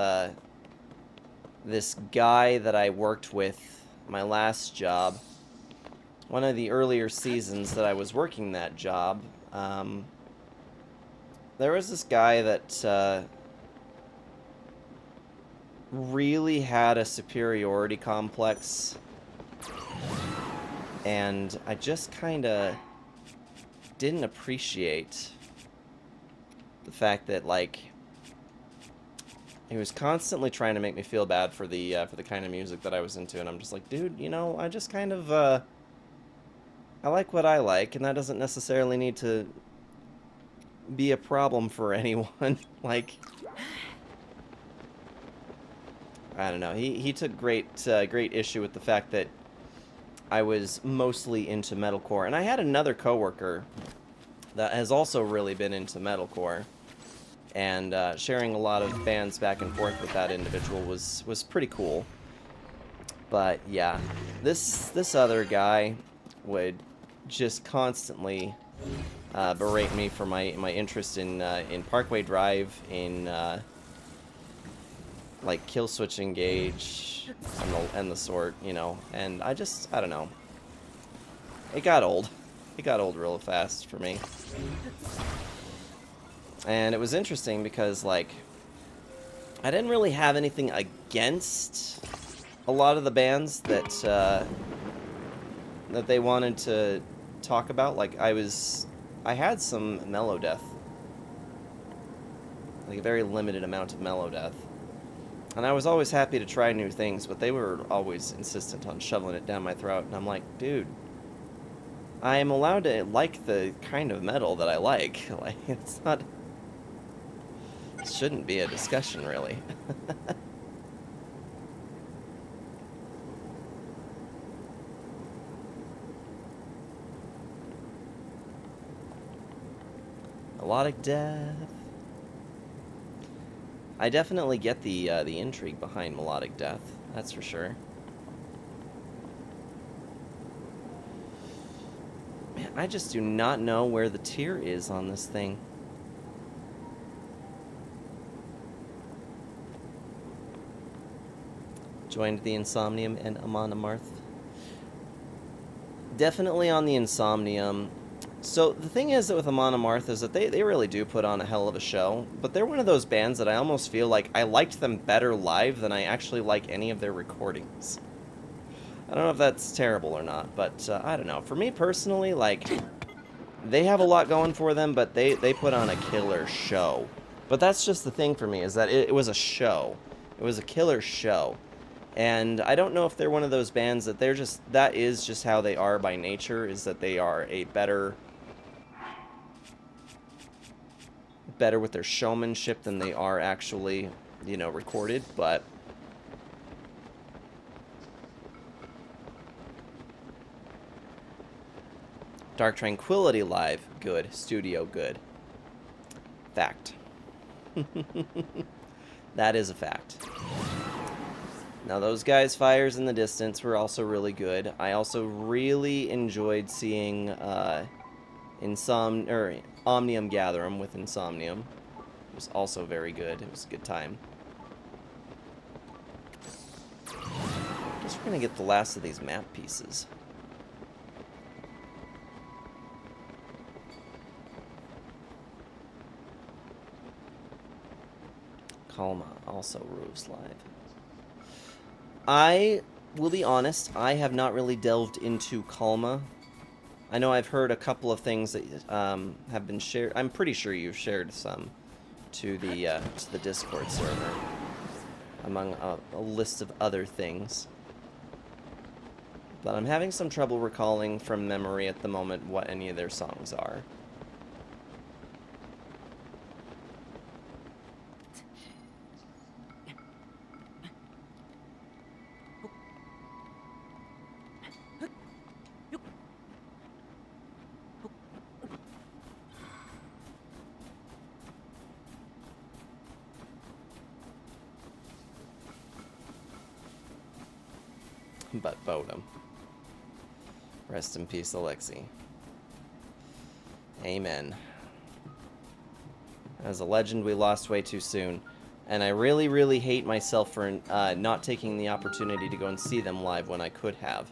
this guy that I worked with my last job, one of the earlier seasons that I was working that job, there was this guy that really had a superiority complex, and I just kind of didn't appreciate the fact that, like, he was constantly trying to make me feel bad for the kind of music that I was into, and I'm just like, dude, you know, I just kind of I like what I like, and that doesn't necessarily need to be a problem for anyone. Like, I don't know. He took great issue with the fact that I was mostly into metalcore, and I had another coworker that has also really been into metalcore, and sharing a lot of bands back and forth with that individual was pretty cool. But yeah, this other guy would just constantly berate me for my interest in Parkway Drive, in like Kill Switch Engage, and the sort, you know. And I don't know. It got old. It got old real fast for me. And it was interesting because, like, I didn't really have anything against a lot of the bands that that they wanted to talk about. Like, I had some Melodeath, like a very limited amount of Melodeath, and I was always happy to try new things, but they were always insistent on shoveling it down my throat, and I'm like, dude, I am allowed to like the kind of metal that I like. Like, it's not, it shouldn't be a discussion, really. Melodic Death. I definitely get the intrigue behind Melodic Death, that's for sure. Man, I just do not know where the tier is on this thing. Joined the Insomnium and Amon Amarth. Definitely on the Insomnium. So the thing is that with Amon Amarth is that they really do put on a hell of a show, but they're one of those bands that I almost feel like I liked them better live than I actually like any of their recordings. I don't know if that's terrible or not, but I don't know. For me personally, like, they have a lot going for them, but they put on a killer show. But that's just the thing for me, is that it was a show. It was a killer show. And I don't know if they're one of those bands that they're just, that is just how they are by nature, is that they are a better with their showmanship than they are actually, you know, recorded. But Dark Tranquillity live, good. Studio, good. Fact. That is a fact. Now, those guys' Fires in the Distance were also really good. I also really enjoyed seeing Omnium Gatherum with Insomnium. It was also very good. It was a good time. I guess we're gonna get the last of these map pieces. Kalma also roofs live. I will be honest, I have not really delved into Kalma. I know I've heard a couple of things that have been shared. I'm pretty sure you've shared some to the Discord server, among a list of other things. But I'm having some trouble recalling from memory at the moment what any of their songs are. But vote him. Rest in peace, Alexi. Amen. As a legend we lost way too soon. And I really, really hate myself for not taking the opportunity to go and see them live when I could have.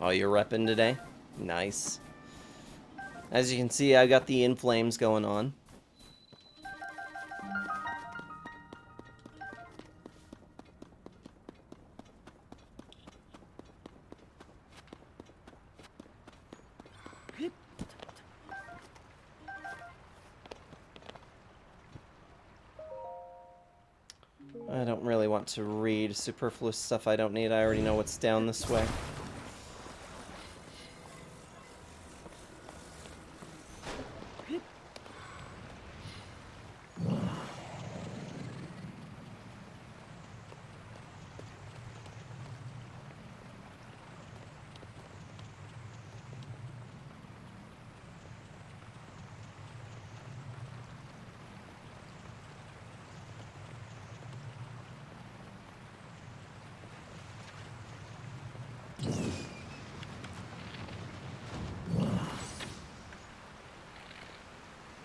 Oh, you're repping today? Nice. As you can see, I got the In Flames going on. I don't really want to read superfluous stuff I don't need. I already know what's down this way.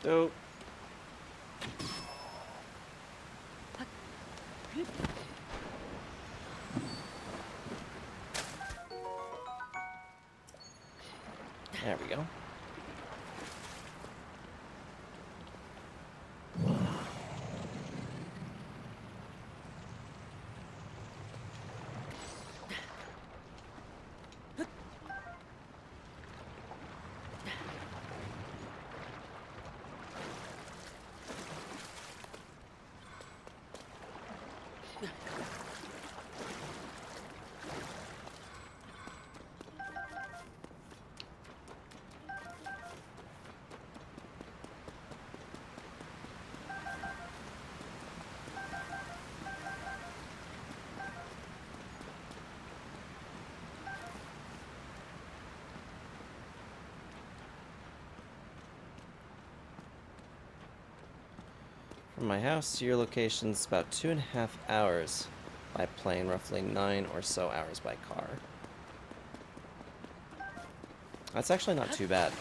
Oh. There we go. From my house to your location is about 2.5 hours by plane, roughly 9 or so hours by car. That's actually not too bad.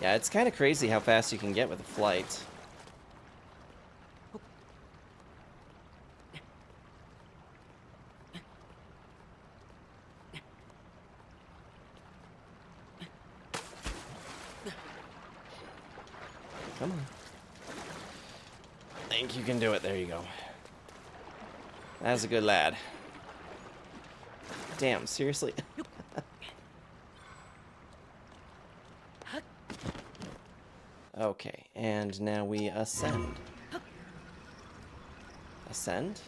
Yeah, it's kind of crazy how fast you can get with a flight. Come on. I think you can do it. There you go. That's a good lad. Damn, seriously? Okay, and now we ascend. Ascend?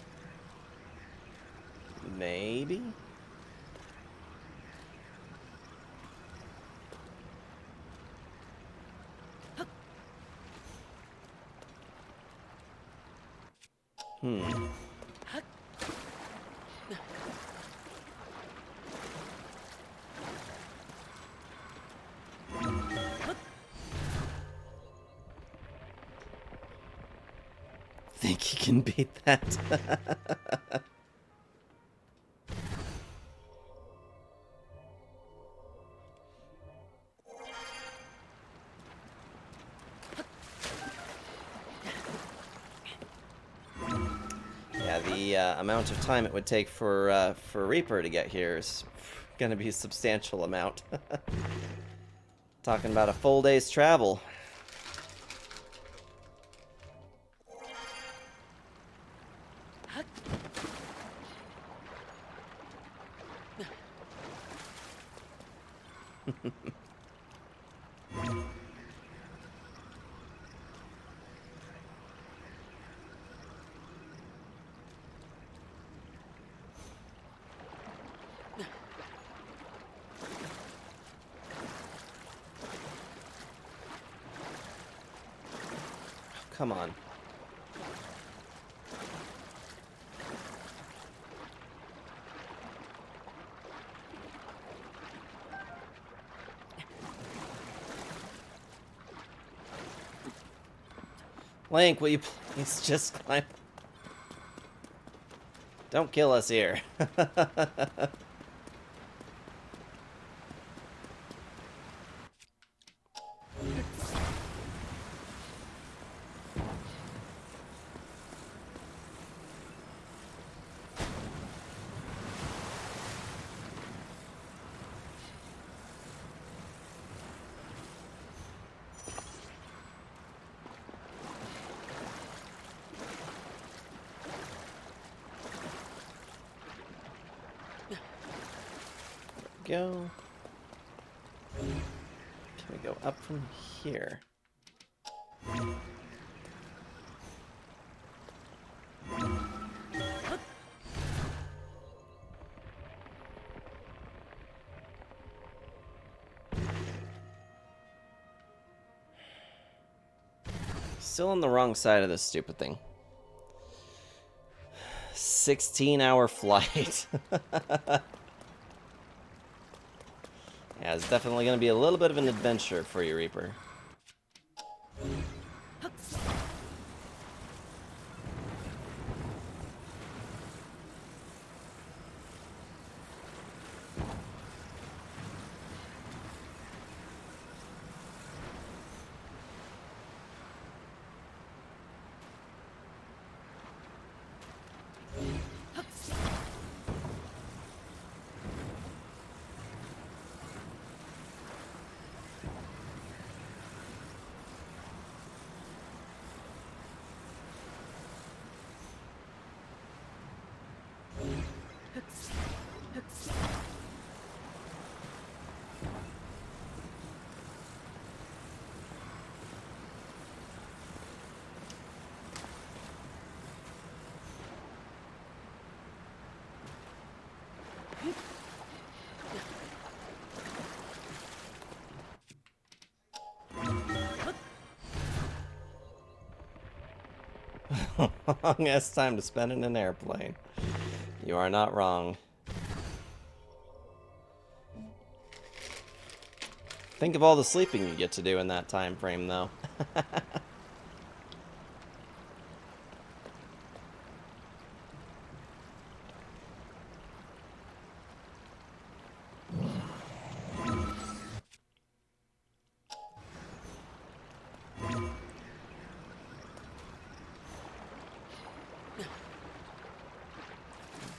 Maybe? Hmm. Think you can beat that? Yeah, the amount of time it would take for Reaper to get here is gonna be a substantial amount. Talking about a full day's travel. Come on. Link, will you please just climb? Don't kill us here. Go. Can we go up from here? Still on the wrong side of this stupid thing. 16-hour flight. Yeah, it's definitely going to be a little bit of an adventure for you, Reaper. Longest time to spend in an airplane. You are not wrong. Think of all the sleeping you get to do in that time frame, though.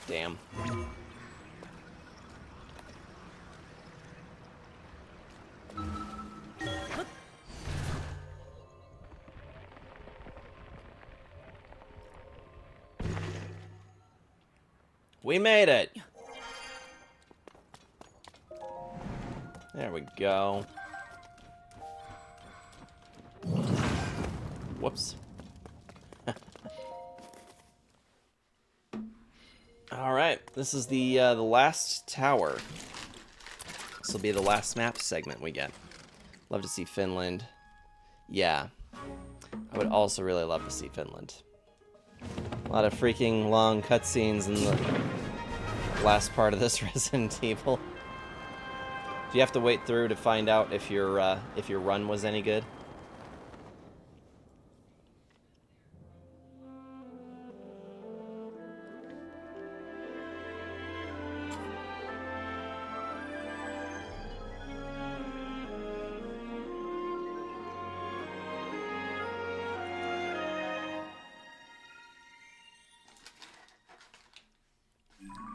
Damn. We made it! There we go. Whoops. Alright, this is the last tower. This will be the last map segment we get. Love to see Finland. Yeah. I would also really love to see Finland. A lot of freaking long cutscenes in the last part of this Resident Evil. Do you have to wait through to find out if your run was any good?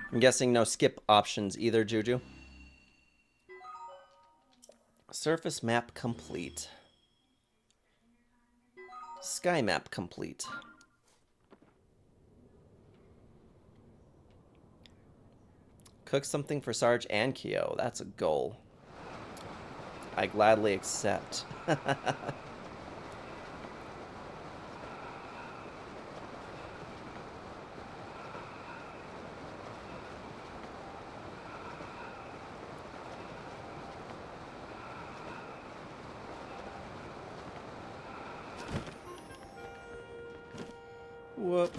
I'm guessing no skip options either, Juju. Surface map complete. Sky map complete. Cook something for Sarge and Kyo. That's a goal. I gladly accept. Whoop.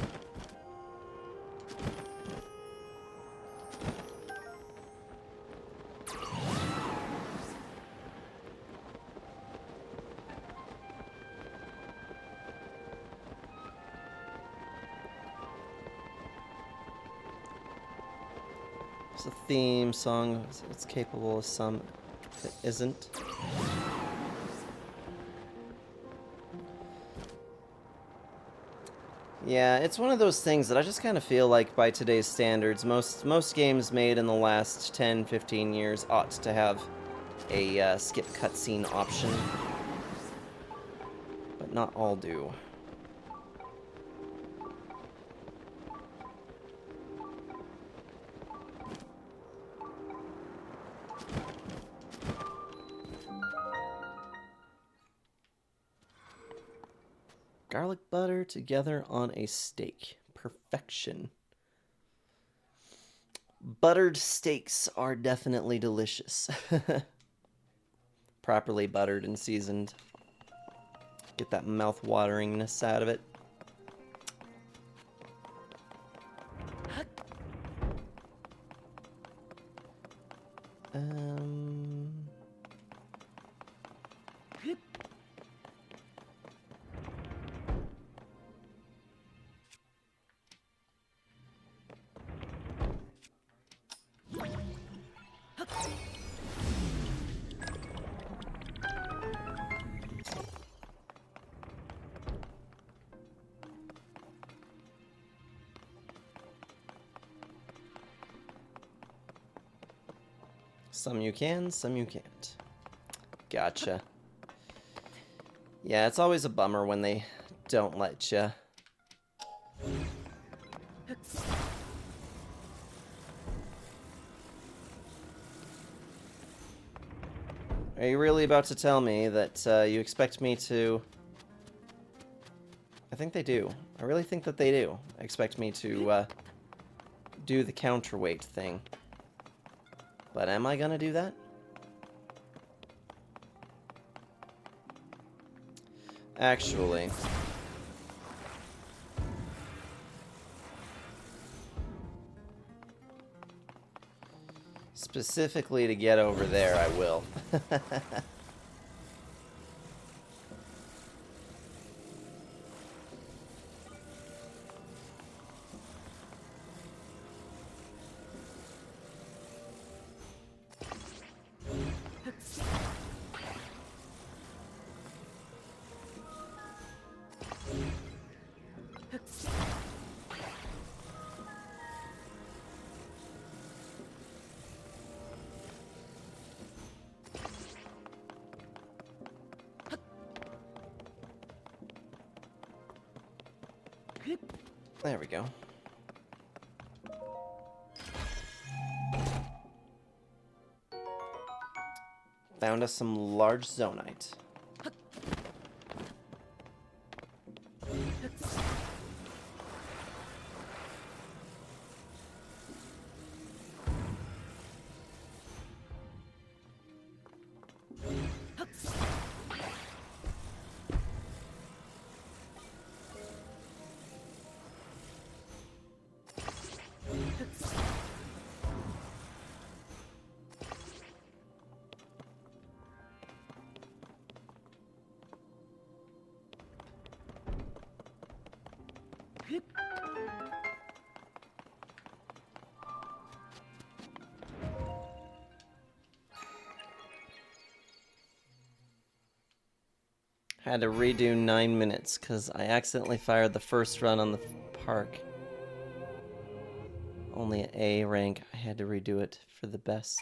It's a theme song. It's capable of some. It isn't. Yeah, it's one of those things that I just kind of feel like by today's standards, most games made in the last 10, 15 years ought to have a skip cutscene option, but not all do. Garlic butter together on a steak. Perfection. Buttered steaks are definitely delicious. Properly buttered and seasoned. Get that mouth-wateringness out of it. Um... Some you can, some you can't. Gotcha. Yeah, it's always a bummer when they don't let you. Are you really about to tell me that you expect me to... I think they do. I really think that they do. Expect me to do the counterweight thing. But am I gonna do that? Actually... specifically to get over there, I will. There we go. Found us some large zonite. Had to redo 9 minutes because I accidentally fired the first run on the park. Only an A rank. I had to redo it for the best.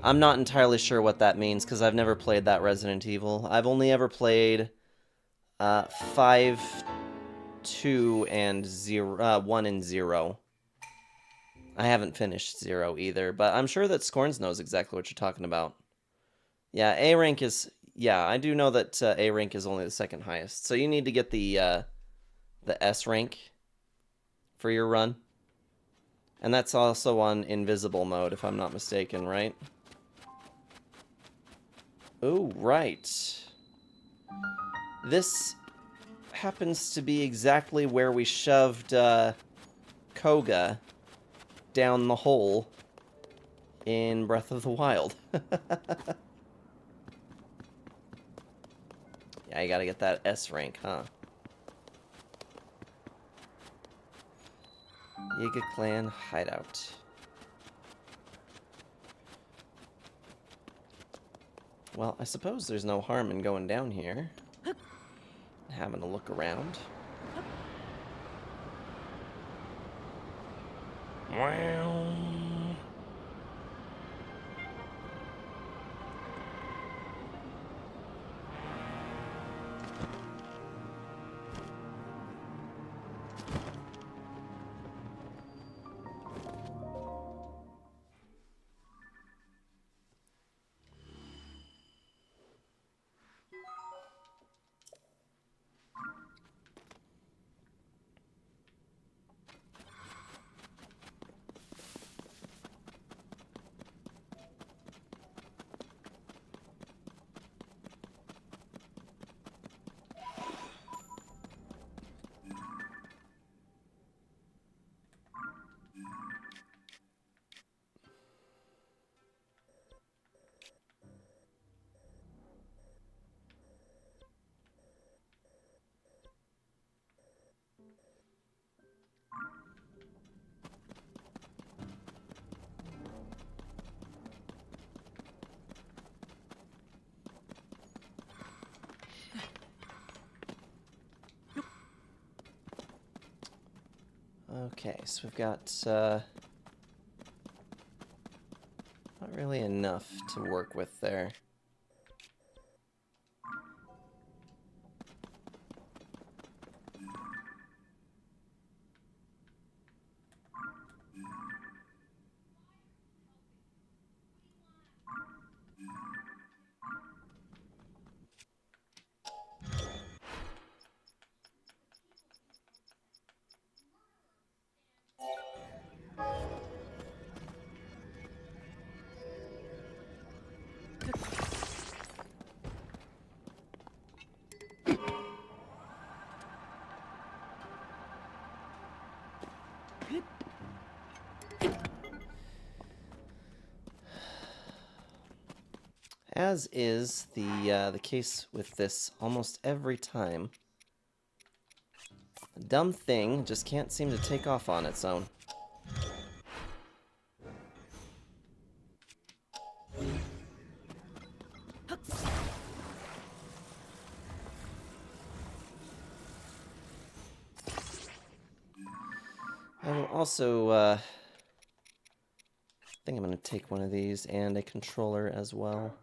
I'm not entirely sure what that means because I've never played that Resident Evil. I've only ever played 5, 2, and 1 and 0. I haven't finished 0 either, but I'm sure that Scorns knows exactly what you're talking about. Yeah, A rank is... Yeah, I do know that A rank is only the second highest. So you need to get the S rank for your run. And that's also on invisible mode, if I'm not mistaken, right? Oh, right. This happens to be exactly where we shoved Koga down the hole in Breath of the Wild. Yeah, you gotta get that S rank, huh? Yiga Clan Hideout. Well, I suppose there's no harm in going down here. Having a look around. Wow. Okay, so we've got not really enough to work with there. As is the case with this almost every time. The dumb thing just can't seem to take off on its own. I will also, I think I'm going to take one of these and a controller as well.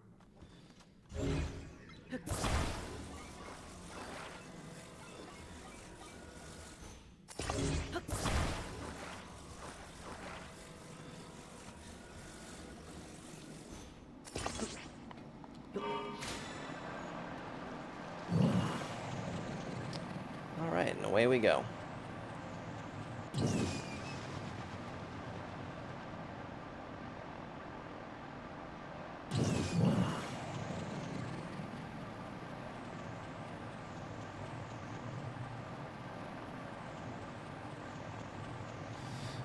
Alright, and away we go.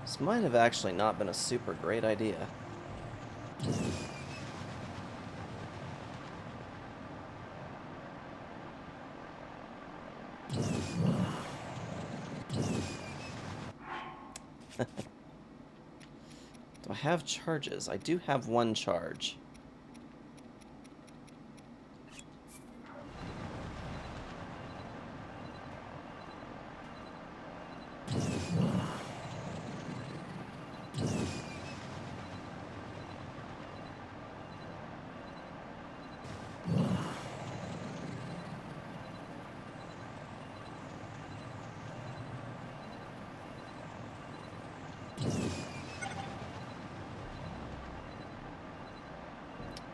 This might have actually not been a super great idea. Do I have charges? I do have one charge.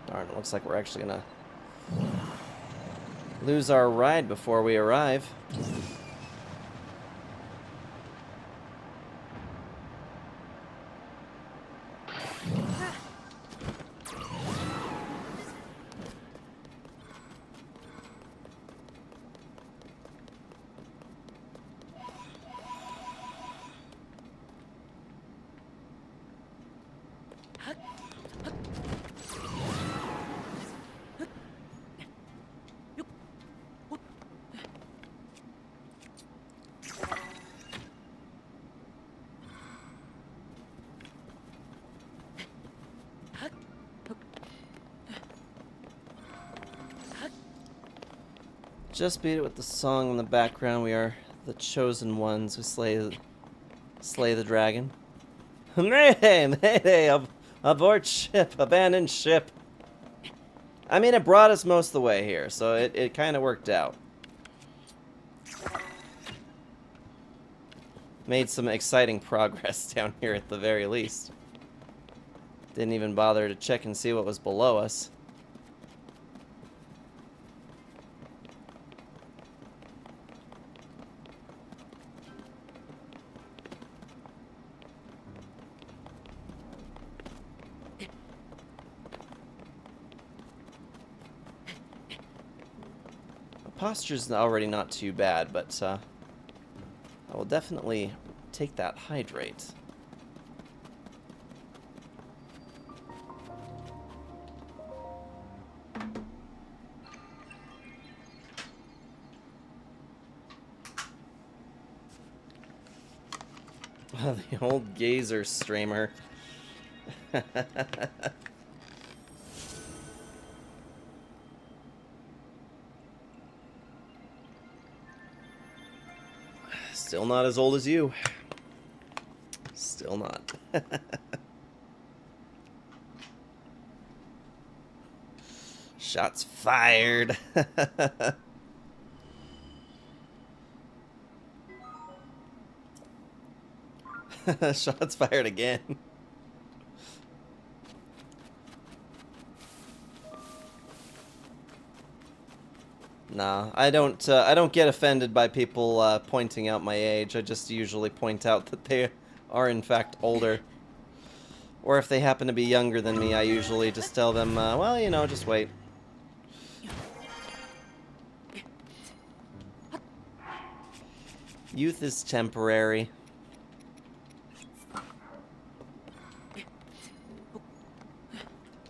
Darn, it looks like we're actually gonna lose our ride before we arrive. Just beat it with the song in the background. We are the chosen ones who slay the dragon. Mayday! Mayday! Abort ship! Abandoned ship! I mean, it brought us most of the way here, so it kind of worked out. Made some exciting progress down here at the very least. Didn't even bother to check and see what was below us. Posture's already not too bad, but I will definitely take that hydrate. The old gazer streamer. Still not as old as you. Still not. Shots fired. Shots fired again. Nah, I don't get offended by people pointing out my age. I just usually point out that they are in fact older. Or if they happen to be younger than me, I usually just tell them, well, you know, just wait. Youth is temporary.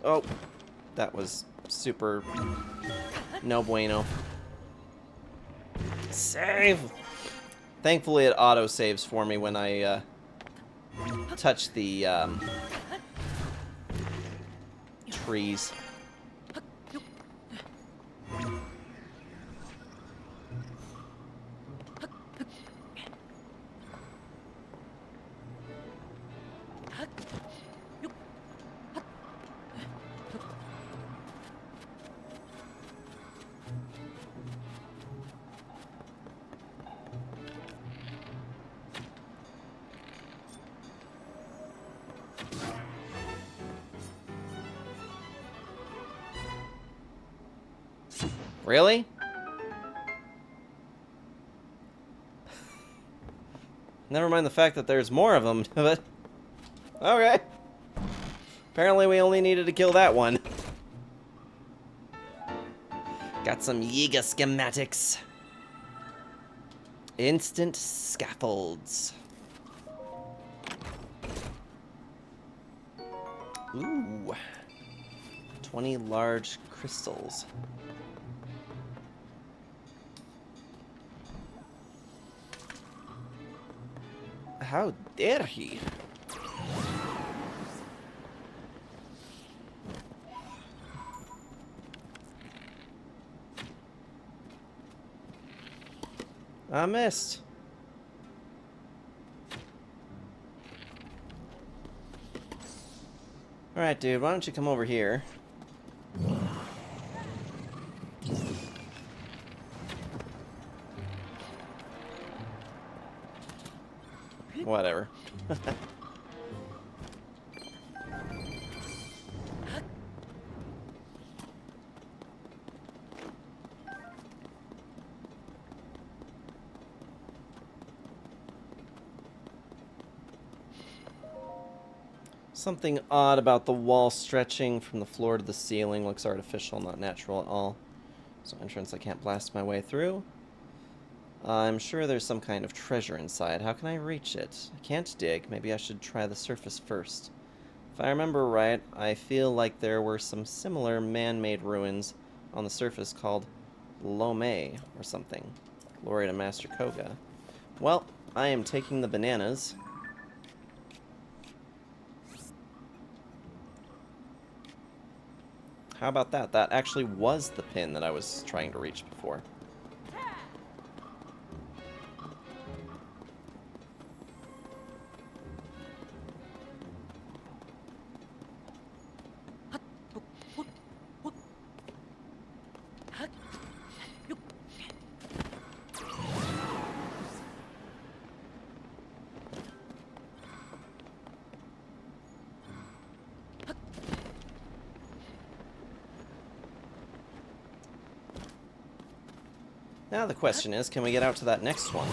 Oh, that was super no bueno. Save! Thankfully it auto-saves for me when I touch the trees. Really? Never mind the fact that there's more of them, but... Okay. Apparently we only needed to kill that one. Got some Yiga schematics. Instant scaffolds. Ooh. 20 large crystals. How dare he? I missed. Alright, dude, why don't you come over here? Whatever. Something odd about the wall stretching from the floor to the ceiling. Looks artificial, not natural at all. So entrance I can't blast my way through. I'm sure there's some kind of treasure inside. How can I reach it? I can't dig. Maybe I should try the surface first. If I remember right, I feel like there were some similar man-made ruins on the surface called Lome or something. Glory to Master Koga. Well, I am taking the bananas. How about that? That actually was the pin that I was trying to reach before. Now the question is, can we get out to that next one?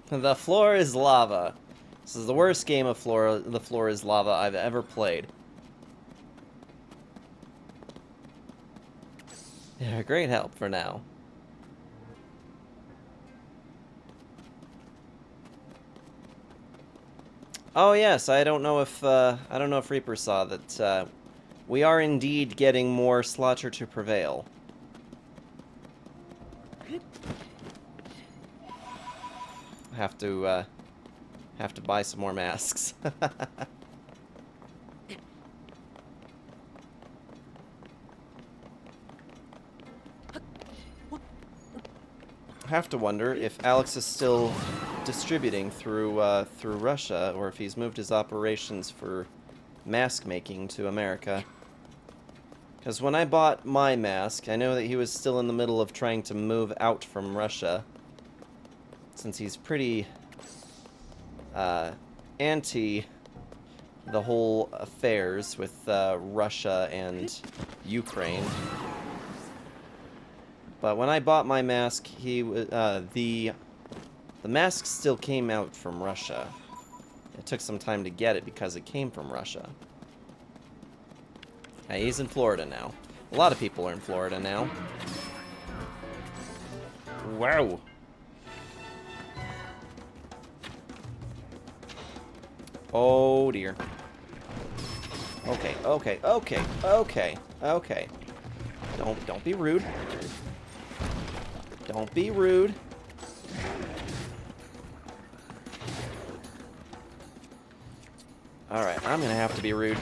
The floor is lava. This is the worst game of the floor is lava I've ever played. Yeah, great help for now. Oh yes, I don't know if Reaper saw that we are indeed getting more Slaughter to Prevail. Have to buy some more masks. Have to wonder if Alex is still distributing through Russia, or if he's moved his operations for mask making to America. Because when I bought my mask, I know that he was still in the middle of trying to move out from Russia, since he's pretty anti the whole affairs with Russia and Ukraine. But when I bought my mask, the mask still came out from Russia. It took some time to get it because it came from Russia. Hey, he's in Florida now. A lot of people are in Florida now. Wow. Oh dear. Okay, okay, okay, okay, okay. Don't be rude. Don't be rude. Alright, I'm gonna have to be rude.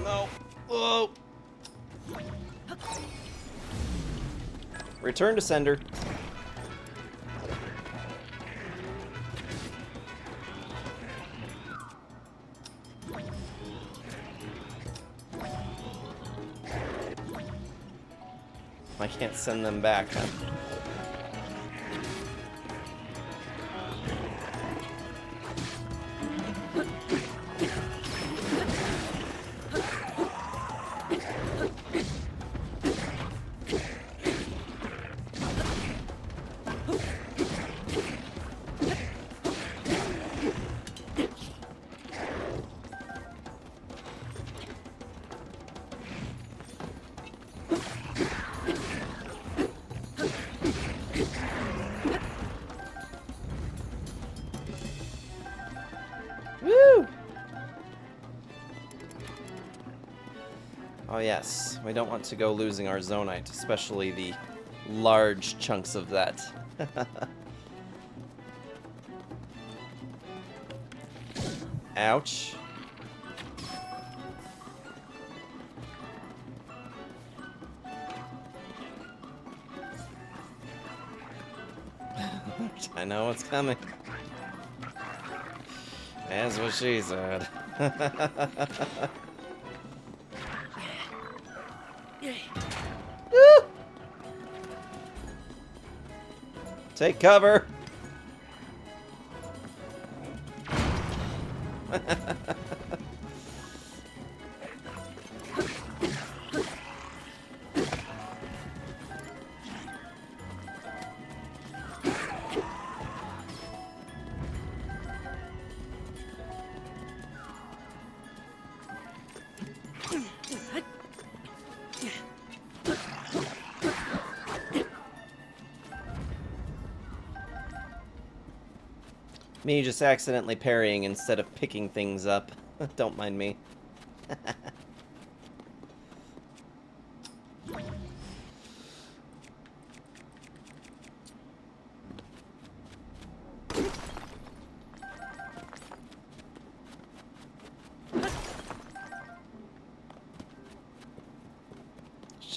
No. Oh. Return to sender. I can't send them back, huh? Woo! Oh yes, we don't want to go losing our zonite, especially the large chunks of that. Ouch. I know what's coming. That's what she said. Woo! Take cover. Me just accidentally parrying instead of picking things up. Don't mind me.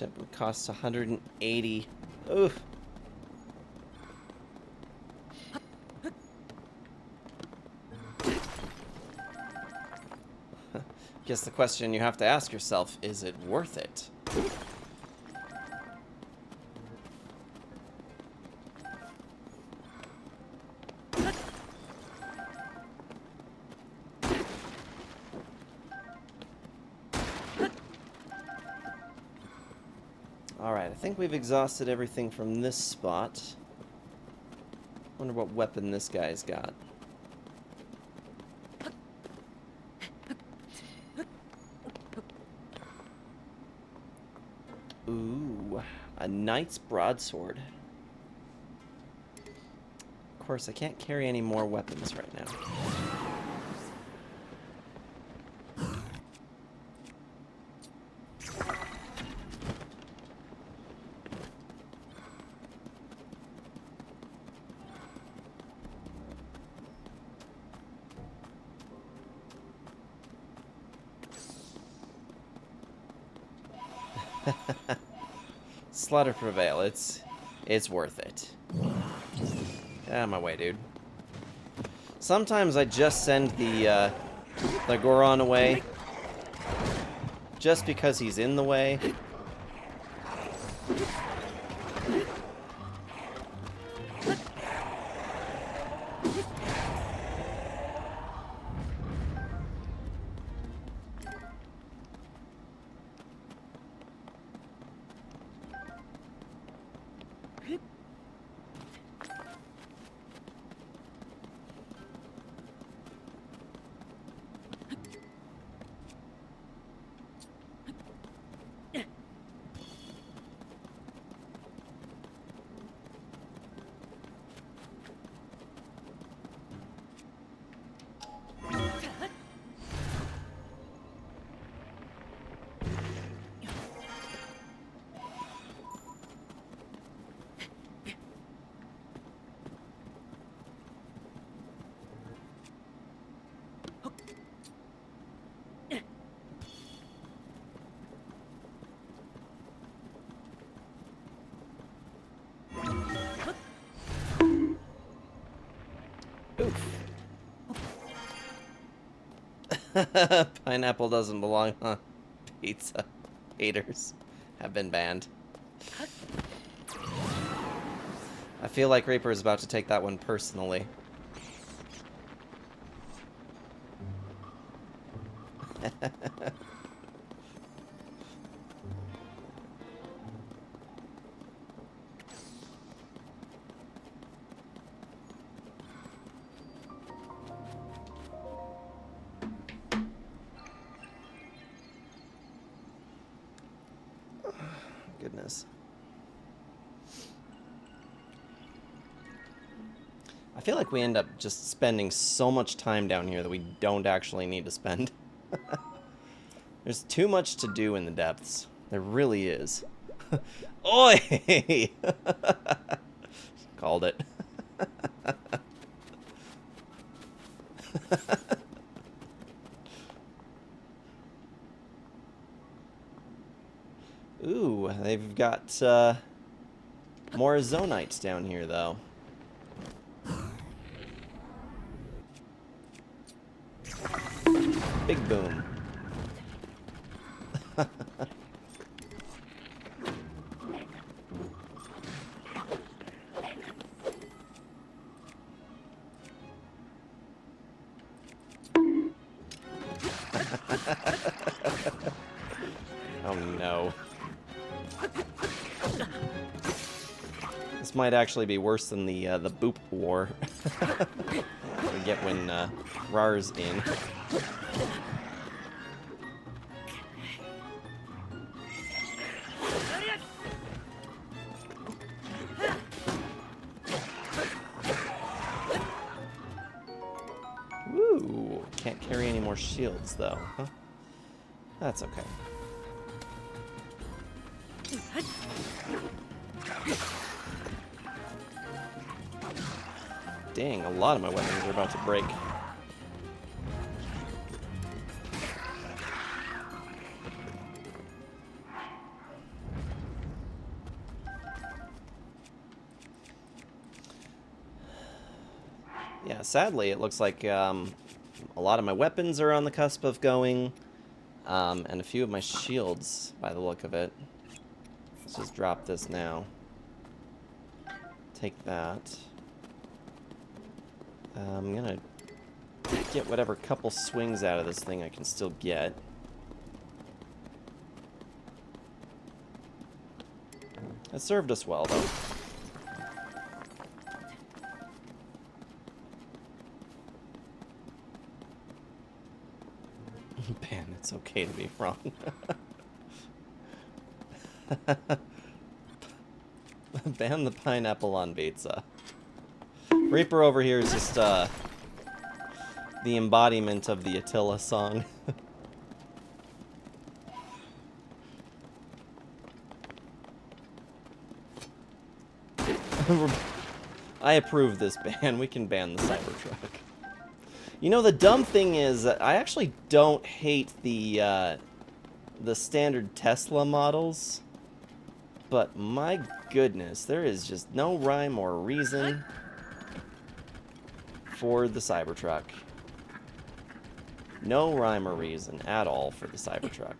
Ship would cost 180. Oof. Guess the question you have to ask yourself, is it worth it? Alright, I think we've exhausted everything from this spot. Wonder what weapon this guy's got. Ooh, a knight's broadsword. Of course, I can't carry any more weapons right now. Slaughter prevail. It's worth it. Get out of my way, dude. Sometimes I just send the Goron away just because he's in the way. Oof. Pineapple doesn't belong, huh? Pizza haters have been banned. I feel like Reaper is about to take that one personally. Goodness. I feel like we end up just spending so much time down here that we don't actually need to spend. There's too much to do in the depths. There really is. Oi! Called it. Ooh, they've got more Zonites down here, though. Big boom. Oh no. This might actually be worse than the boop war we get when Rar's in. Woo! Can't carry any more shields though, huh? That's okay. Dang, a lot of my weapons are about to break. Yeah, sadly, it looks like a lot of my weapons are on the cusp of going, and a few of my shields, by the look of it. Let's just drop this now. Take that. I'm gonna get whatever couple swings out of this thing I can still get. It served us well, though. Man, it's okay to be wrong. Ban the pineapple on pizza. Reaper over here is just the embodiment of the Attila song. I approve this ban. We can ban the Cybertruck. You know, the dumb thing is, I actually don't hate the standard Tesla models, but my goodness, there is just no rhyme or reason for the Cybertruck. No rhyme or reason at all for the Cybertruck.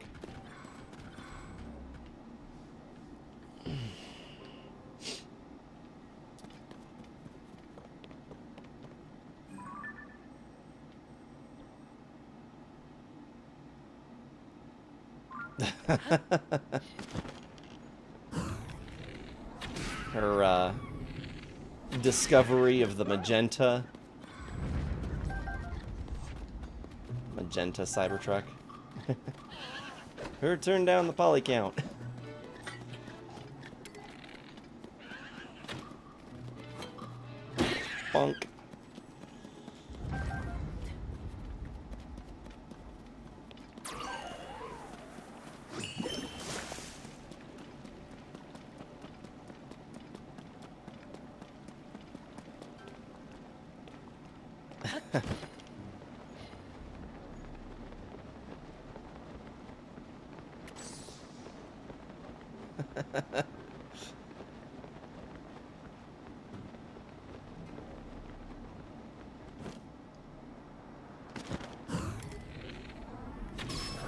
Her discovery of the magenta Cybertruck. Her turn down the poly count. Bonk.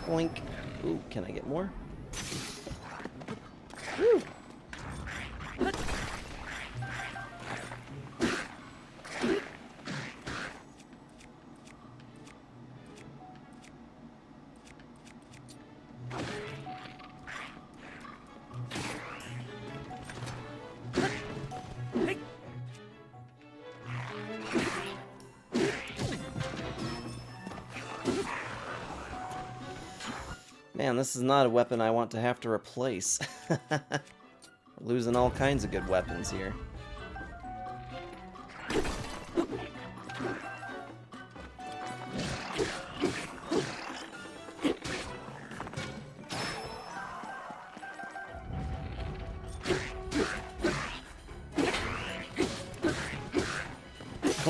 Boink. Ooh, can I get more? Woo. Man, this is not a weapon I want to have to replace. We're losing all kinds of good weapons here.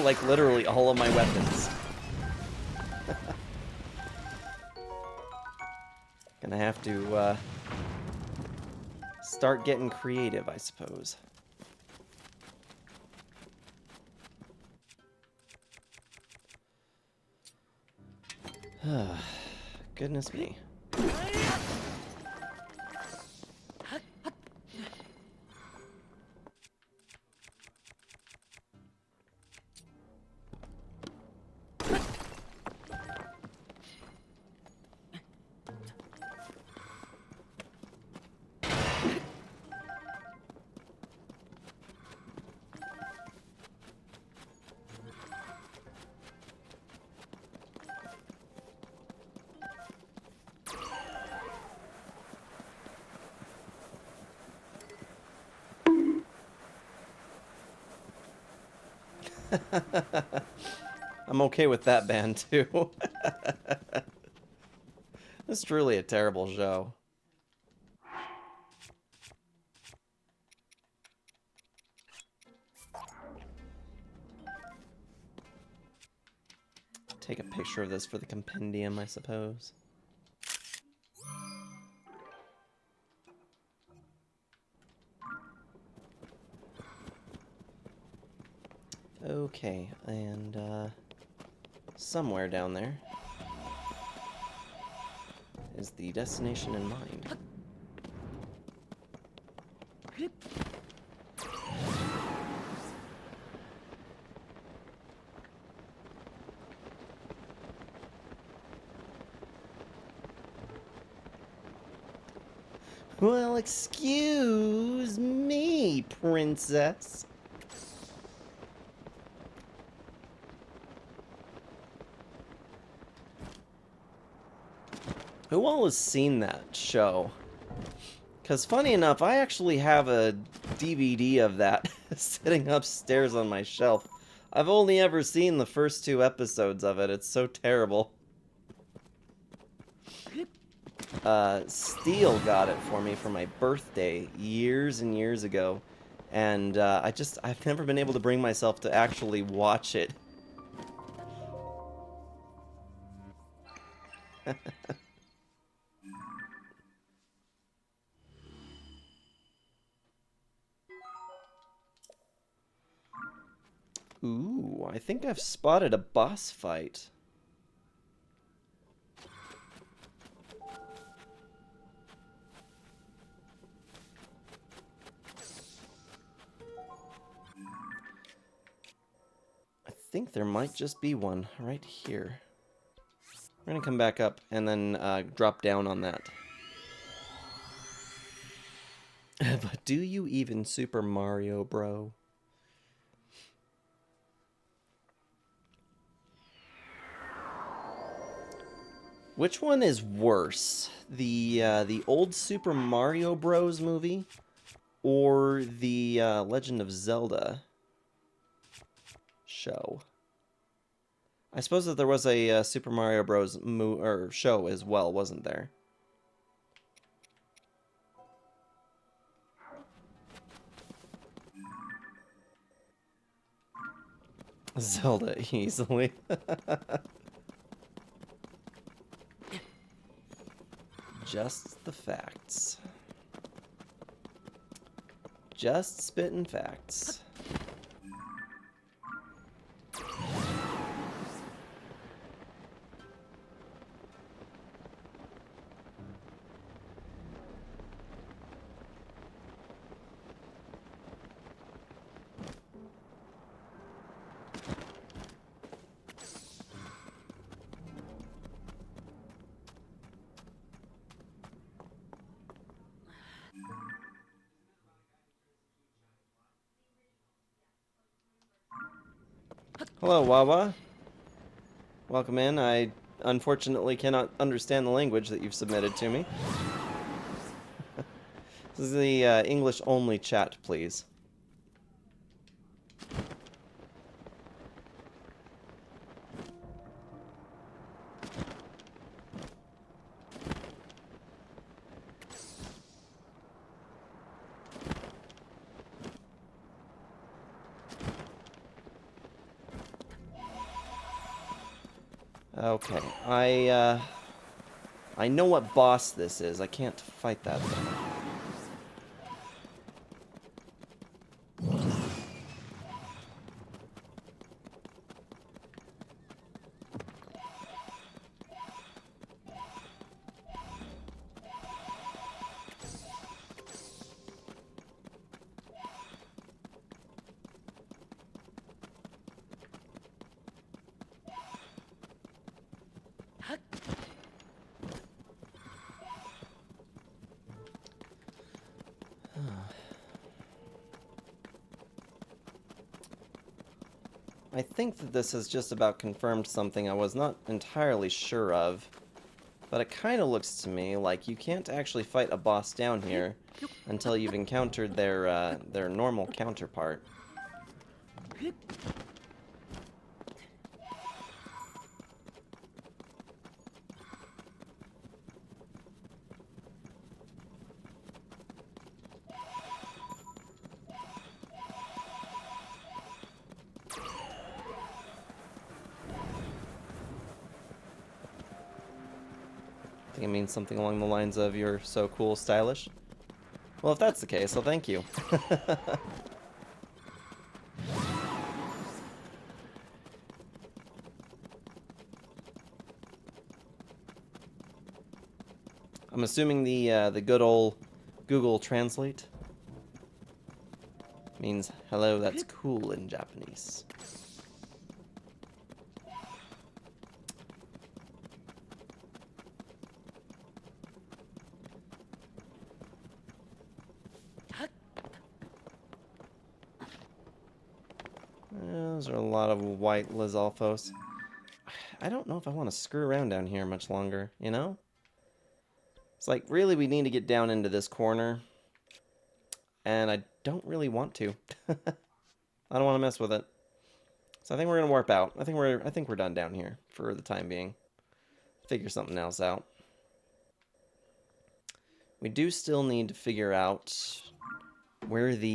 Like, literally all of my weapons. Gonna have to, start getting creative, I suppose. Goodness me. I'm okay with that ban, too. It's truly a terrible show. Take a picture of this for the compendium, I suppose. Okay, and somewhere down there is the destination in mind. Well, excuse me, princess. Who all has seen that show? Because funny enough, I actually have a DVD of that sitting upstairs on my shelf. I've only ever seen the first 2 episodes of it. It's so terrible. Steele got it for me for my birthday years and years ago. And I've never been able to bring myself to actually watch it. Ooh, I think I've spotted a boss fight. I think there might just be one right here. We're gonna come back up and then drop down on that. But do you even Super Mario, bro? Which one is worse? The old Super Mario Bros. Movie or the Legend of Zelda show? I suppose that there was a Super Mario Bros. Show as well, wasn't there? Zelda easily. Just the facts. Just spitting facts. Hello, Wawa. Welcome in. I unfortunately cannot understand the language that you've submitted to me. This is the English-only chat, please. Okay, I know what boss this is. I can't fight that though. I think that this has just about confirmed something I was not entirely sure of, but it kind of looks to me like you can't actually fight a boss down here until you've encountered their normal counterpart. I think it means something along the lines of "you're so cool, stylish." Well, if that's the case, well, thank you. I'm assuming the good old Google Translate means hello, that's cool in Japanese. Those are a lot of white Lizalfos. I don't know if I want to screw around down here much longer, you know? It's like, really, we need to get down into this corner. And I don't really want to. I don't want to mess with it. So I think we're going to warp out. I think we're done down here for the time being. Figure something else out. We do still need to figure out where the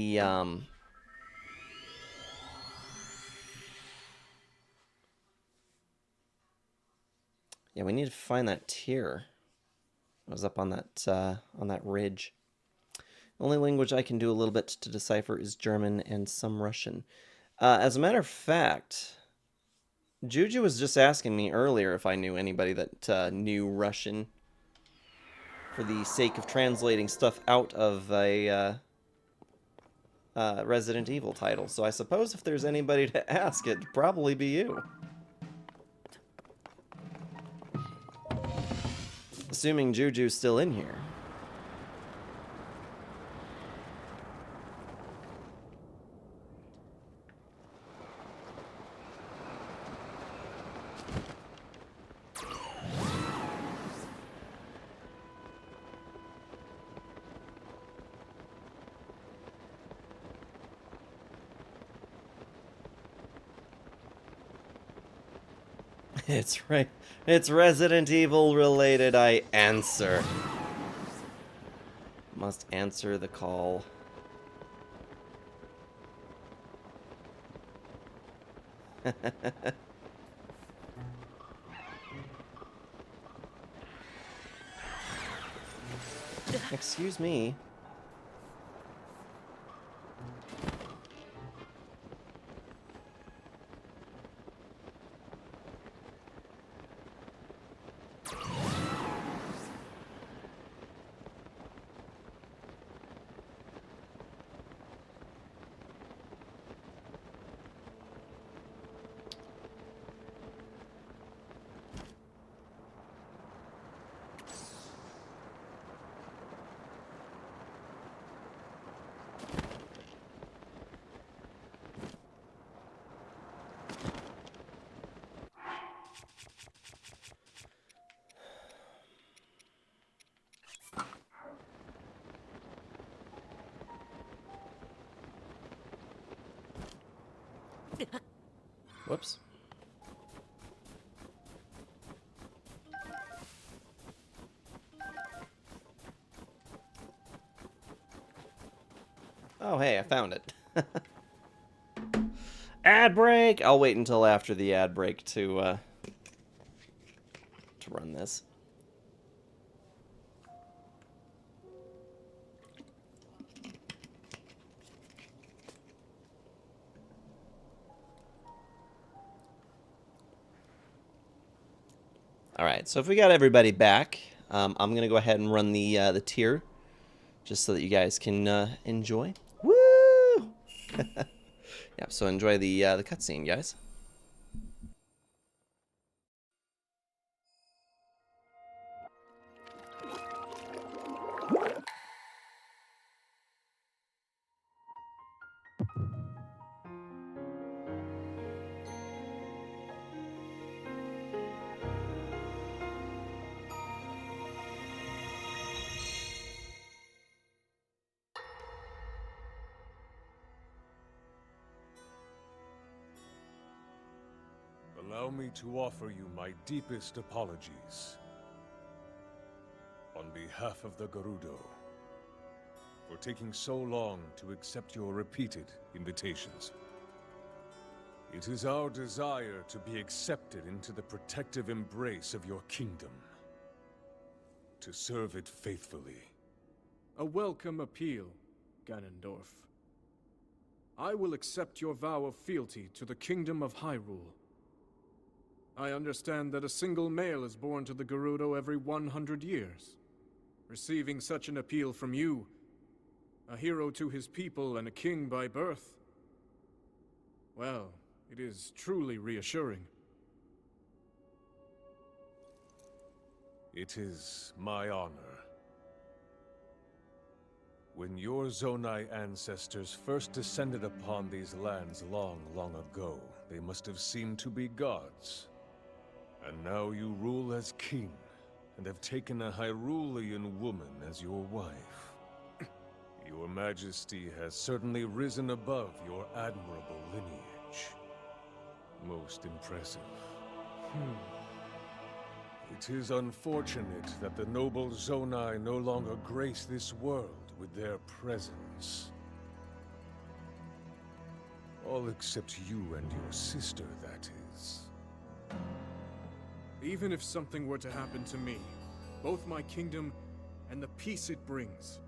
yeah, we need to find that tier. It was up on that ridge. The only language I can do a little bit to decipher is German and some Russian. As a matter of fact, Juju was just asking me earlier if I knew anybody that knew Russian for the sake of translating stuff out of a Resident Evil title. So I suppose if there's anybody to ask, it'd probably be you. Assuming Juju's still in here. It's right. It's Resident Evil related. I answer. Must answer the call. Excuse me. Whoops. Oh, hey, I found it. Ad break! I'll wait until after the ad break to run this. All right, so if we got everybody back, I'm gonna go ahead and run the tier, just so that you guys can enjoy. Woo! Yeah, so enjoy the cutscene, guys. Allow me to offer you my deepest apologies. On behalf of the Gerudo, for taking so long to accept your repeated invitations. It is our desire to be accepted into the protective embrace of your kingdom. To serve it faithfully. A welcome appeal, Ganondorf. I will accept your vow of fealty to the Kingdom of Hyrule. I understand that a single male is born to the Gerudo every 100 years. Receiving such an appeal from you, a hero to his people and a king by birth, well, it is truly reassuring. It is my honor. When your Zonai ancestors first descended upon these lands long, long ago, they must have seemed to be gods. And now you rule as king, and have taken a Hyrulean woman as your wife. Your Majesty has certainly risen above your admirable lineage. Most impressive. It is unfortunate that the noble Zonai no longer grace this world with their presence. All except you and your sister, that is. Even if something were to happen to me, both my kingdom and the peace it brings,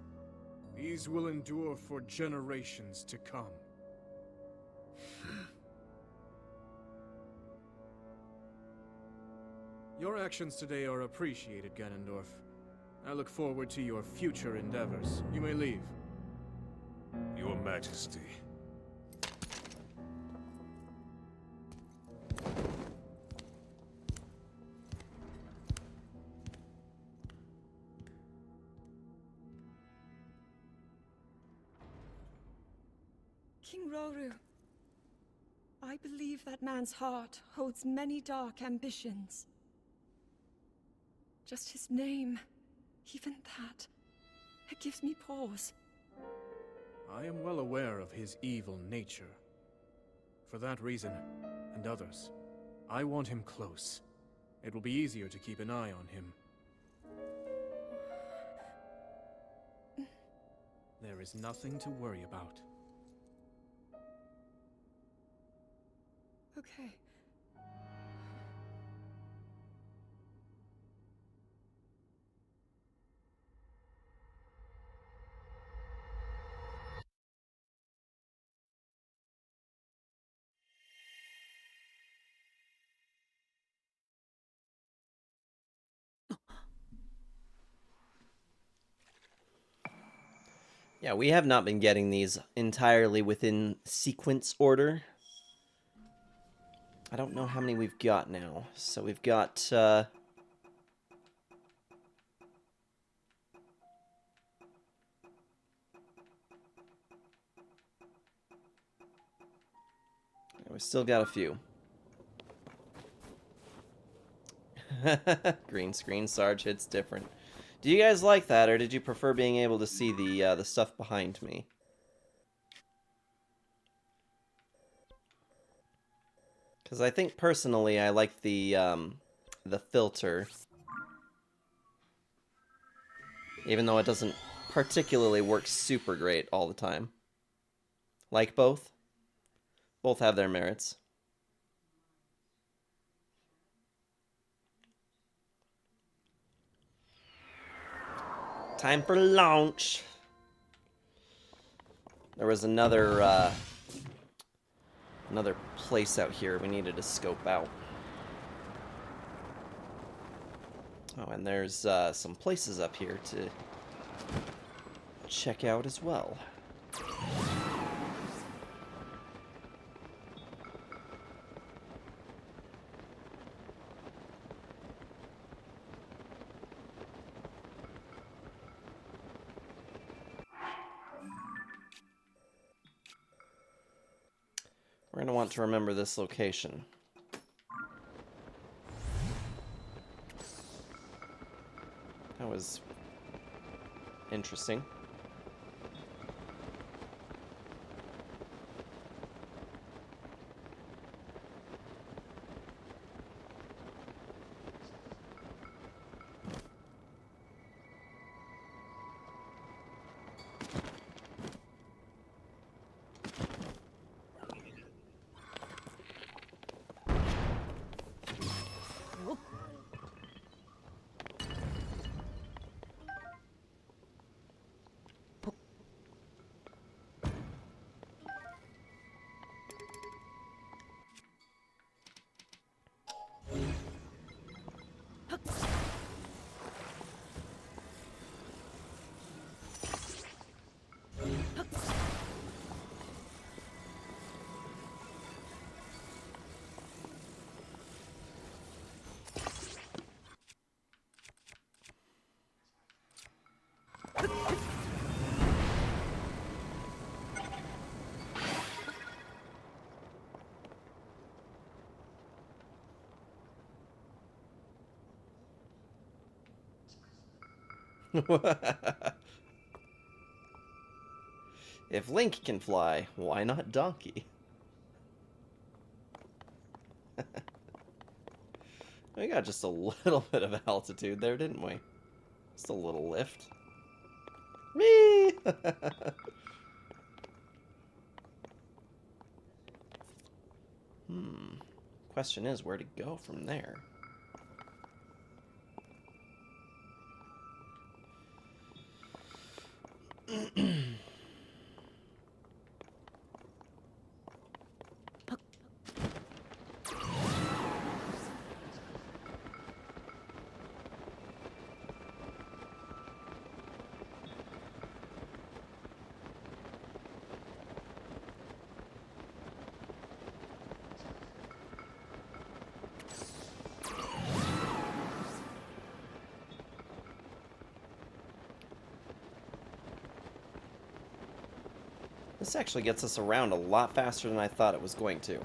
these will endure for generations to come. Your actions today are appreciated, Ganondorf. I look forward to your future endeavors. You may leave. Your Majesty. King Roru, I believe that man's heart holds many dark ambitions. Just his name, even that, it gives me pause. I am well aware of his evil nature. For that reason, and others, I want him close. It will be easier to keep an eye on him. There is nothing to worry about. Okay. Yeah, we have not been getting these entirely within sequence order. I don't know how many we've got now. So we've got... we still got a few. Green screen, Sarge hits different. Do you guys like that, or did you prefer being able to see the stuff behind me? Because I think personally I like the filter, even though it doesn't particularly work super great all the time. Like both. Both have their merits. Time for launch. There was another place out here we needed to scope out. Oh, and there's some places up here to check out as well. We're going to want to remember this location. That was interesting. If Link can fly, why not Donkey? We got just a little bit of altitude there, didn't we? Just a little lift. Whee! Question is, where to go from there? This actually gets us around a lot faster than I thought it was going to.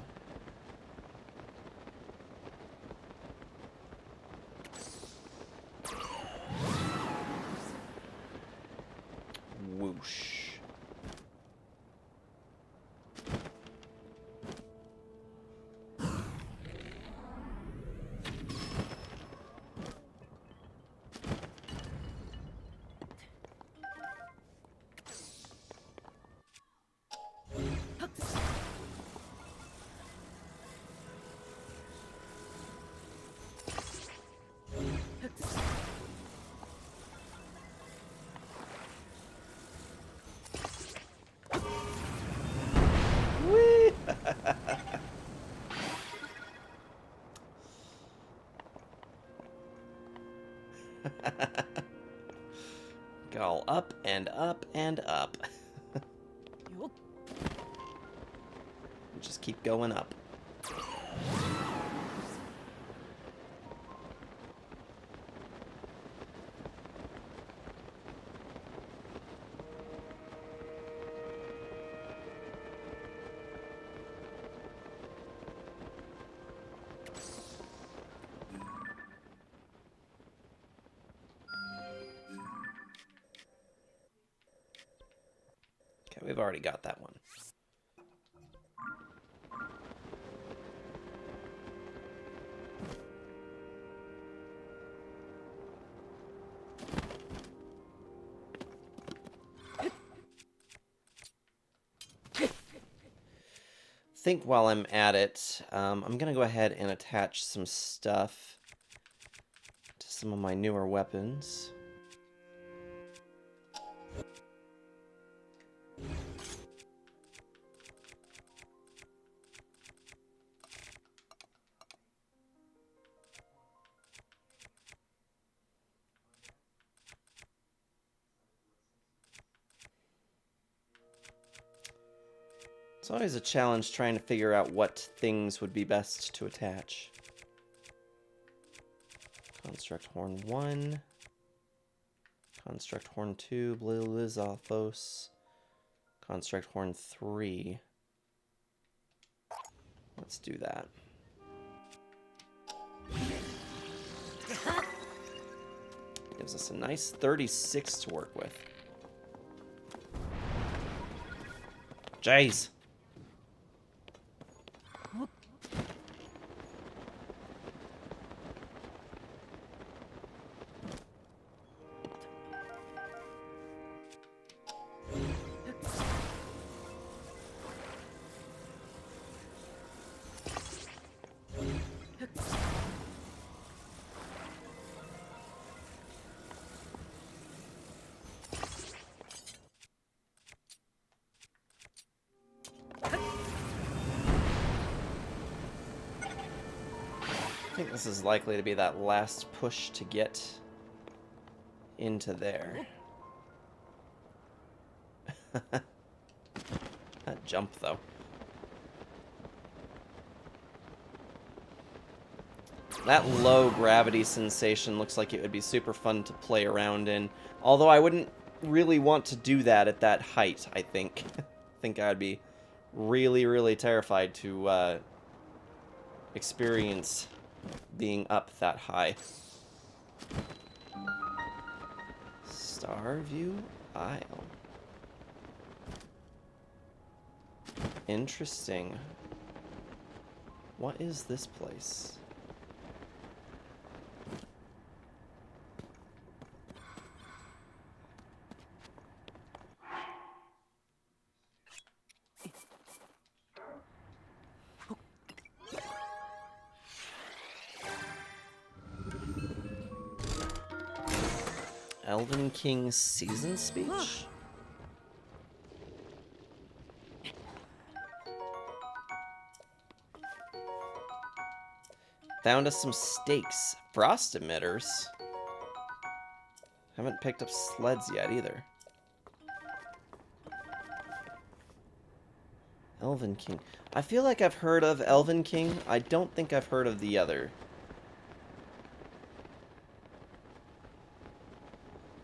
Whoosh. Whee! Go all up and up and up. Just keep going up. Okay, we've already got that one. Think while I'm at it, I'm gonna go ahead and attach some stuff to some of my newer weapons. It's always a challenge trying to figure out what things would be best to attach. Construct Horn 1. Construct Horn 2, Blizalfos. Construct Horn 3. Let's do that. Gives us a nice 36 to work with. Jeez. I think this is likely to be that last push to get into there. That jump, though. That low gravity sensation looks like it would be super fun to play around in. Although I wouldn't really want to do that at that height, I think. I think I'd be really, really terrified to experience being up that high. Starview Isle. Interesting. What is this place? Elven King's season speech? Found us some stakes. Frost emitters. Haven't picked up sleds yet either. Elven King. I feel like I've heard of Elven King. I don't think I've heard of the other.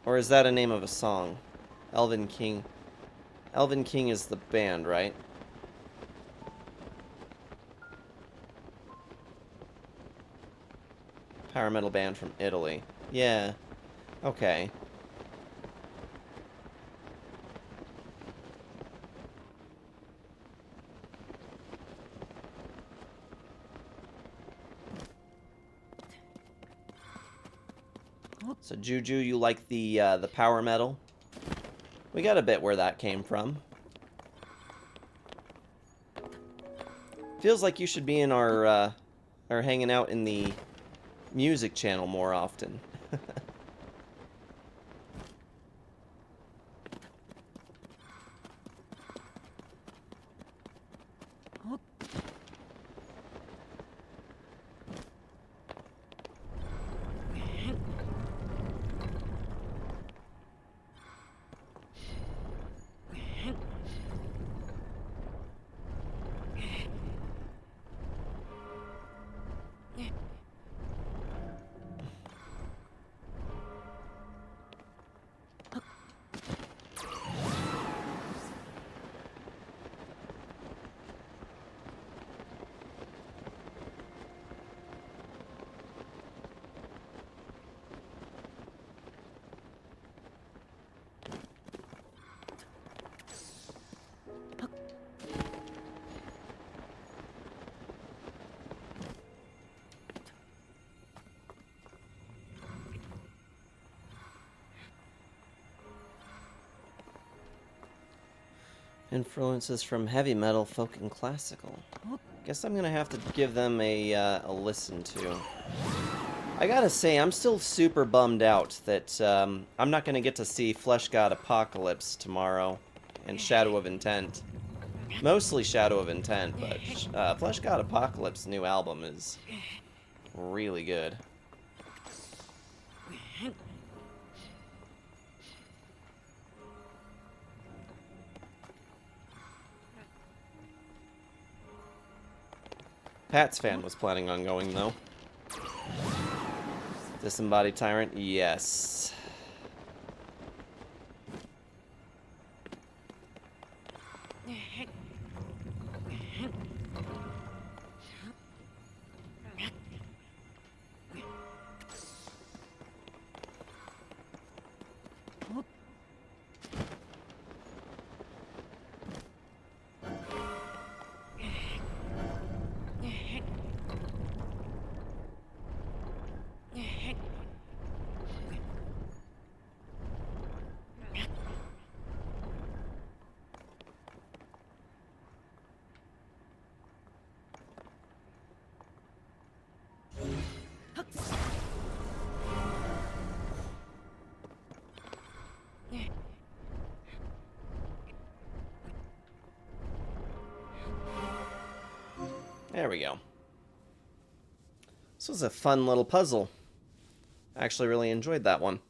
Or is that a name of a song? Elven King. Elven King is the band, right? Power metal band from Italy. Yeah. Okay. So Juju, you like the power metal? We got a bit where that came from. Feels like you should be in our or hanging out in the music channel more often. Influences from heavy metal, folk, and classical. Guess I'm gonna have to give them a listen to. I gotta say, I'm still super bummed out that I'm not gonna get to see Flesh God Apocalypse tomorrow and Shadow of Intent. Mostly Shadow of Intent, but Flesh God Apocalypse new album is really good. Pat's fan was planning on going, though. Disembodied Tyrant? Yes. There we go. This was a fun little puzzle. I actually really enjoyed that one.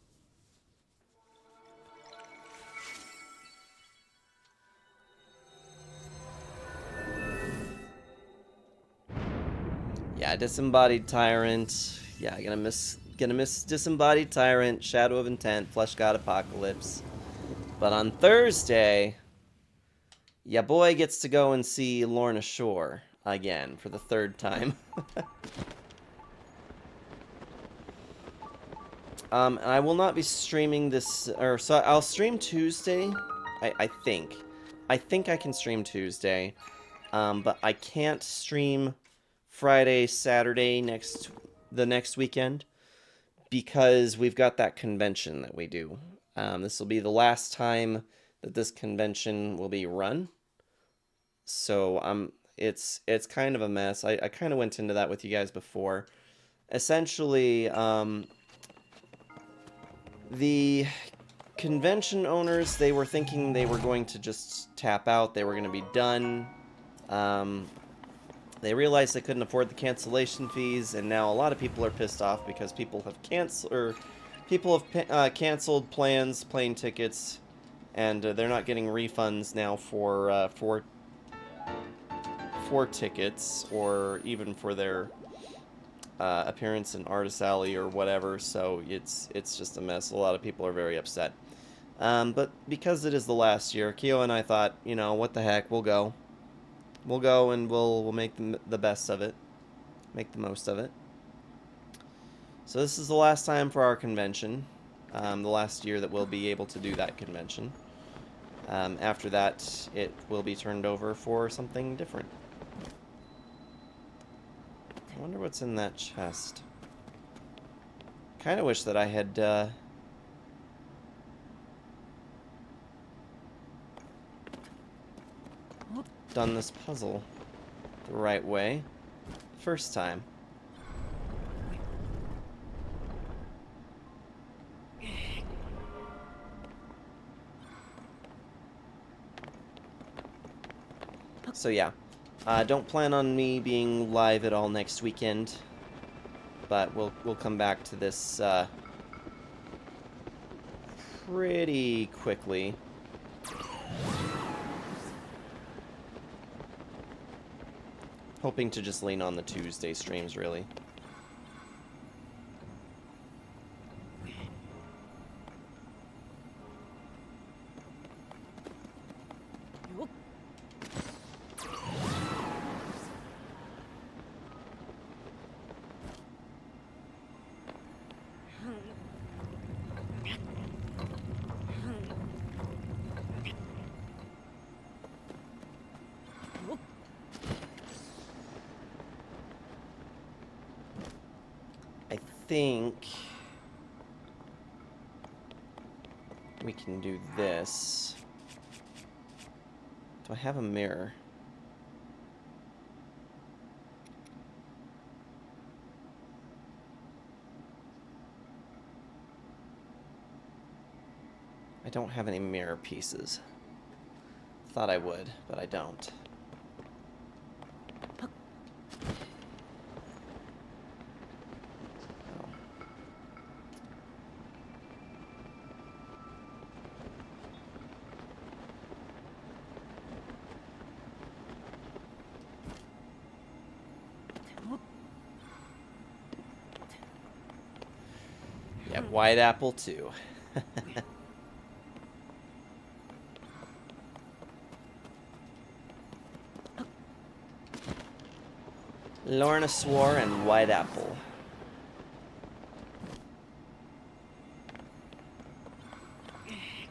Yeah, Disembodied Tyrant. Yeah, gonna miss Disembodied Tyrant, Shadow of Intent, Flesh God Apocalypse. But on Thursday, ya boy gets to go and see Lorna Shore again for the third time. And I will not be streaming this, or so I'll stream Tuesday, I think. I think I can stream Tuesday, but I can't stream Friday, Saturday the next weekend because we've got that convention that we do. This will be the last time that this convention will be run. So it's kind of a mess. I kind of went into that with you guys before. Essentially, the convention owners, they were thinking they were going to just tap out. They were going to be done. They realized they couldn't afford the cancellation fees, and now a lot of people are pissed off because people have canceled plans, plane tickets, and they're not getting refunds now for tickets or even for their appearance in Artist Alley or whatever. So it's just a mess. A lot of people are very upset. But because it is the last year, Kyo and I thought, you know, what the heck, we'll go. We'll go and we'll make the best of it. Make the most of it. So this is the last time for our convention. The last year that we'll be able to do that convention. After that, it will be turned over for something different. I wonder what's in that chest. Kind of wish that I had done this puzzle the right way the first time. So yeah, don't plan on me being live at all next weekend, but we'll come back to this pretty quickly. Hoping to just lean on the Tuesday streams, really. Think we can do this. Do I have a mirror? I don't have any mirror pieces. Thought I would, but I don't. Yeah, white apple too. Lorna Swore and white apple.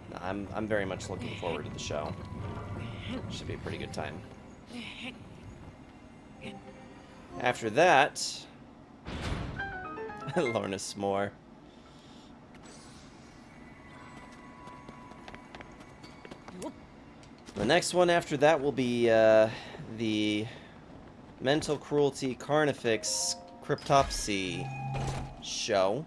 No, I'm very much looking forward to the show. Should be a pretty good time. After that, Lorna S'more. The next one after that will be the Mental Cruelty Carnifex Cryptopsy show.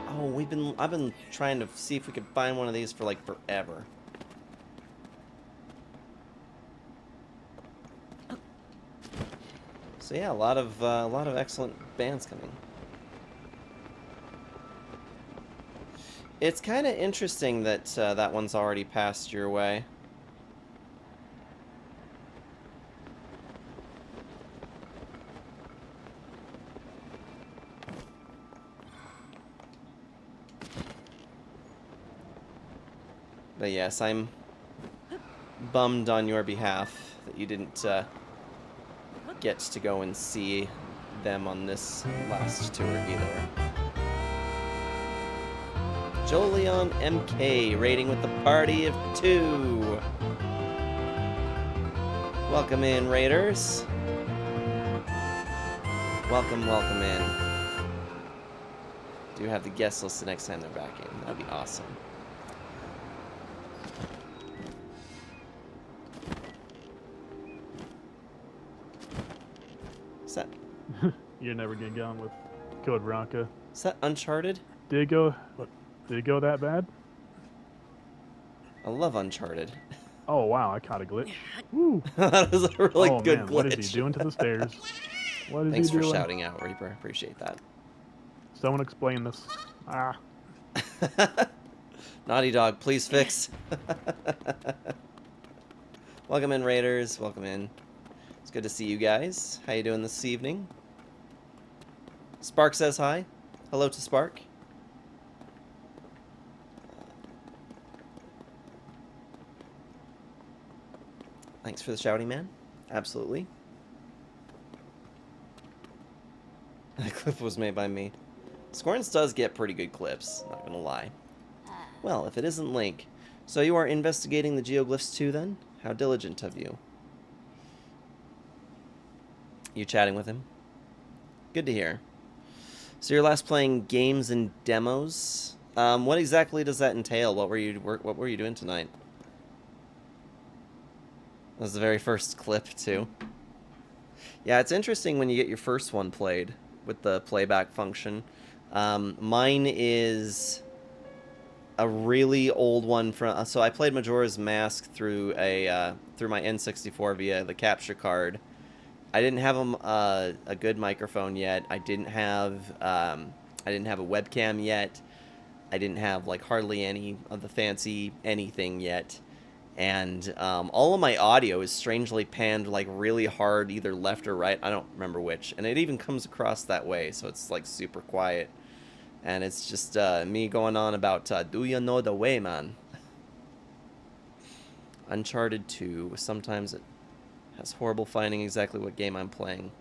Oh, I've been trying to see if we could find one of these for like forever. So yeah, a lot of excellent bands coming. It's kind of interesting that that one's already passed your way. But yes, I'm bummed on your behalf that you didn't get to go and see them on this last tour either. Jolion MK raiding with the party of 2. Welcome in, raiders. Welcome, welcome in. Do have the guest list the next time they're back in. That'd be awesome. Is that You're never gonna get on with Code Veronica. Uncharted? Did it go? What? Did it go that bad? I love Uncharted. Oh wow, I caught a glitch. Woo! That was a really Oh good man, glitch. what is he doing to the stairs? What is Thanks he for doing? shouting out, Reaper. Appreciate that. Someone explain this. Ah, Naughty Dog, please fix. Welcome in, Raiders. Welcome in. It's good to see you guys. How you doing this evening? Spark says hi. Hello to Spark. Thanks for the shouting, man. Absolutely. That clip was made by me. Scorns does get pretty good clips, not gonna lie. Well, if it isn't Link. So you are investigating the geoglyphs too, then? How diligent of you. You chatting with him? Good to hear. So you're last playing games and demos. What exactly does that entail? What were you doing tonight? That was the very first clip too. Yeah, it's interesting when you get your first one played with the playback function. Mine is a really old one from. So I played Majora's Mask through through my N64 via the capture card. I didn't have a good microphone yet. I didn't have a webcam yet. I didn't have like hardly any of the fancy anything yet. And all of my audio is strangely panned like really hard, either left or right. I don't remember which. And it even comes across that way, so it's like super quiet. And it's just me going on about, do you know the way, man? Uncharted 2. Sometimes it has horrible finding exactly what game I'm playing.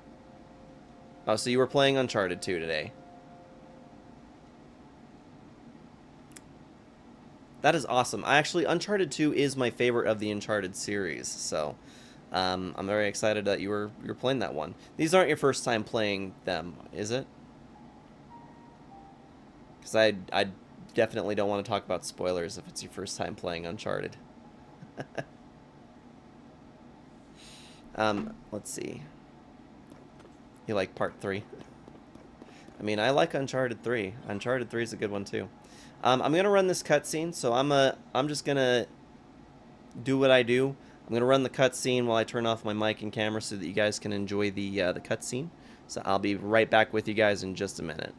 Oh, so you were playing Uncharted 2 today. That is awesome. Uncharted 2 is my favorite of the Uncharted series, so I'm very excited that you're playing that one. These aren't your first time playing them, is it? Because I definitely don't want to talk about spoilers if it's your first time playing Uncharted. Let's see. You like part 3? I mean, I like Uncharted 3. Uncharted 3 is a good one too. I'm gonna run this cutscene, so I'm just gonna do what I do. I'm gonna run the cutscene while I turn off my mic and camera so that you guys can enjoy the cutscene. So I'll be right back with you guys in just a minute.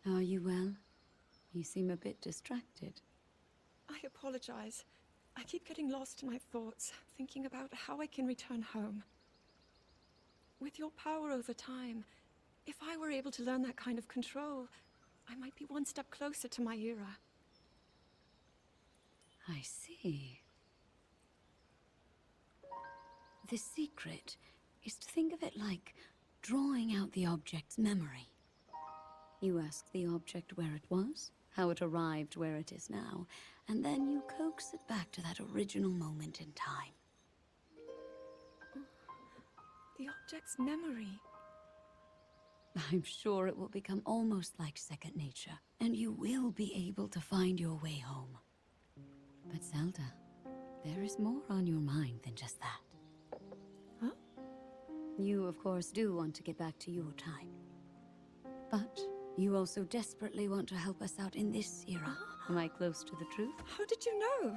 Are you well? You seem a bit distracted. I apologize. I keep getting lost in my thoughts, thinking about how I can return home. With your power over time, if I were able to learn that kind of control, I might be one step closer to my era. I see. The secret is to think of it like drawing out the object's memory. You ask the object where it was, how it arrived where it is now, and then you coax it back to that original moment in time. The object's memory. I'm sure it will become almost like second nature, and you will be able to find your way home. But Zelda, there is more on your mind than just that. Huh? You, of course, do want to get back to your time. But you also desperately want to help us out in this era. Am I close to the truth? How did you know?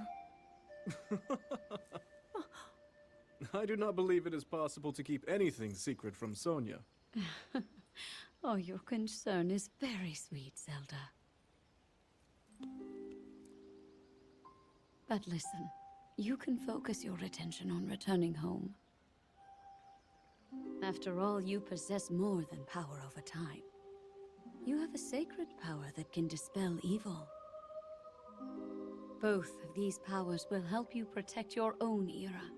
I do not believe it is possible to keep anything secret from Sonia. Oh, your concern is very sweet, Zelda. But listen, you can focus your attention on returning home. After all, you possess more than power over time. You have a sacred power that can dispel evil. Both of these powers will help you protect your own era.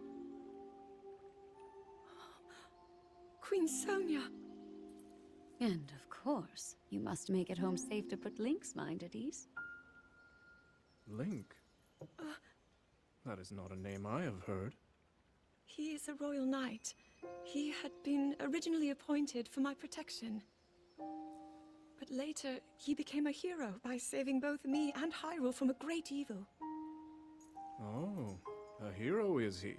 Queen Sonia. And of course, you must make it home safe to put Link's mind at ease. Link? That is not a name I have heard. He is a royal knight. He had been originally appointed for my protection. But later, he became a hero by saving both me and Hyrule from a great evil. Oh, a hero is he?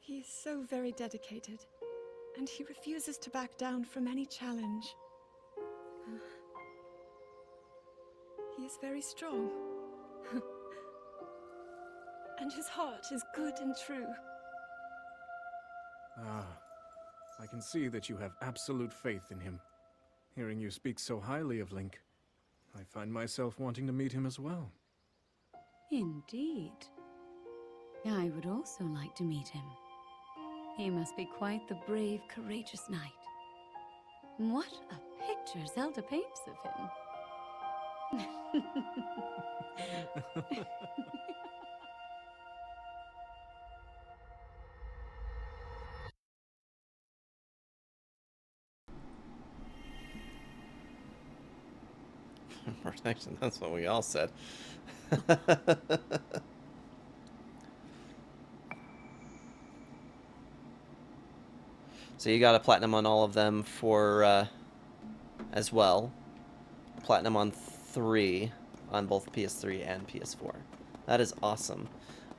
He is so very dedicated, and he refuses to back down from any challenge. He is very strong. And his heart is good and true. Ah, I can see that you have absolute faith in him. Hearing you speak so highly of Link, I find myself wanting to meet him as well. Indeed. I would also like to meet him. He must be quite the brave, courageous knight. What a picture Zelda paints of him. Protection, that's what we all said. So you got a platinum on all of them for, as well. Platinum on 3 on both PS3 and PS4. That is awesome.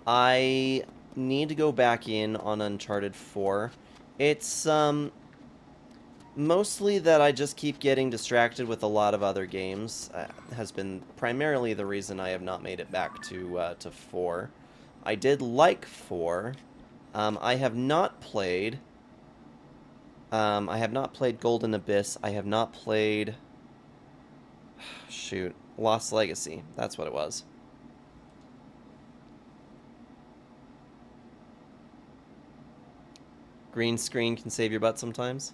I need to go back in on Uncharted 4. It's, mostly that I just keep getting distracted with a lot of other games. Has been primarily the reason I have not made it back to 4. I did like 4. I have not played... I have not played Golden Abyss. I have not played... Shoot. Lost Legacy. That's what it was. Green screen can save your butt sometimes.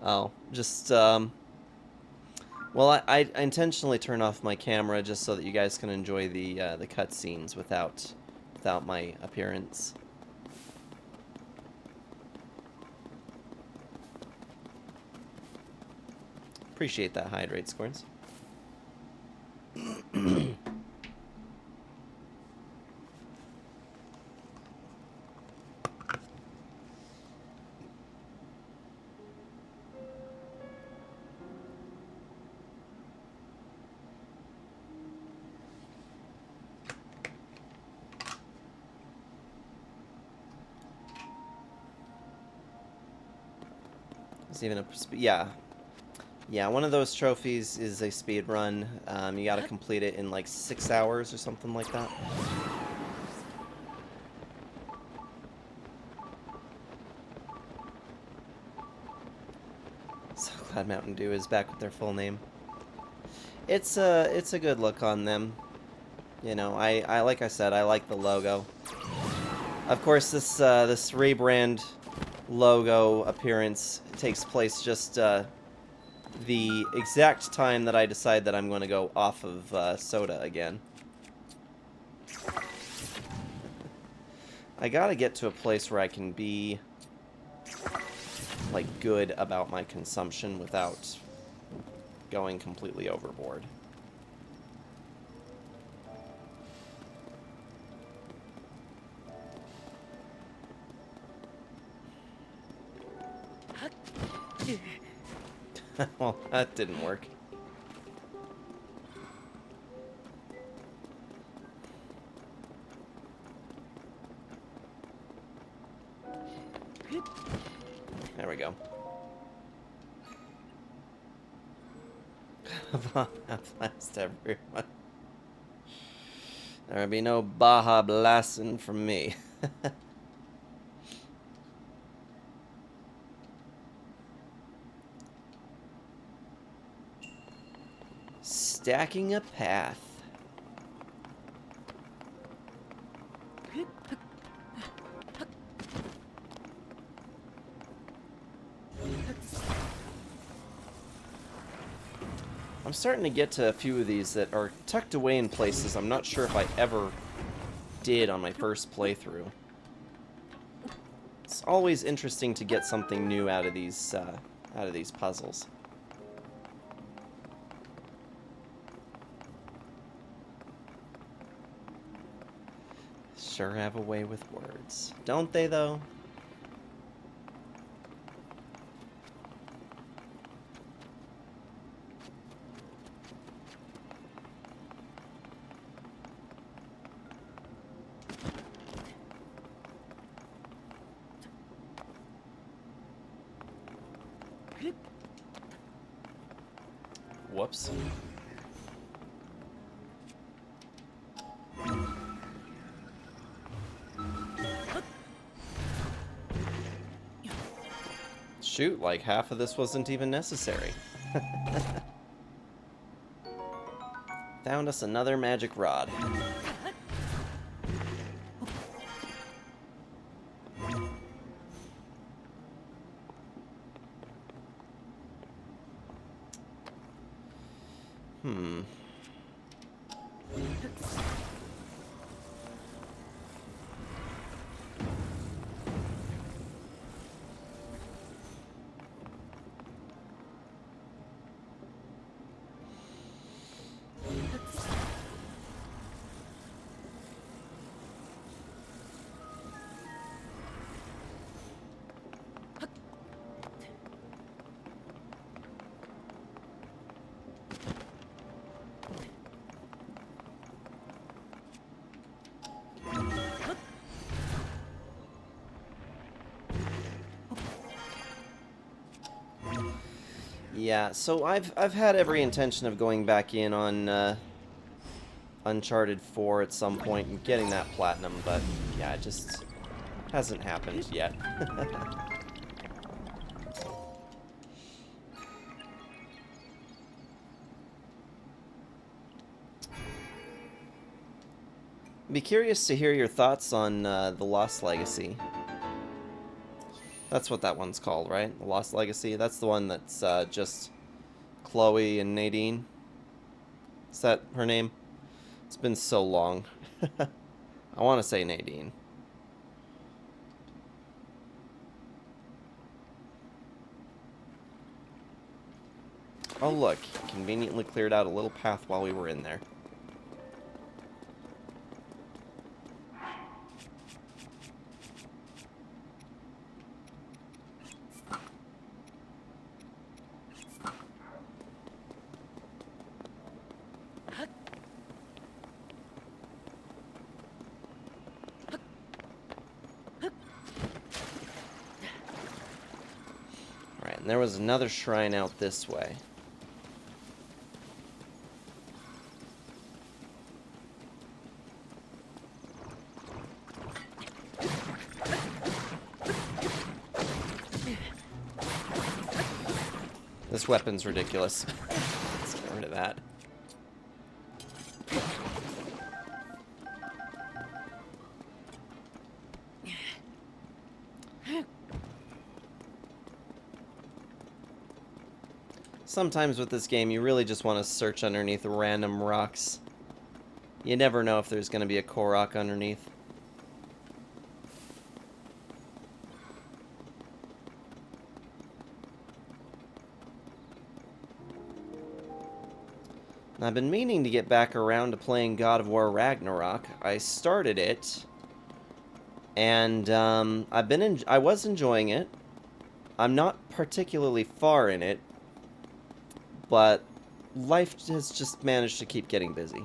Oh, just, well, I intentionally turn off my camera just so that you guys can enjoy the cutscenes without my appearance. Appreciate that hydrate, Scorns. It's even a yeah. One of those trophies is a speed run. You got to complete it in like 6 hours or something like that. So glad Mountain Dew is back with their full name. It's a good look on them. You know, I like I said, I like the logo. Of course, this rebrand logo appearance takes place just the exact time that I decide that I'm going to go off of soda again. I gotta get to a place where I can be like good about my consumption without going completely overboard. Well, that didn't work. There we go. Baja Blast, everyone. There'll be no Baja blasting from me. Stacking a path. I'm starting to get to a few of these that are tucked away in places I'm not sure if I ever did on my first playthrough. It's always interesting to get something new out of these puzzles. Sure have a way with words. Don't they, though? Whoops. Shoot, like half of this wasn't even necessary. Found us another magic rod. Hmm. Yeah, so I've had every intention of going back in on Uncharted 4 at some point and getting that platinum, but yeah, it just hasn't happened yet. Be curious to hear your thoughts on The Lost Legacy. That's what that one's called, right? The Lost Legacy? That's the one that's just Chloe and Nadine. Is that her name? It's been so long. I want to say Nadine. Oh look, conveniently cleared out a little path while we were in there. Alright, and there was another shrine out this way. This weapon's ridiculous. Let's get rid of that. Sometimes with this game, you really just want to search underneath random rocks. You never know if there's going to be a Korok underneath. I've been meaning to get back around to playing God of War Ragnarok. I started it, and I was enjoying it. I'm not particularly far in it, but life has just managed to keep getting busy.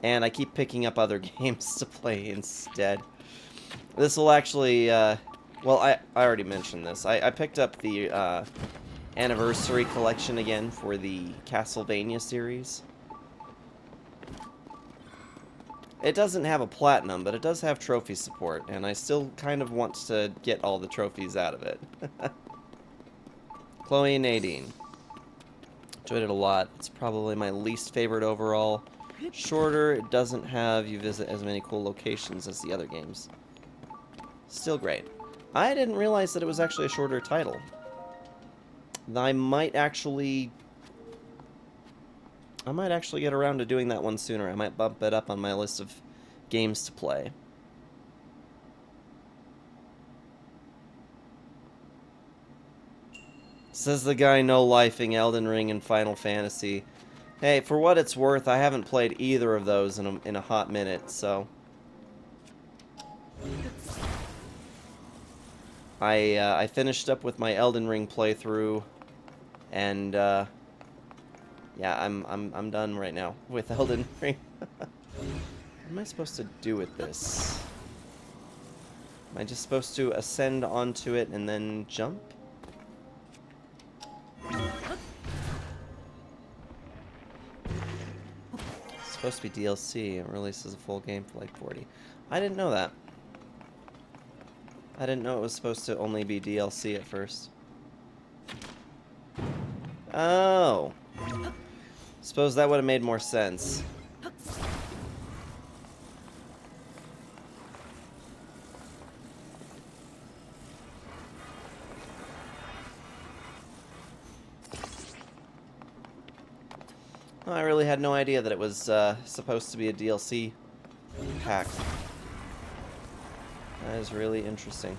And I keep picking up other games to play instead. This will actually, well, I already mentioned this. I picked up the anniversary collection again for the Castlevania series. It doesn't have a platinum, but it does have trophy support, and I still kind of want to get all the trophies out of it. Chloe and Nadine. Enjoyed it a lot. It's probably my least favorite overall. Shorter, it doesn't have you visit as many cool locations as the other games. Still great. I didn't realize that it was actually a shorter title. I might actually get around to doing that one sooner. I might bump it up on my list of games to play. Says the guy no-lifing Elden Ring and Final Fantasy. Hey, for what it's worth, I haven't played either of those in a hot minute, so... I finished up with my Elden Ring playthrough, and, yeah, I'm done right now with Elden Ring. What am I supposed to do with this? Am I just supposed to ascend onto it and then jump? It's supposed to be DLC. It releases a full game for like 40. I didn't know that. I didn't know it was supposed to only be DLC at first. Oh. Suppose that would have made more sense. I really had no idea that it was supposed to be a DLC pack. That is really interesting.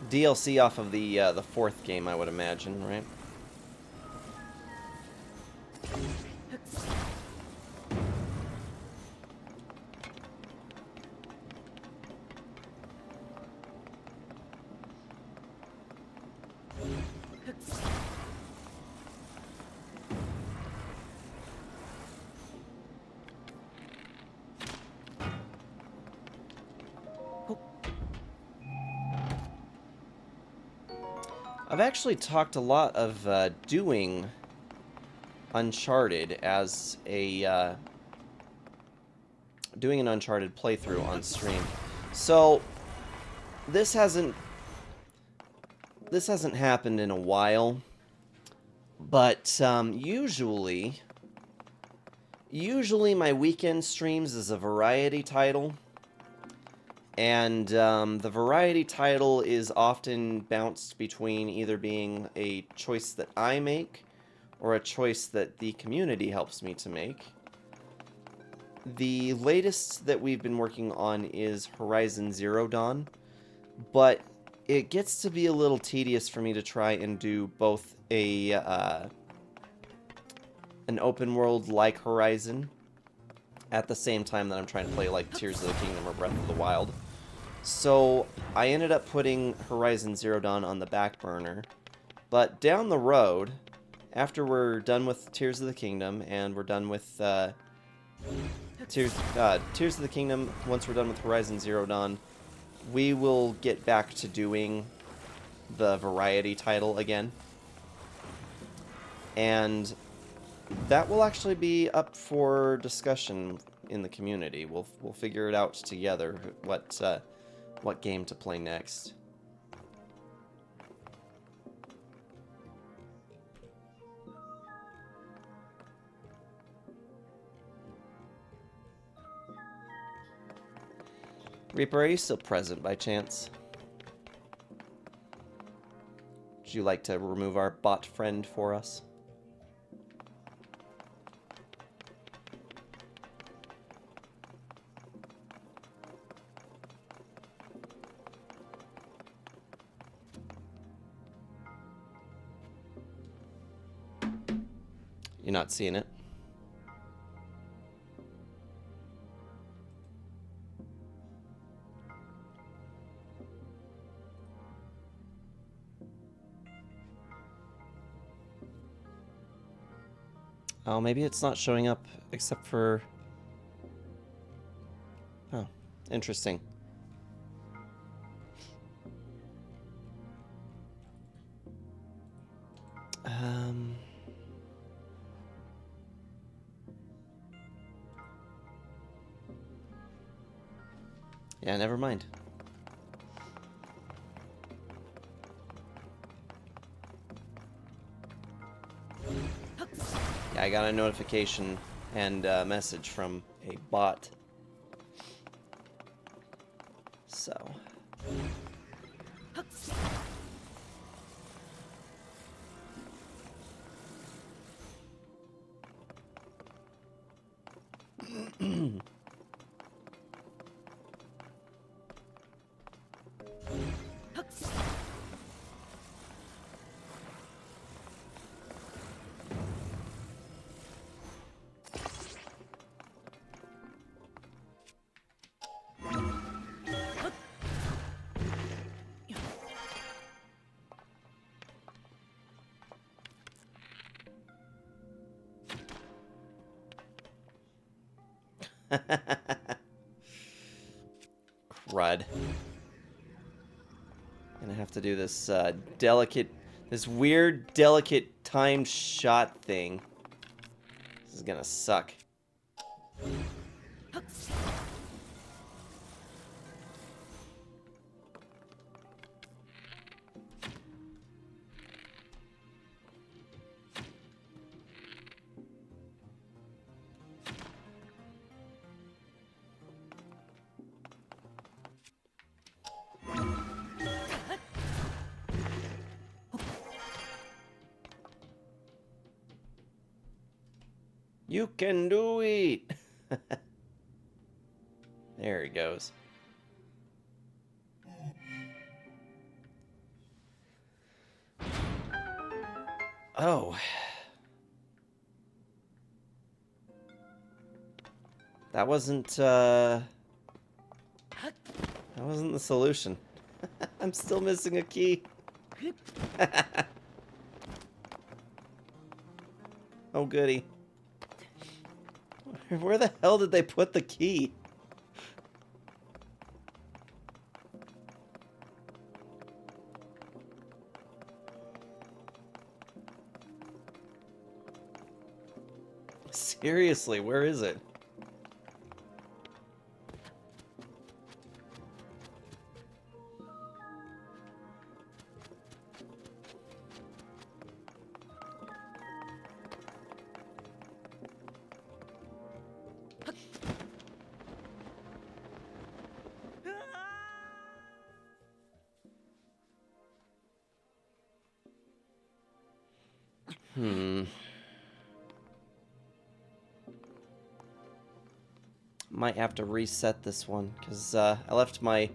DLC off of the fourth game, I would imagine, right? I've actually talked a lot of doing Uncharted as a doing an Uncharted playthrough on stream. So this hasn't happened in a while, but usually my weekend streams is a variety title. And the variety title is often bounced between either being a choice that I make or a choice that the community helps me to make. The latest that we've been working on is Horizon Zero Dawn, but it gets to be a little tedious for me to try and do both an open world like Horizon at the same time that I'm trying to play like Tears of the Kingdom or Breath of the Wild. So I ended up putting Horizon Zero Dawn on the back burner. But down the road, after we're done with Tears of the Kingdom, and we're done with Tears of the Kingdom, once we're done with Horizon Zero Dawn, we will get back to doing the variety title again. And that will actually be up for discussion in the community. We'll figure it out together what game to play next. Reaper, are you still present by chance? Would you like to remove our bot friend for us? You're not seeing it. Oh, maybe it's not showing up except for... Oh, interesting. Um... Yeah, never mind. Yeah, I got a notification and a message from a bot. So... Crud. Gonna have to do this this weird, delicate timed shot thing. This is gonna suck. You can do it! There he goes. Oh. That wasn't the solution. I'm still missing a key. Oh, goody. Where the hell did they put the key? Seriously, where is it? Might have to reset this one, because I left my...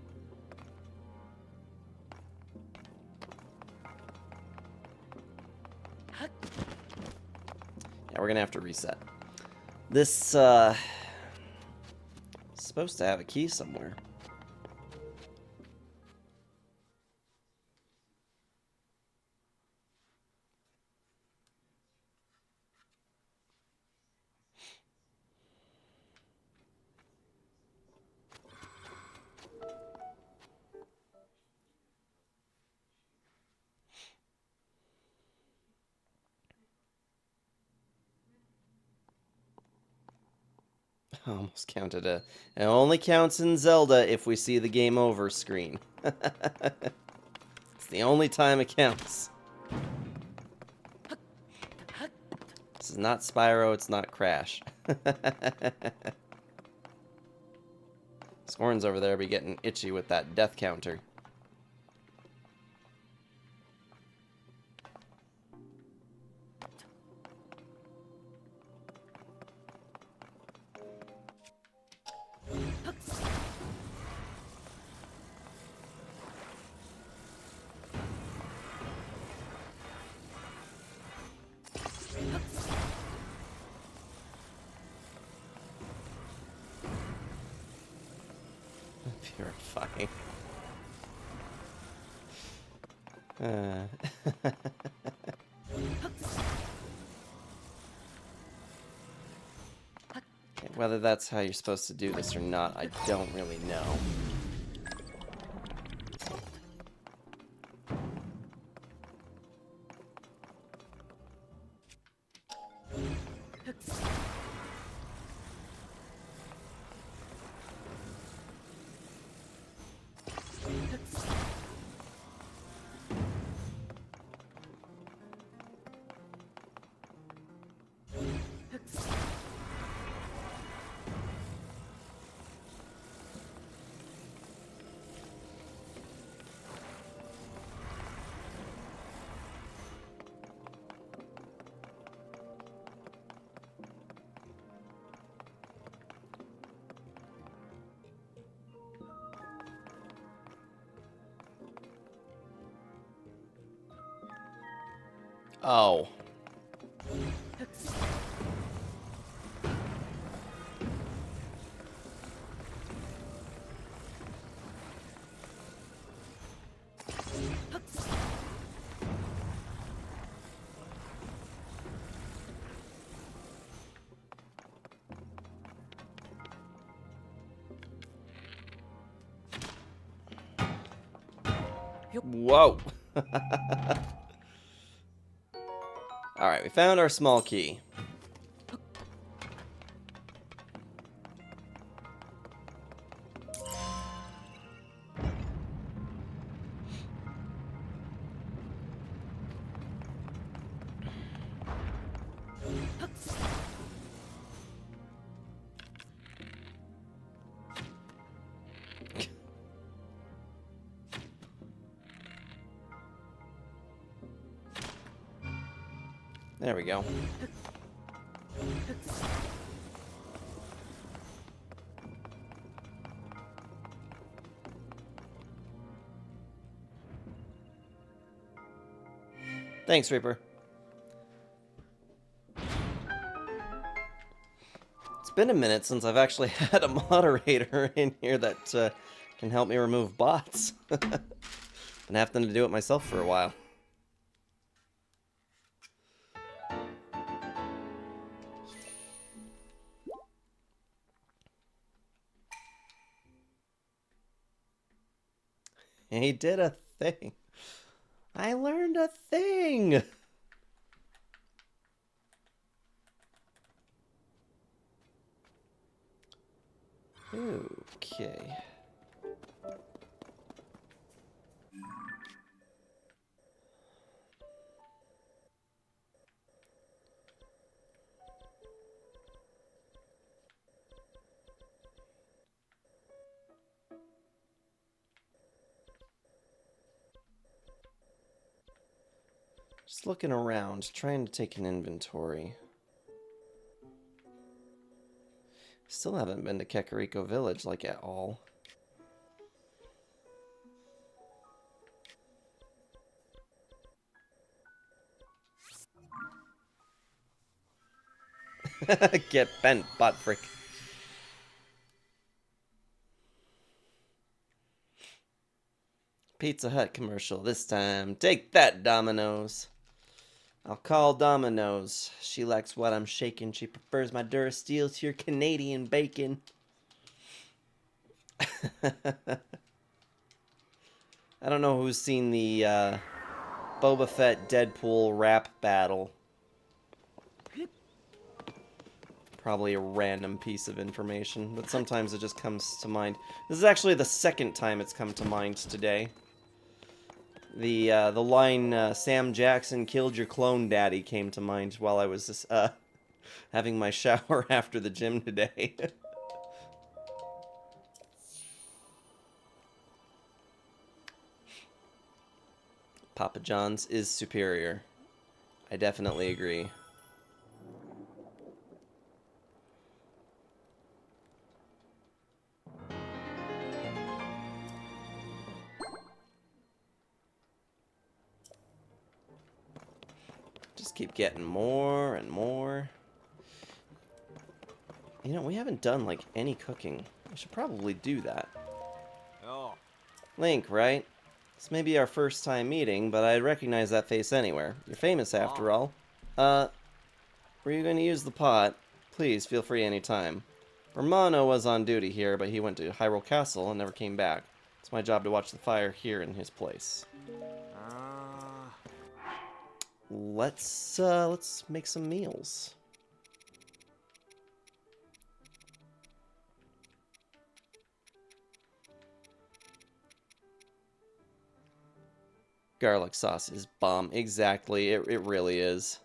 Yeah, we're gonna have to reset. This, is supposed to have a key somewhere. I almost counted a... It only counts in Zelda if we see the game over screen. It's the only time it counts. This is not Spyro, it's not Crash. Scorn's over there be getting itchy with that death counter. Purifying. Uh. Whether that's how you're supposed to do this or not, I don't really know. Oh. Whoa. Alright, we found our small key. There we go. Thanks, Reaper. It's been a minute since I've actually had a moderator in here that can help me remove bots. Been having to do it myself for a while. He did a thing. I learned a thing. Okay. Just looking around, trying to take an inventory. Still haven't been to Kakariko Village, like, at all. Get bent, butt frick. Pizza Hut commercial this time. Take that, Domino's. I'll call Domino's. She likes what I'm shaking. She prefers my Durasteel to your Canadian bacon. I don't know who's seen the Boba Fett Deadpool rap battle. Probably a random piece of information, but sometimes it just comes to mind. This is actually the second time it's come to mind today. The line, Sam Jackson killed your clone daddy, came to mind while I was just, having my shower after the gym today. Papa John's is superior. I definitely agree. Just keep getting more and more. You know, we haven't done, like, any cooking. I should probably do that. Link, right? This may be our first time meeting, but I'd recognize that face anywhere. You're famous after all. Were you going to use the pot? Please, feel free anytime. Romano was on duty here, but he went to Hyrule Castle and never came back. It's my job to watch the fire here in his place. Let's make some meals. Garlic sauce is bomb. Exactly, it really is.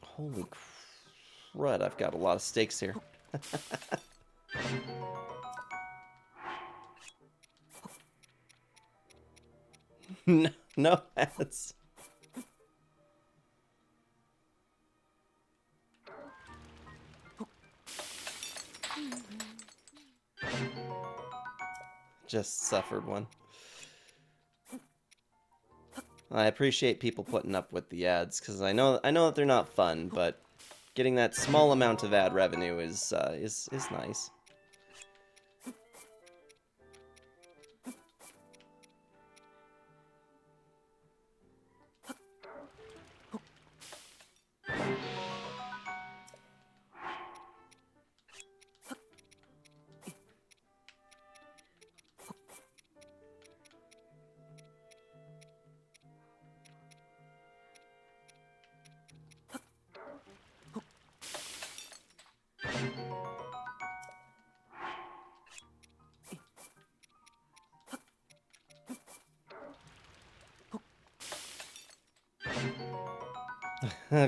Holy crud, I've got a lot of steaks here. No, no ads. Just suffered one. I appreciate people putting up with the ads, because I know that they're not fun, but getting that small amount of ad revenue is nice.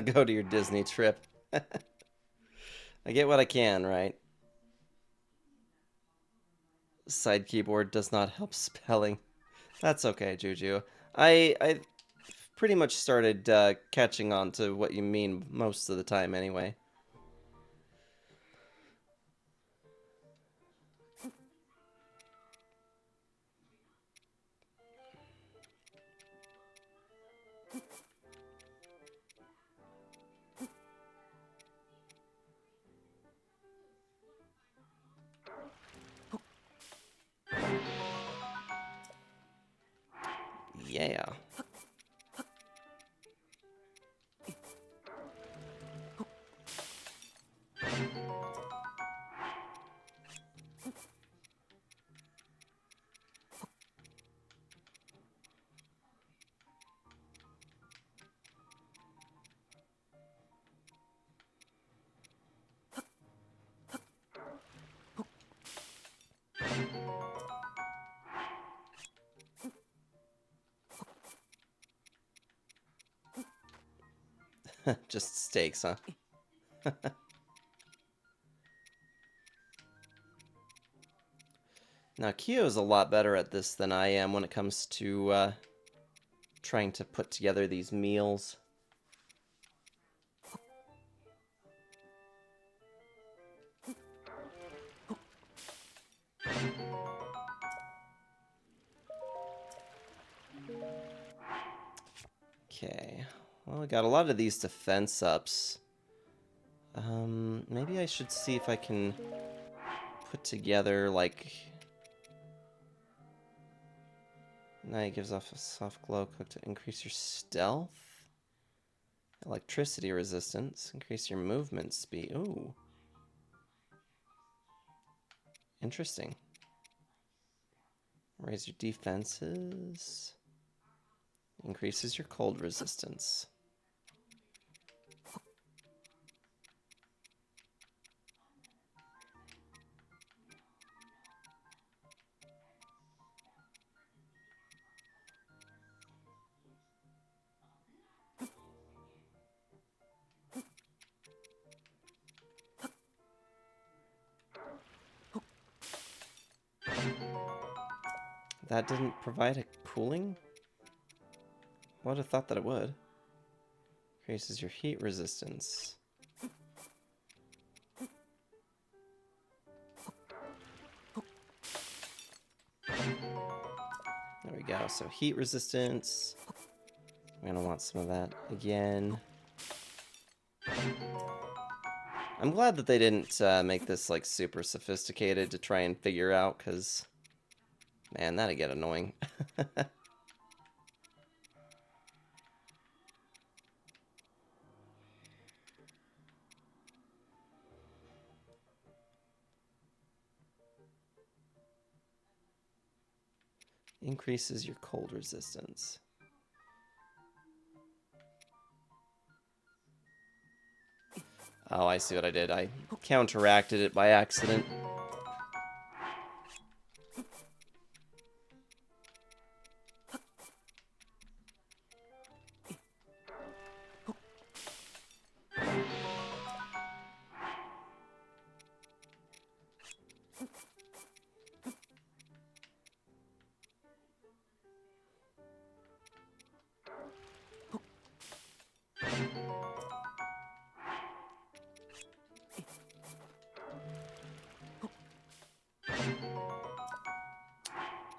Go to your Disney trip. I get what I can, right? Side keyboard does not help spelling. That's okay, Juju. I pretty much started catching on to what you mean most of the time anyway. Yeah. Just steaks, huh? Now, Kyo's a lot better at this than I am when it comes to trying to put together these meals. Okay, well, I got a lot of these defense ups. Maybe I should see if I can put together, like... Night gives off a soft glow cooked to increase your stealth. Electricity resistance. Increase your movement speed. Ooh. Interesting. Raise your defenses. Increases your cold resistance. That didn't provide a cooling? I would have thought that it would. Increases your heat resistance. There we go. So heat resistance. We're gonna want some of that again. I'm glad that they didn't make this like super sophisticated to try and figure out, because man, that'd get annoying. Increases your cold resistance. Oh, I see what I did. I counteracted it by accident.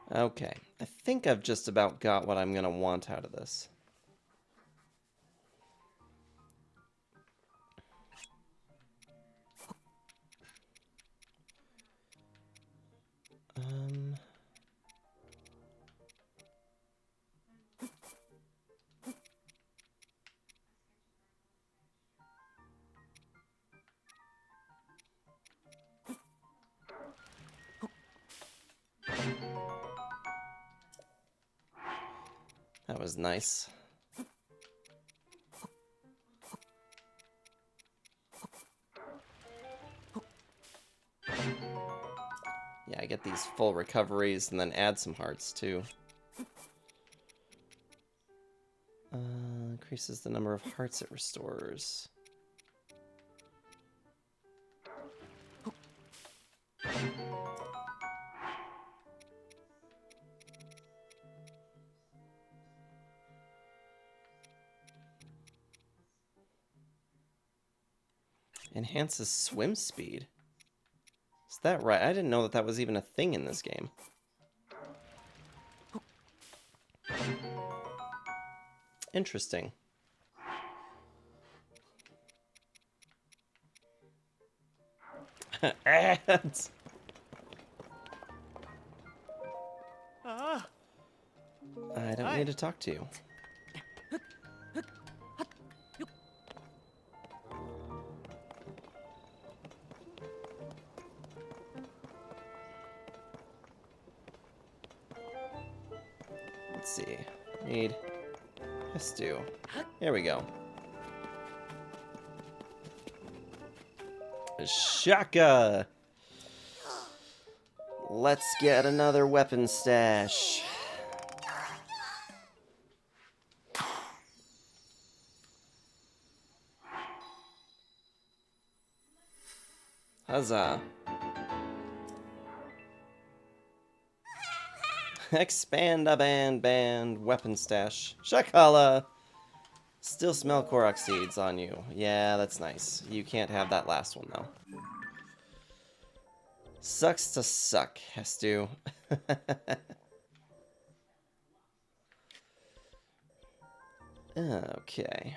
Okay, I think I've just about got what I'm gonna want out of this. Um, that was nice. Yeah, I get these full recoveries and then add some hearts too. Increases the number of hearts it restores. Enhances swim speed. Is that right? I didn't know that that was even a thing in this game. Interesting. Ads. I don't need to talk to you. Let's see. Need Hestu. Here we go. Shaka! Let's get another weapon stash. Huzzah. Expand a band weapon stash. Shakala! Still smell Korok seeds on you. Yeah, that's nice. You can't have that last one, though. Sucks to suck, Hestu. Okay.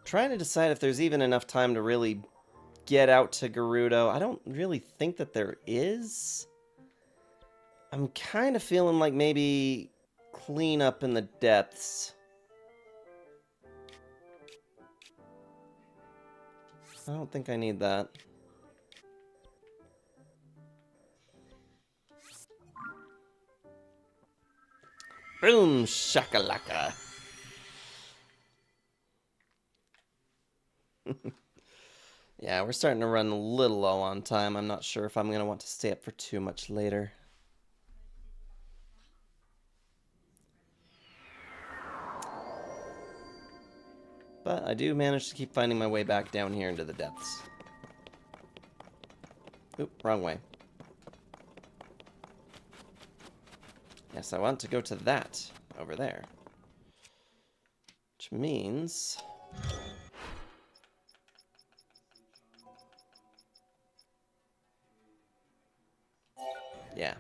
Trying to decide if there's even enough time to really get out to Gerudo. I don't really think that there is. I'm kind of feeling like maybe clean up in the depths. I don't think I need that. Boom shakalaka. Yeah, we're starting to run a little low on time. I'm not sure if I'm going to want to stay up for too much later. But I do manage to keep finding my way back down here into the depths. Oop, wrong way. Yes, I want to go to that over there. Which means... yeah.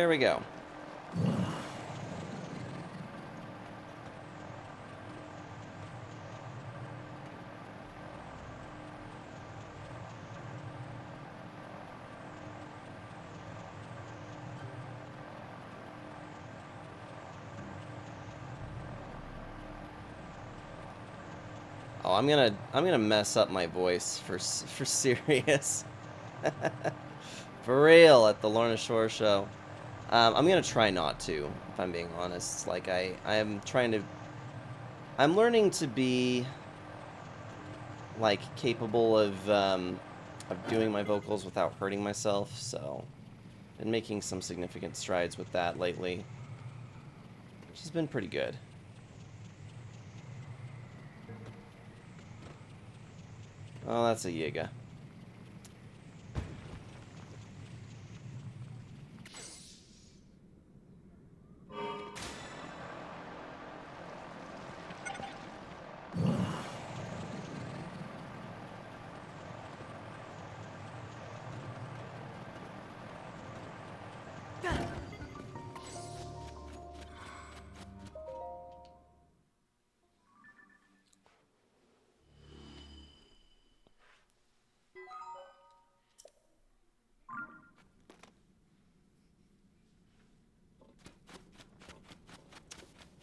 there we go. Oh, I'm gonna mess up my voice for serious. For real at the Lorna Shore show. I'm gonna try not to, if I'm being honest. Like I am trying to. I'm learning to be like capable of doing my vocals without hurting myself. So, been making some significant strides with that lately, which has been pretty good. Oh, that's a Yiga.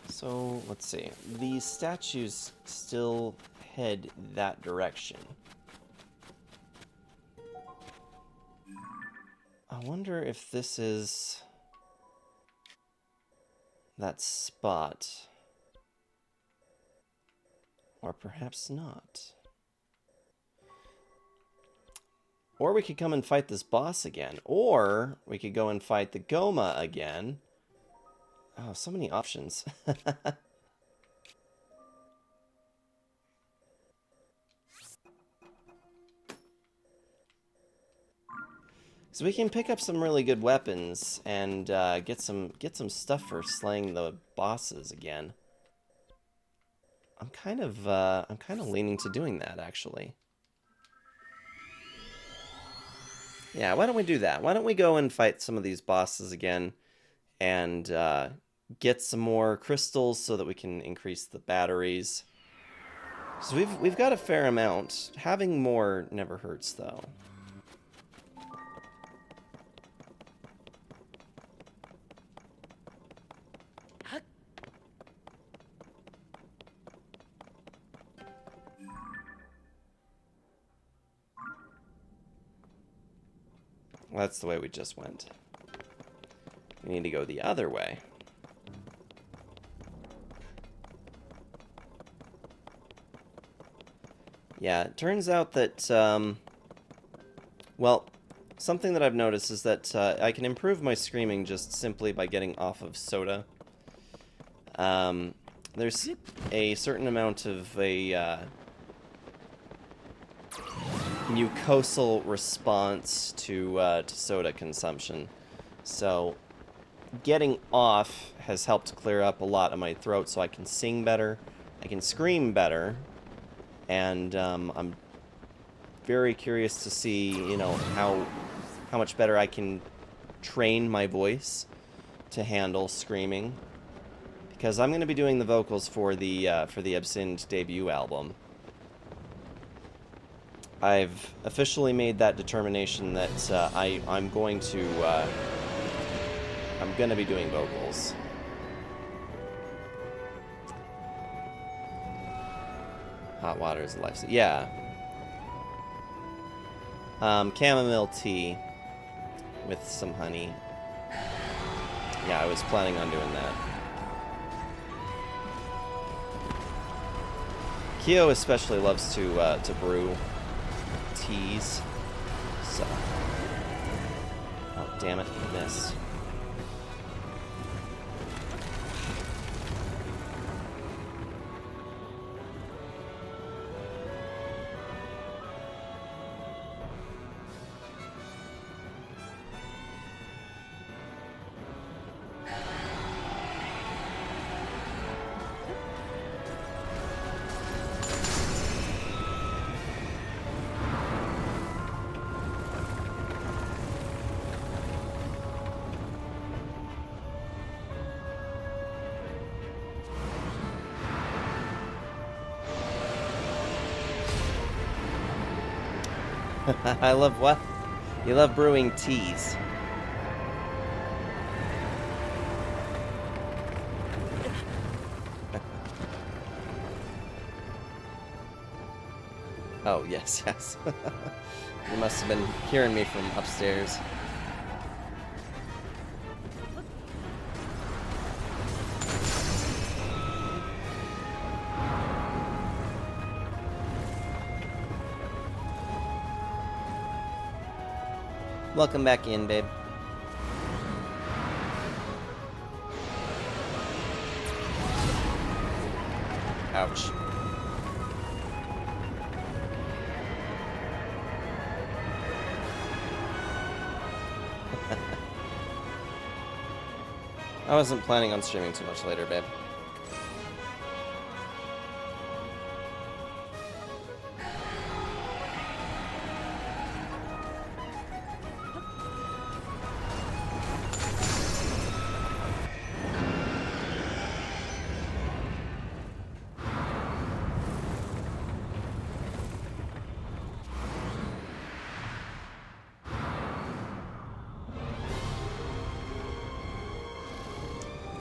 So, let's see. These statues still head that direction. I wonder if this is that spot. Or perhaps not. Or we could come and fight this boss again. Or we could go and fight the Goma again. Oh, so many options. So we can pick up some really good weapons and get some stuff for slaying the bosses again. I'm kind of leaning to doing that actually. Yeah, why don't we do that? Why don't we go and fight some of these bosses again and get some more crystals so that we can increase the batteries. So we've got a fair amount. Having more never hurts though. Well, that's the way we just went. We need to go the other way. Yeah, it turns out that, well, something that I've noticed is that I can improve my screaming just simply by getting off of soda. There's a certain amount of a mucosal response to soda consumption. So getting off has helped clear up a lot of my throat so I can sing better, I can scream better, and I'm very curious to see, you know, how much better I can train my voice to handle screaming, because I'm going to be doing the vocals for the Absinthe debut album. I've officially made that determination that I'm going to be doing vocals. Hot water is a life. Yeah. Chamomile tea with some honey. Yeah, I was planning on doing that. Kyo especially loves to brew teas. So. Oh, damn it, I missed. I love what? You love brewing teas. Oh, yes, yes. You must have been hearing me from upstairs. Welcome back in, babe. Ouch. I wasn't planning on streaming too much later, babe.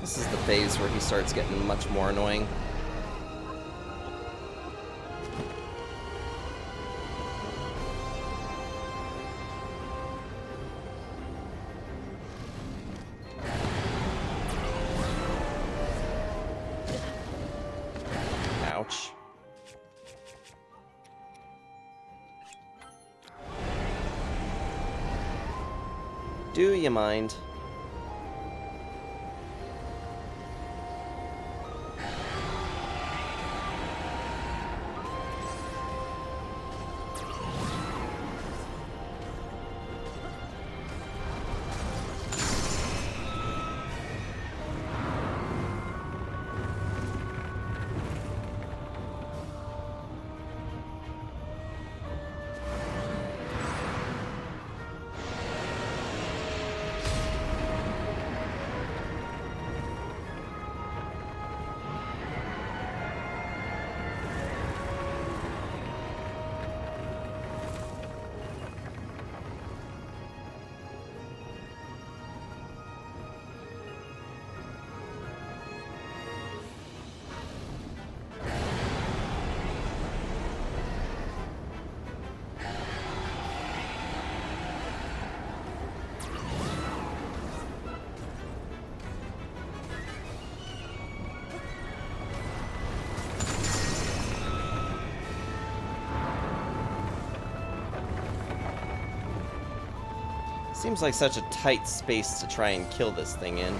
This is the phase where he starts getting much more annoying. Ouch. Do you mind? Seems like such a tight space to try and kill this thing in.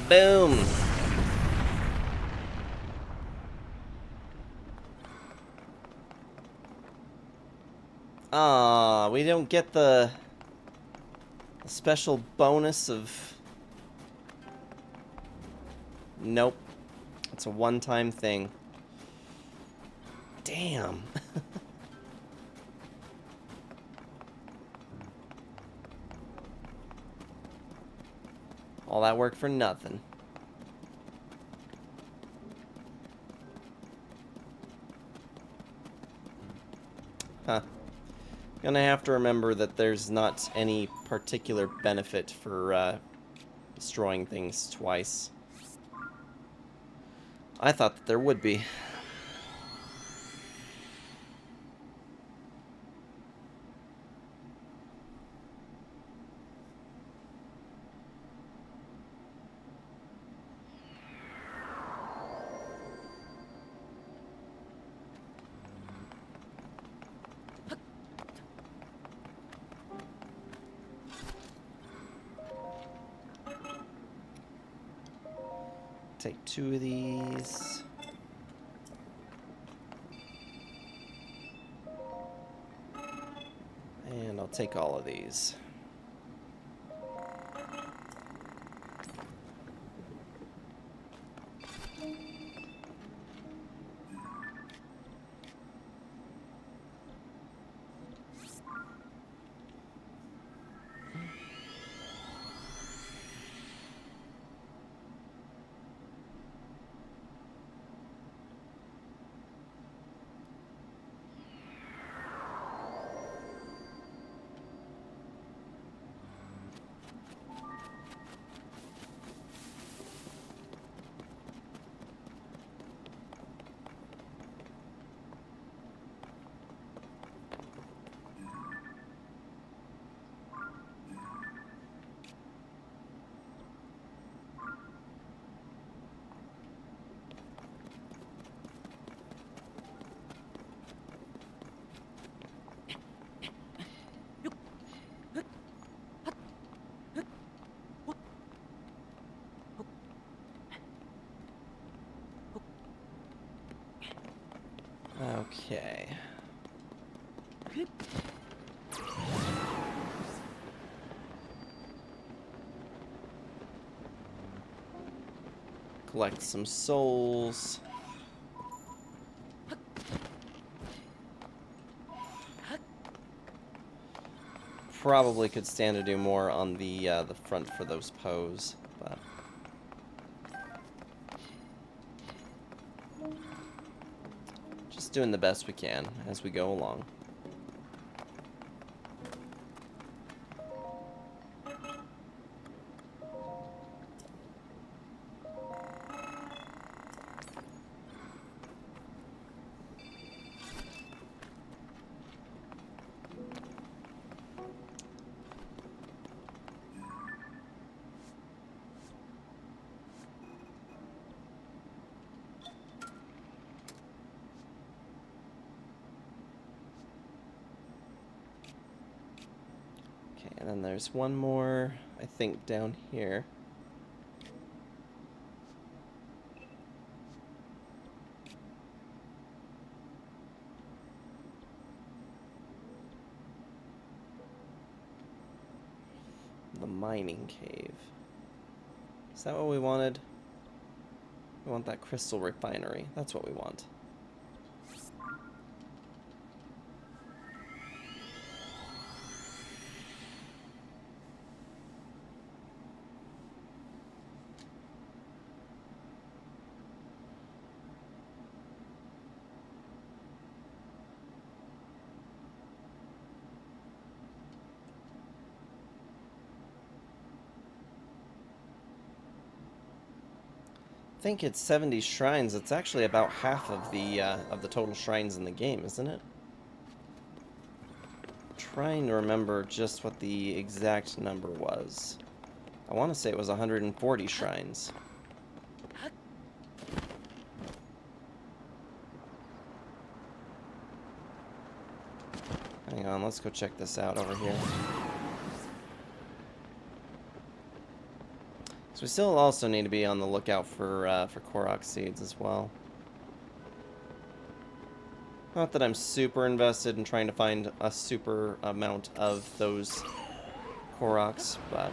Boom! Ah, we don't get the special bonus of... Nope. It's a one-time thing. Damn. All that work for nothing. Huh. Gonna have to remember that there's not any particular benefit for destroying things twice. I thought that there would be. take 2 of these. And I'll take all of these. Okay. Collect some souls. Probably could stand to do more on the front for those pose, but just doing the best we can as we go along. Okay, and then there's one more, I think, down here. The mining cave. Is that what we wanted? We want that crystal refinery. That's what we want. I think it's 70 shrines. It's actually about half of the total shrines in the game, isn't it? Trying to remember just what the exact number was. I want to say it was 140 shrines. Hang on, let's go check this out over here. So we still also need to be on the lookout for Korok seeds as well. Not that I'm super invested in trying to find a super amount of those Koroks, but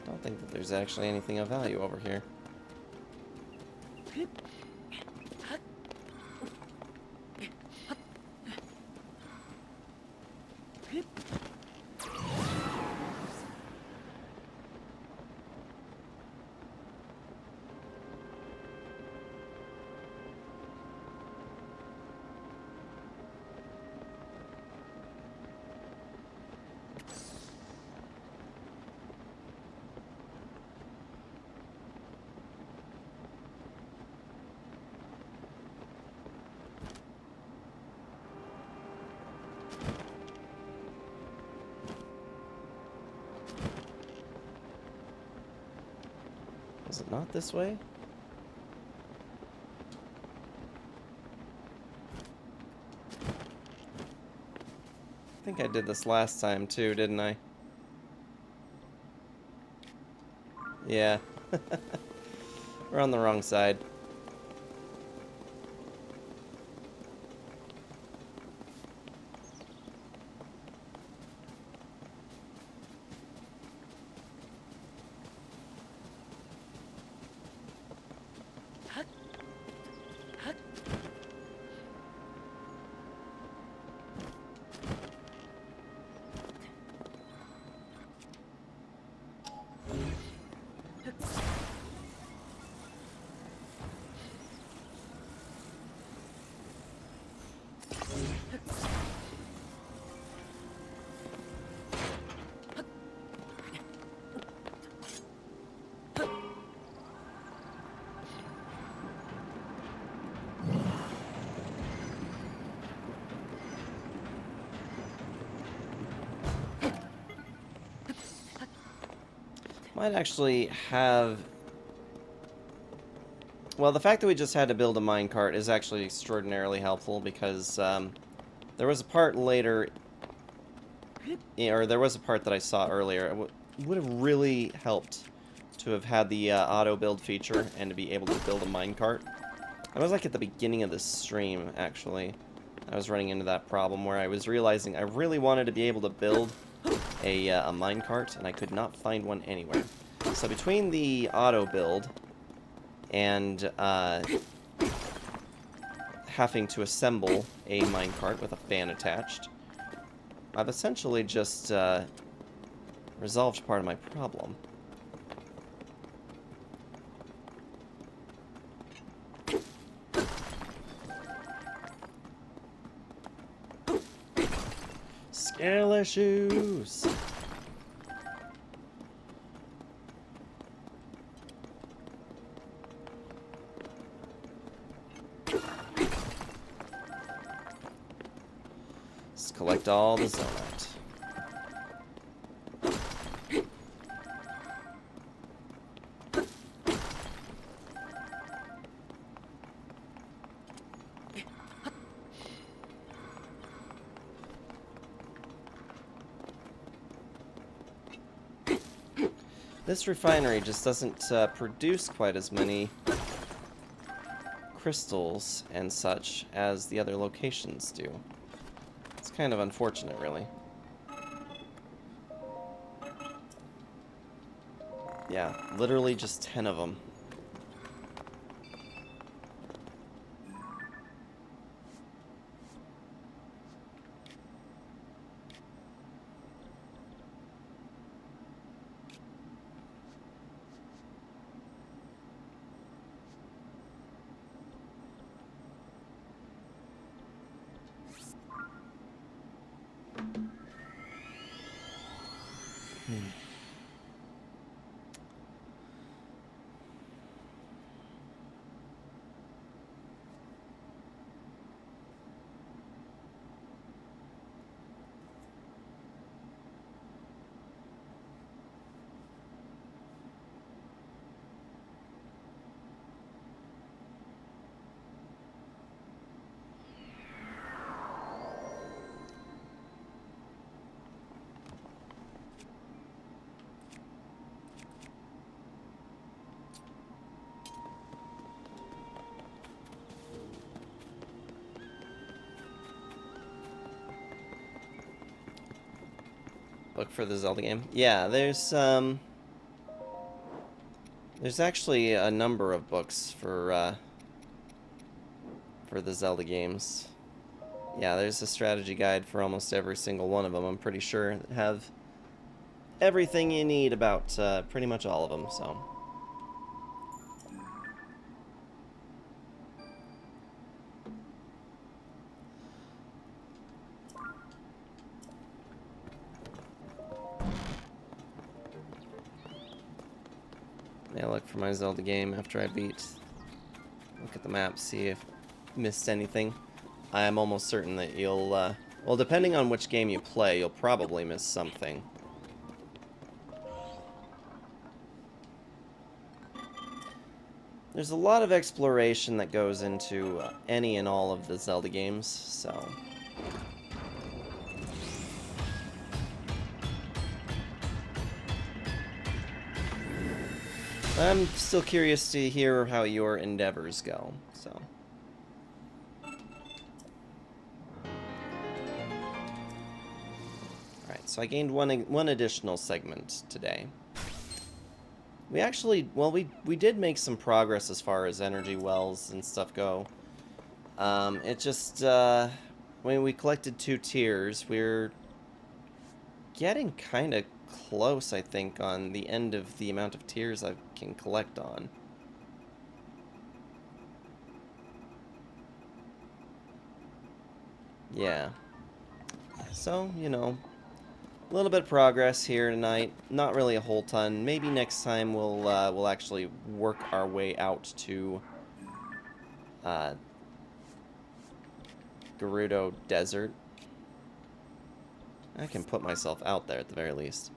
I don't think that there's actually anything of value over here. Is it not this way? I think I did this last time too, didn't I? Yeah. We're on the wrong side. Might actually have... Well, the fact that we just had to build a minecart is actually extraordinarily helpful because there was a part later, or there was a part that I saw earlier. It would have really helped to have had the auto build feature and to be able to build a minecart. I was like at the beginning of the stream, actually. I was running into that problem where I was realizing I really wanted to be able to build a minecart, and I could not find one anywhere. So between the auto build and having to assemble a minecart with a fan attached, I've essentially just resolved part of my problem. Scale shoes. Let's collect all the zonite. This refinery just doesn't produce quite as many crystals and such as the other locations do. It's kind of unfortunate, really. Yeah, literally just 10 of them. Book for the Zelda game. Yeah, there's actually a number of books for the Zelda games. Yeah, there's a strategy guide for almost every single one of them. I'm pretty sure that have everything you need about pretty much all of them. So. Yeah, look for my Zelda game after I beat. Look at the map, see if I missed anything. I am almost certain that you'll, well, depending on which game you play, you'll probably miss something. there's a lot of exploration that goes into any and all of the Zelda games, so... I'm still curious to hear how your endeavors go, so... Alright, so I gained one additional segment today. We actually, well, we did make some progress as far as energy wells and stuff go. It just, when we collected 2 tiers, we're getting kind of close, I think, on the end of the amount of tiers I can collect on. Yeah. So, you know, a little bit of progress here tonight. Not really a whole ton. Maybe next time we'll actually work our way out to Gerudo Desert. I can put myself out there at the very least.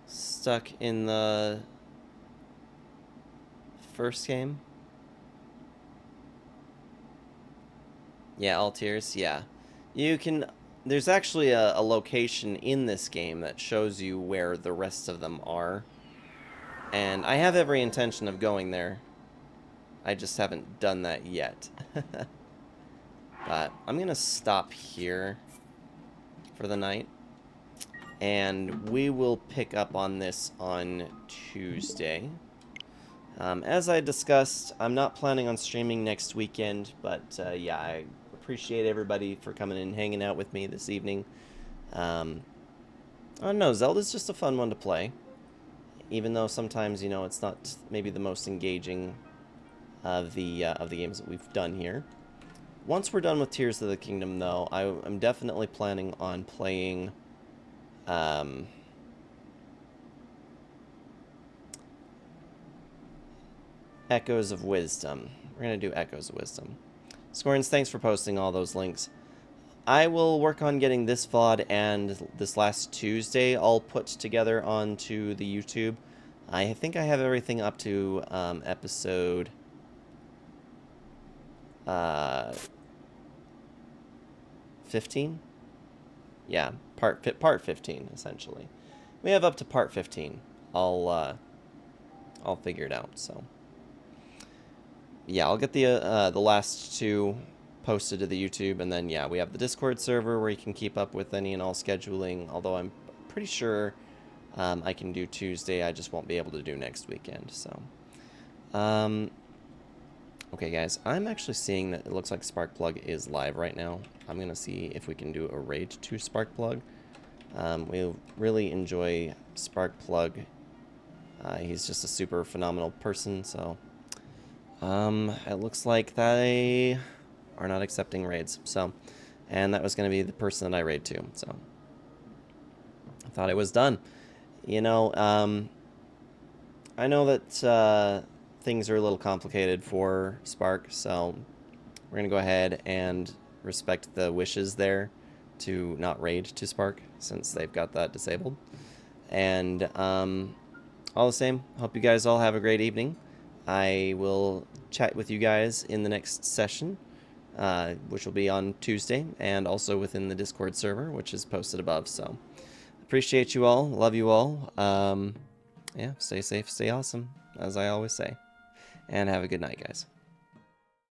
Stuck in the first game? Yeah, all tiers, yeah. You can... There's actually a location in this game that shows you where the rest of them are. And I have every intention of going there. I just haven't done that yet. But I'm going to stop here for the night. And we will pick up on this on Tuesday. As I discussed, I'm not planning on streaming next weekend, but yeah, I appreciate everybody for coming and hanging out with me this evening. I don't know, Zelda's just a fun one to play. Even though sometimes, you know, it's not maybe the most engaging of the games that we've done here. Once we're done with Tears of the Kingdom, though, I'm definitely planning on playing... Echoes of Wisdom. We're going to do Echoes of Wisdom. Scorns, thanks for posting all those links. I will work on getting this VOD and this last Tuesday all put together onto the YouTube. I think I have everything up to episode 15? Yeah, part 15, essentially. We have up to part 15. I'll figure it out, so... Yeah, I'll get the last 2 posted to the YouTube, and then, yeah, we have the Discord server where you can keep up with any and all scheduling, although I'm pretty sure I can do Tuesday, I just won't be able to do next weekend, so... Okay, guys, I'm actually seeing that it looks like Sparkplug is live right now. I'm going to see if we can do a raid to Sparkplug. We really enjoy Sparkplug. He's just a super phenomenal person, so... it looks like they are not accepting raids, so... And that was going to be the person that I raid to, so... I thought it was done. You know, I know that, things are a little complicated for Spark, so... We're going to go ahead and respect the wishes there to not raid to Spark, since they've got that disabled. And, all the same, hope you guys all have a great evening. I will chat with you guys in the next session, which will be on Tuesday, and also within the Discord server, which is posted above. So, appreciate you all. Love you all. Yeah, stay safe, stay awesome, as I always say. And have a good night, guys.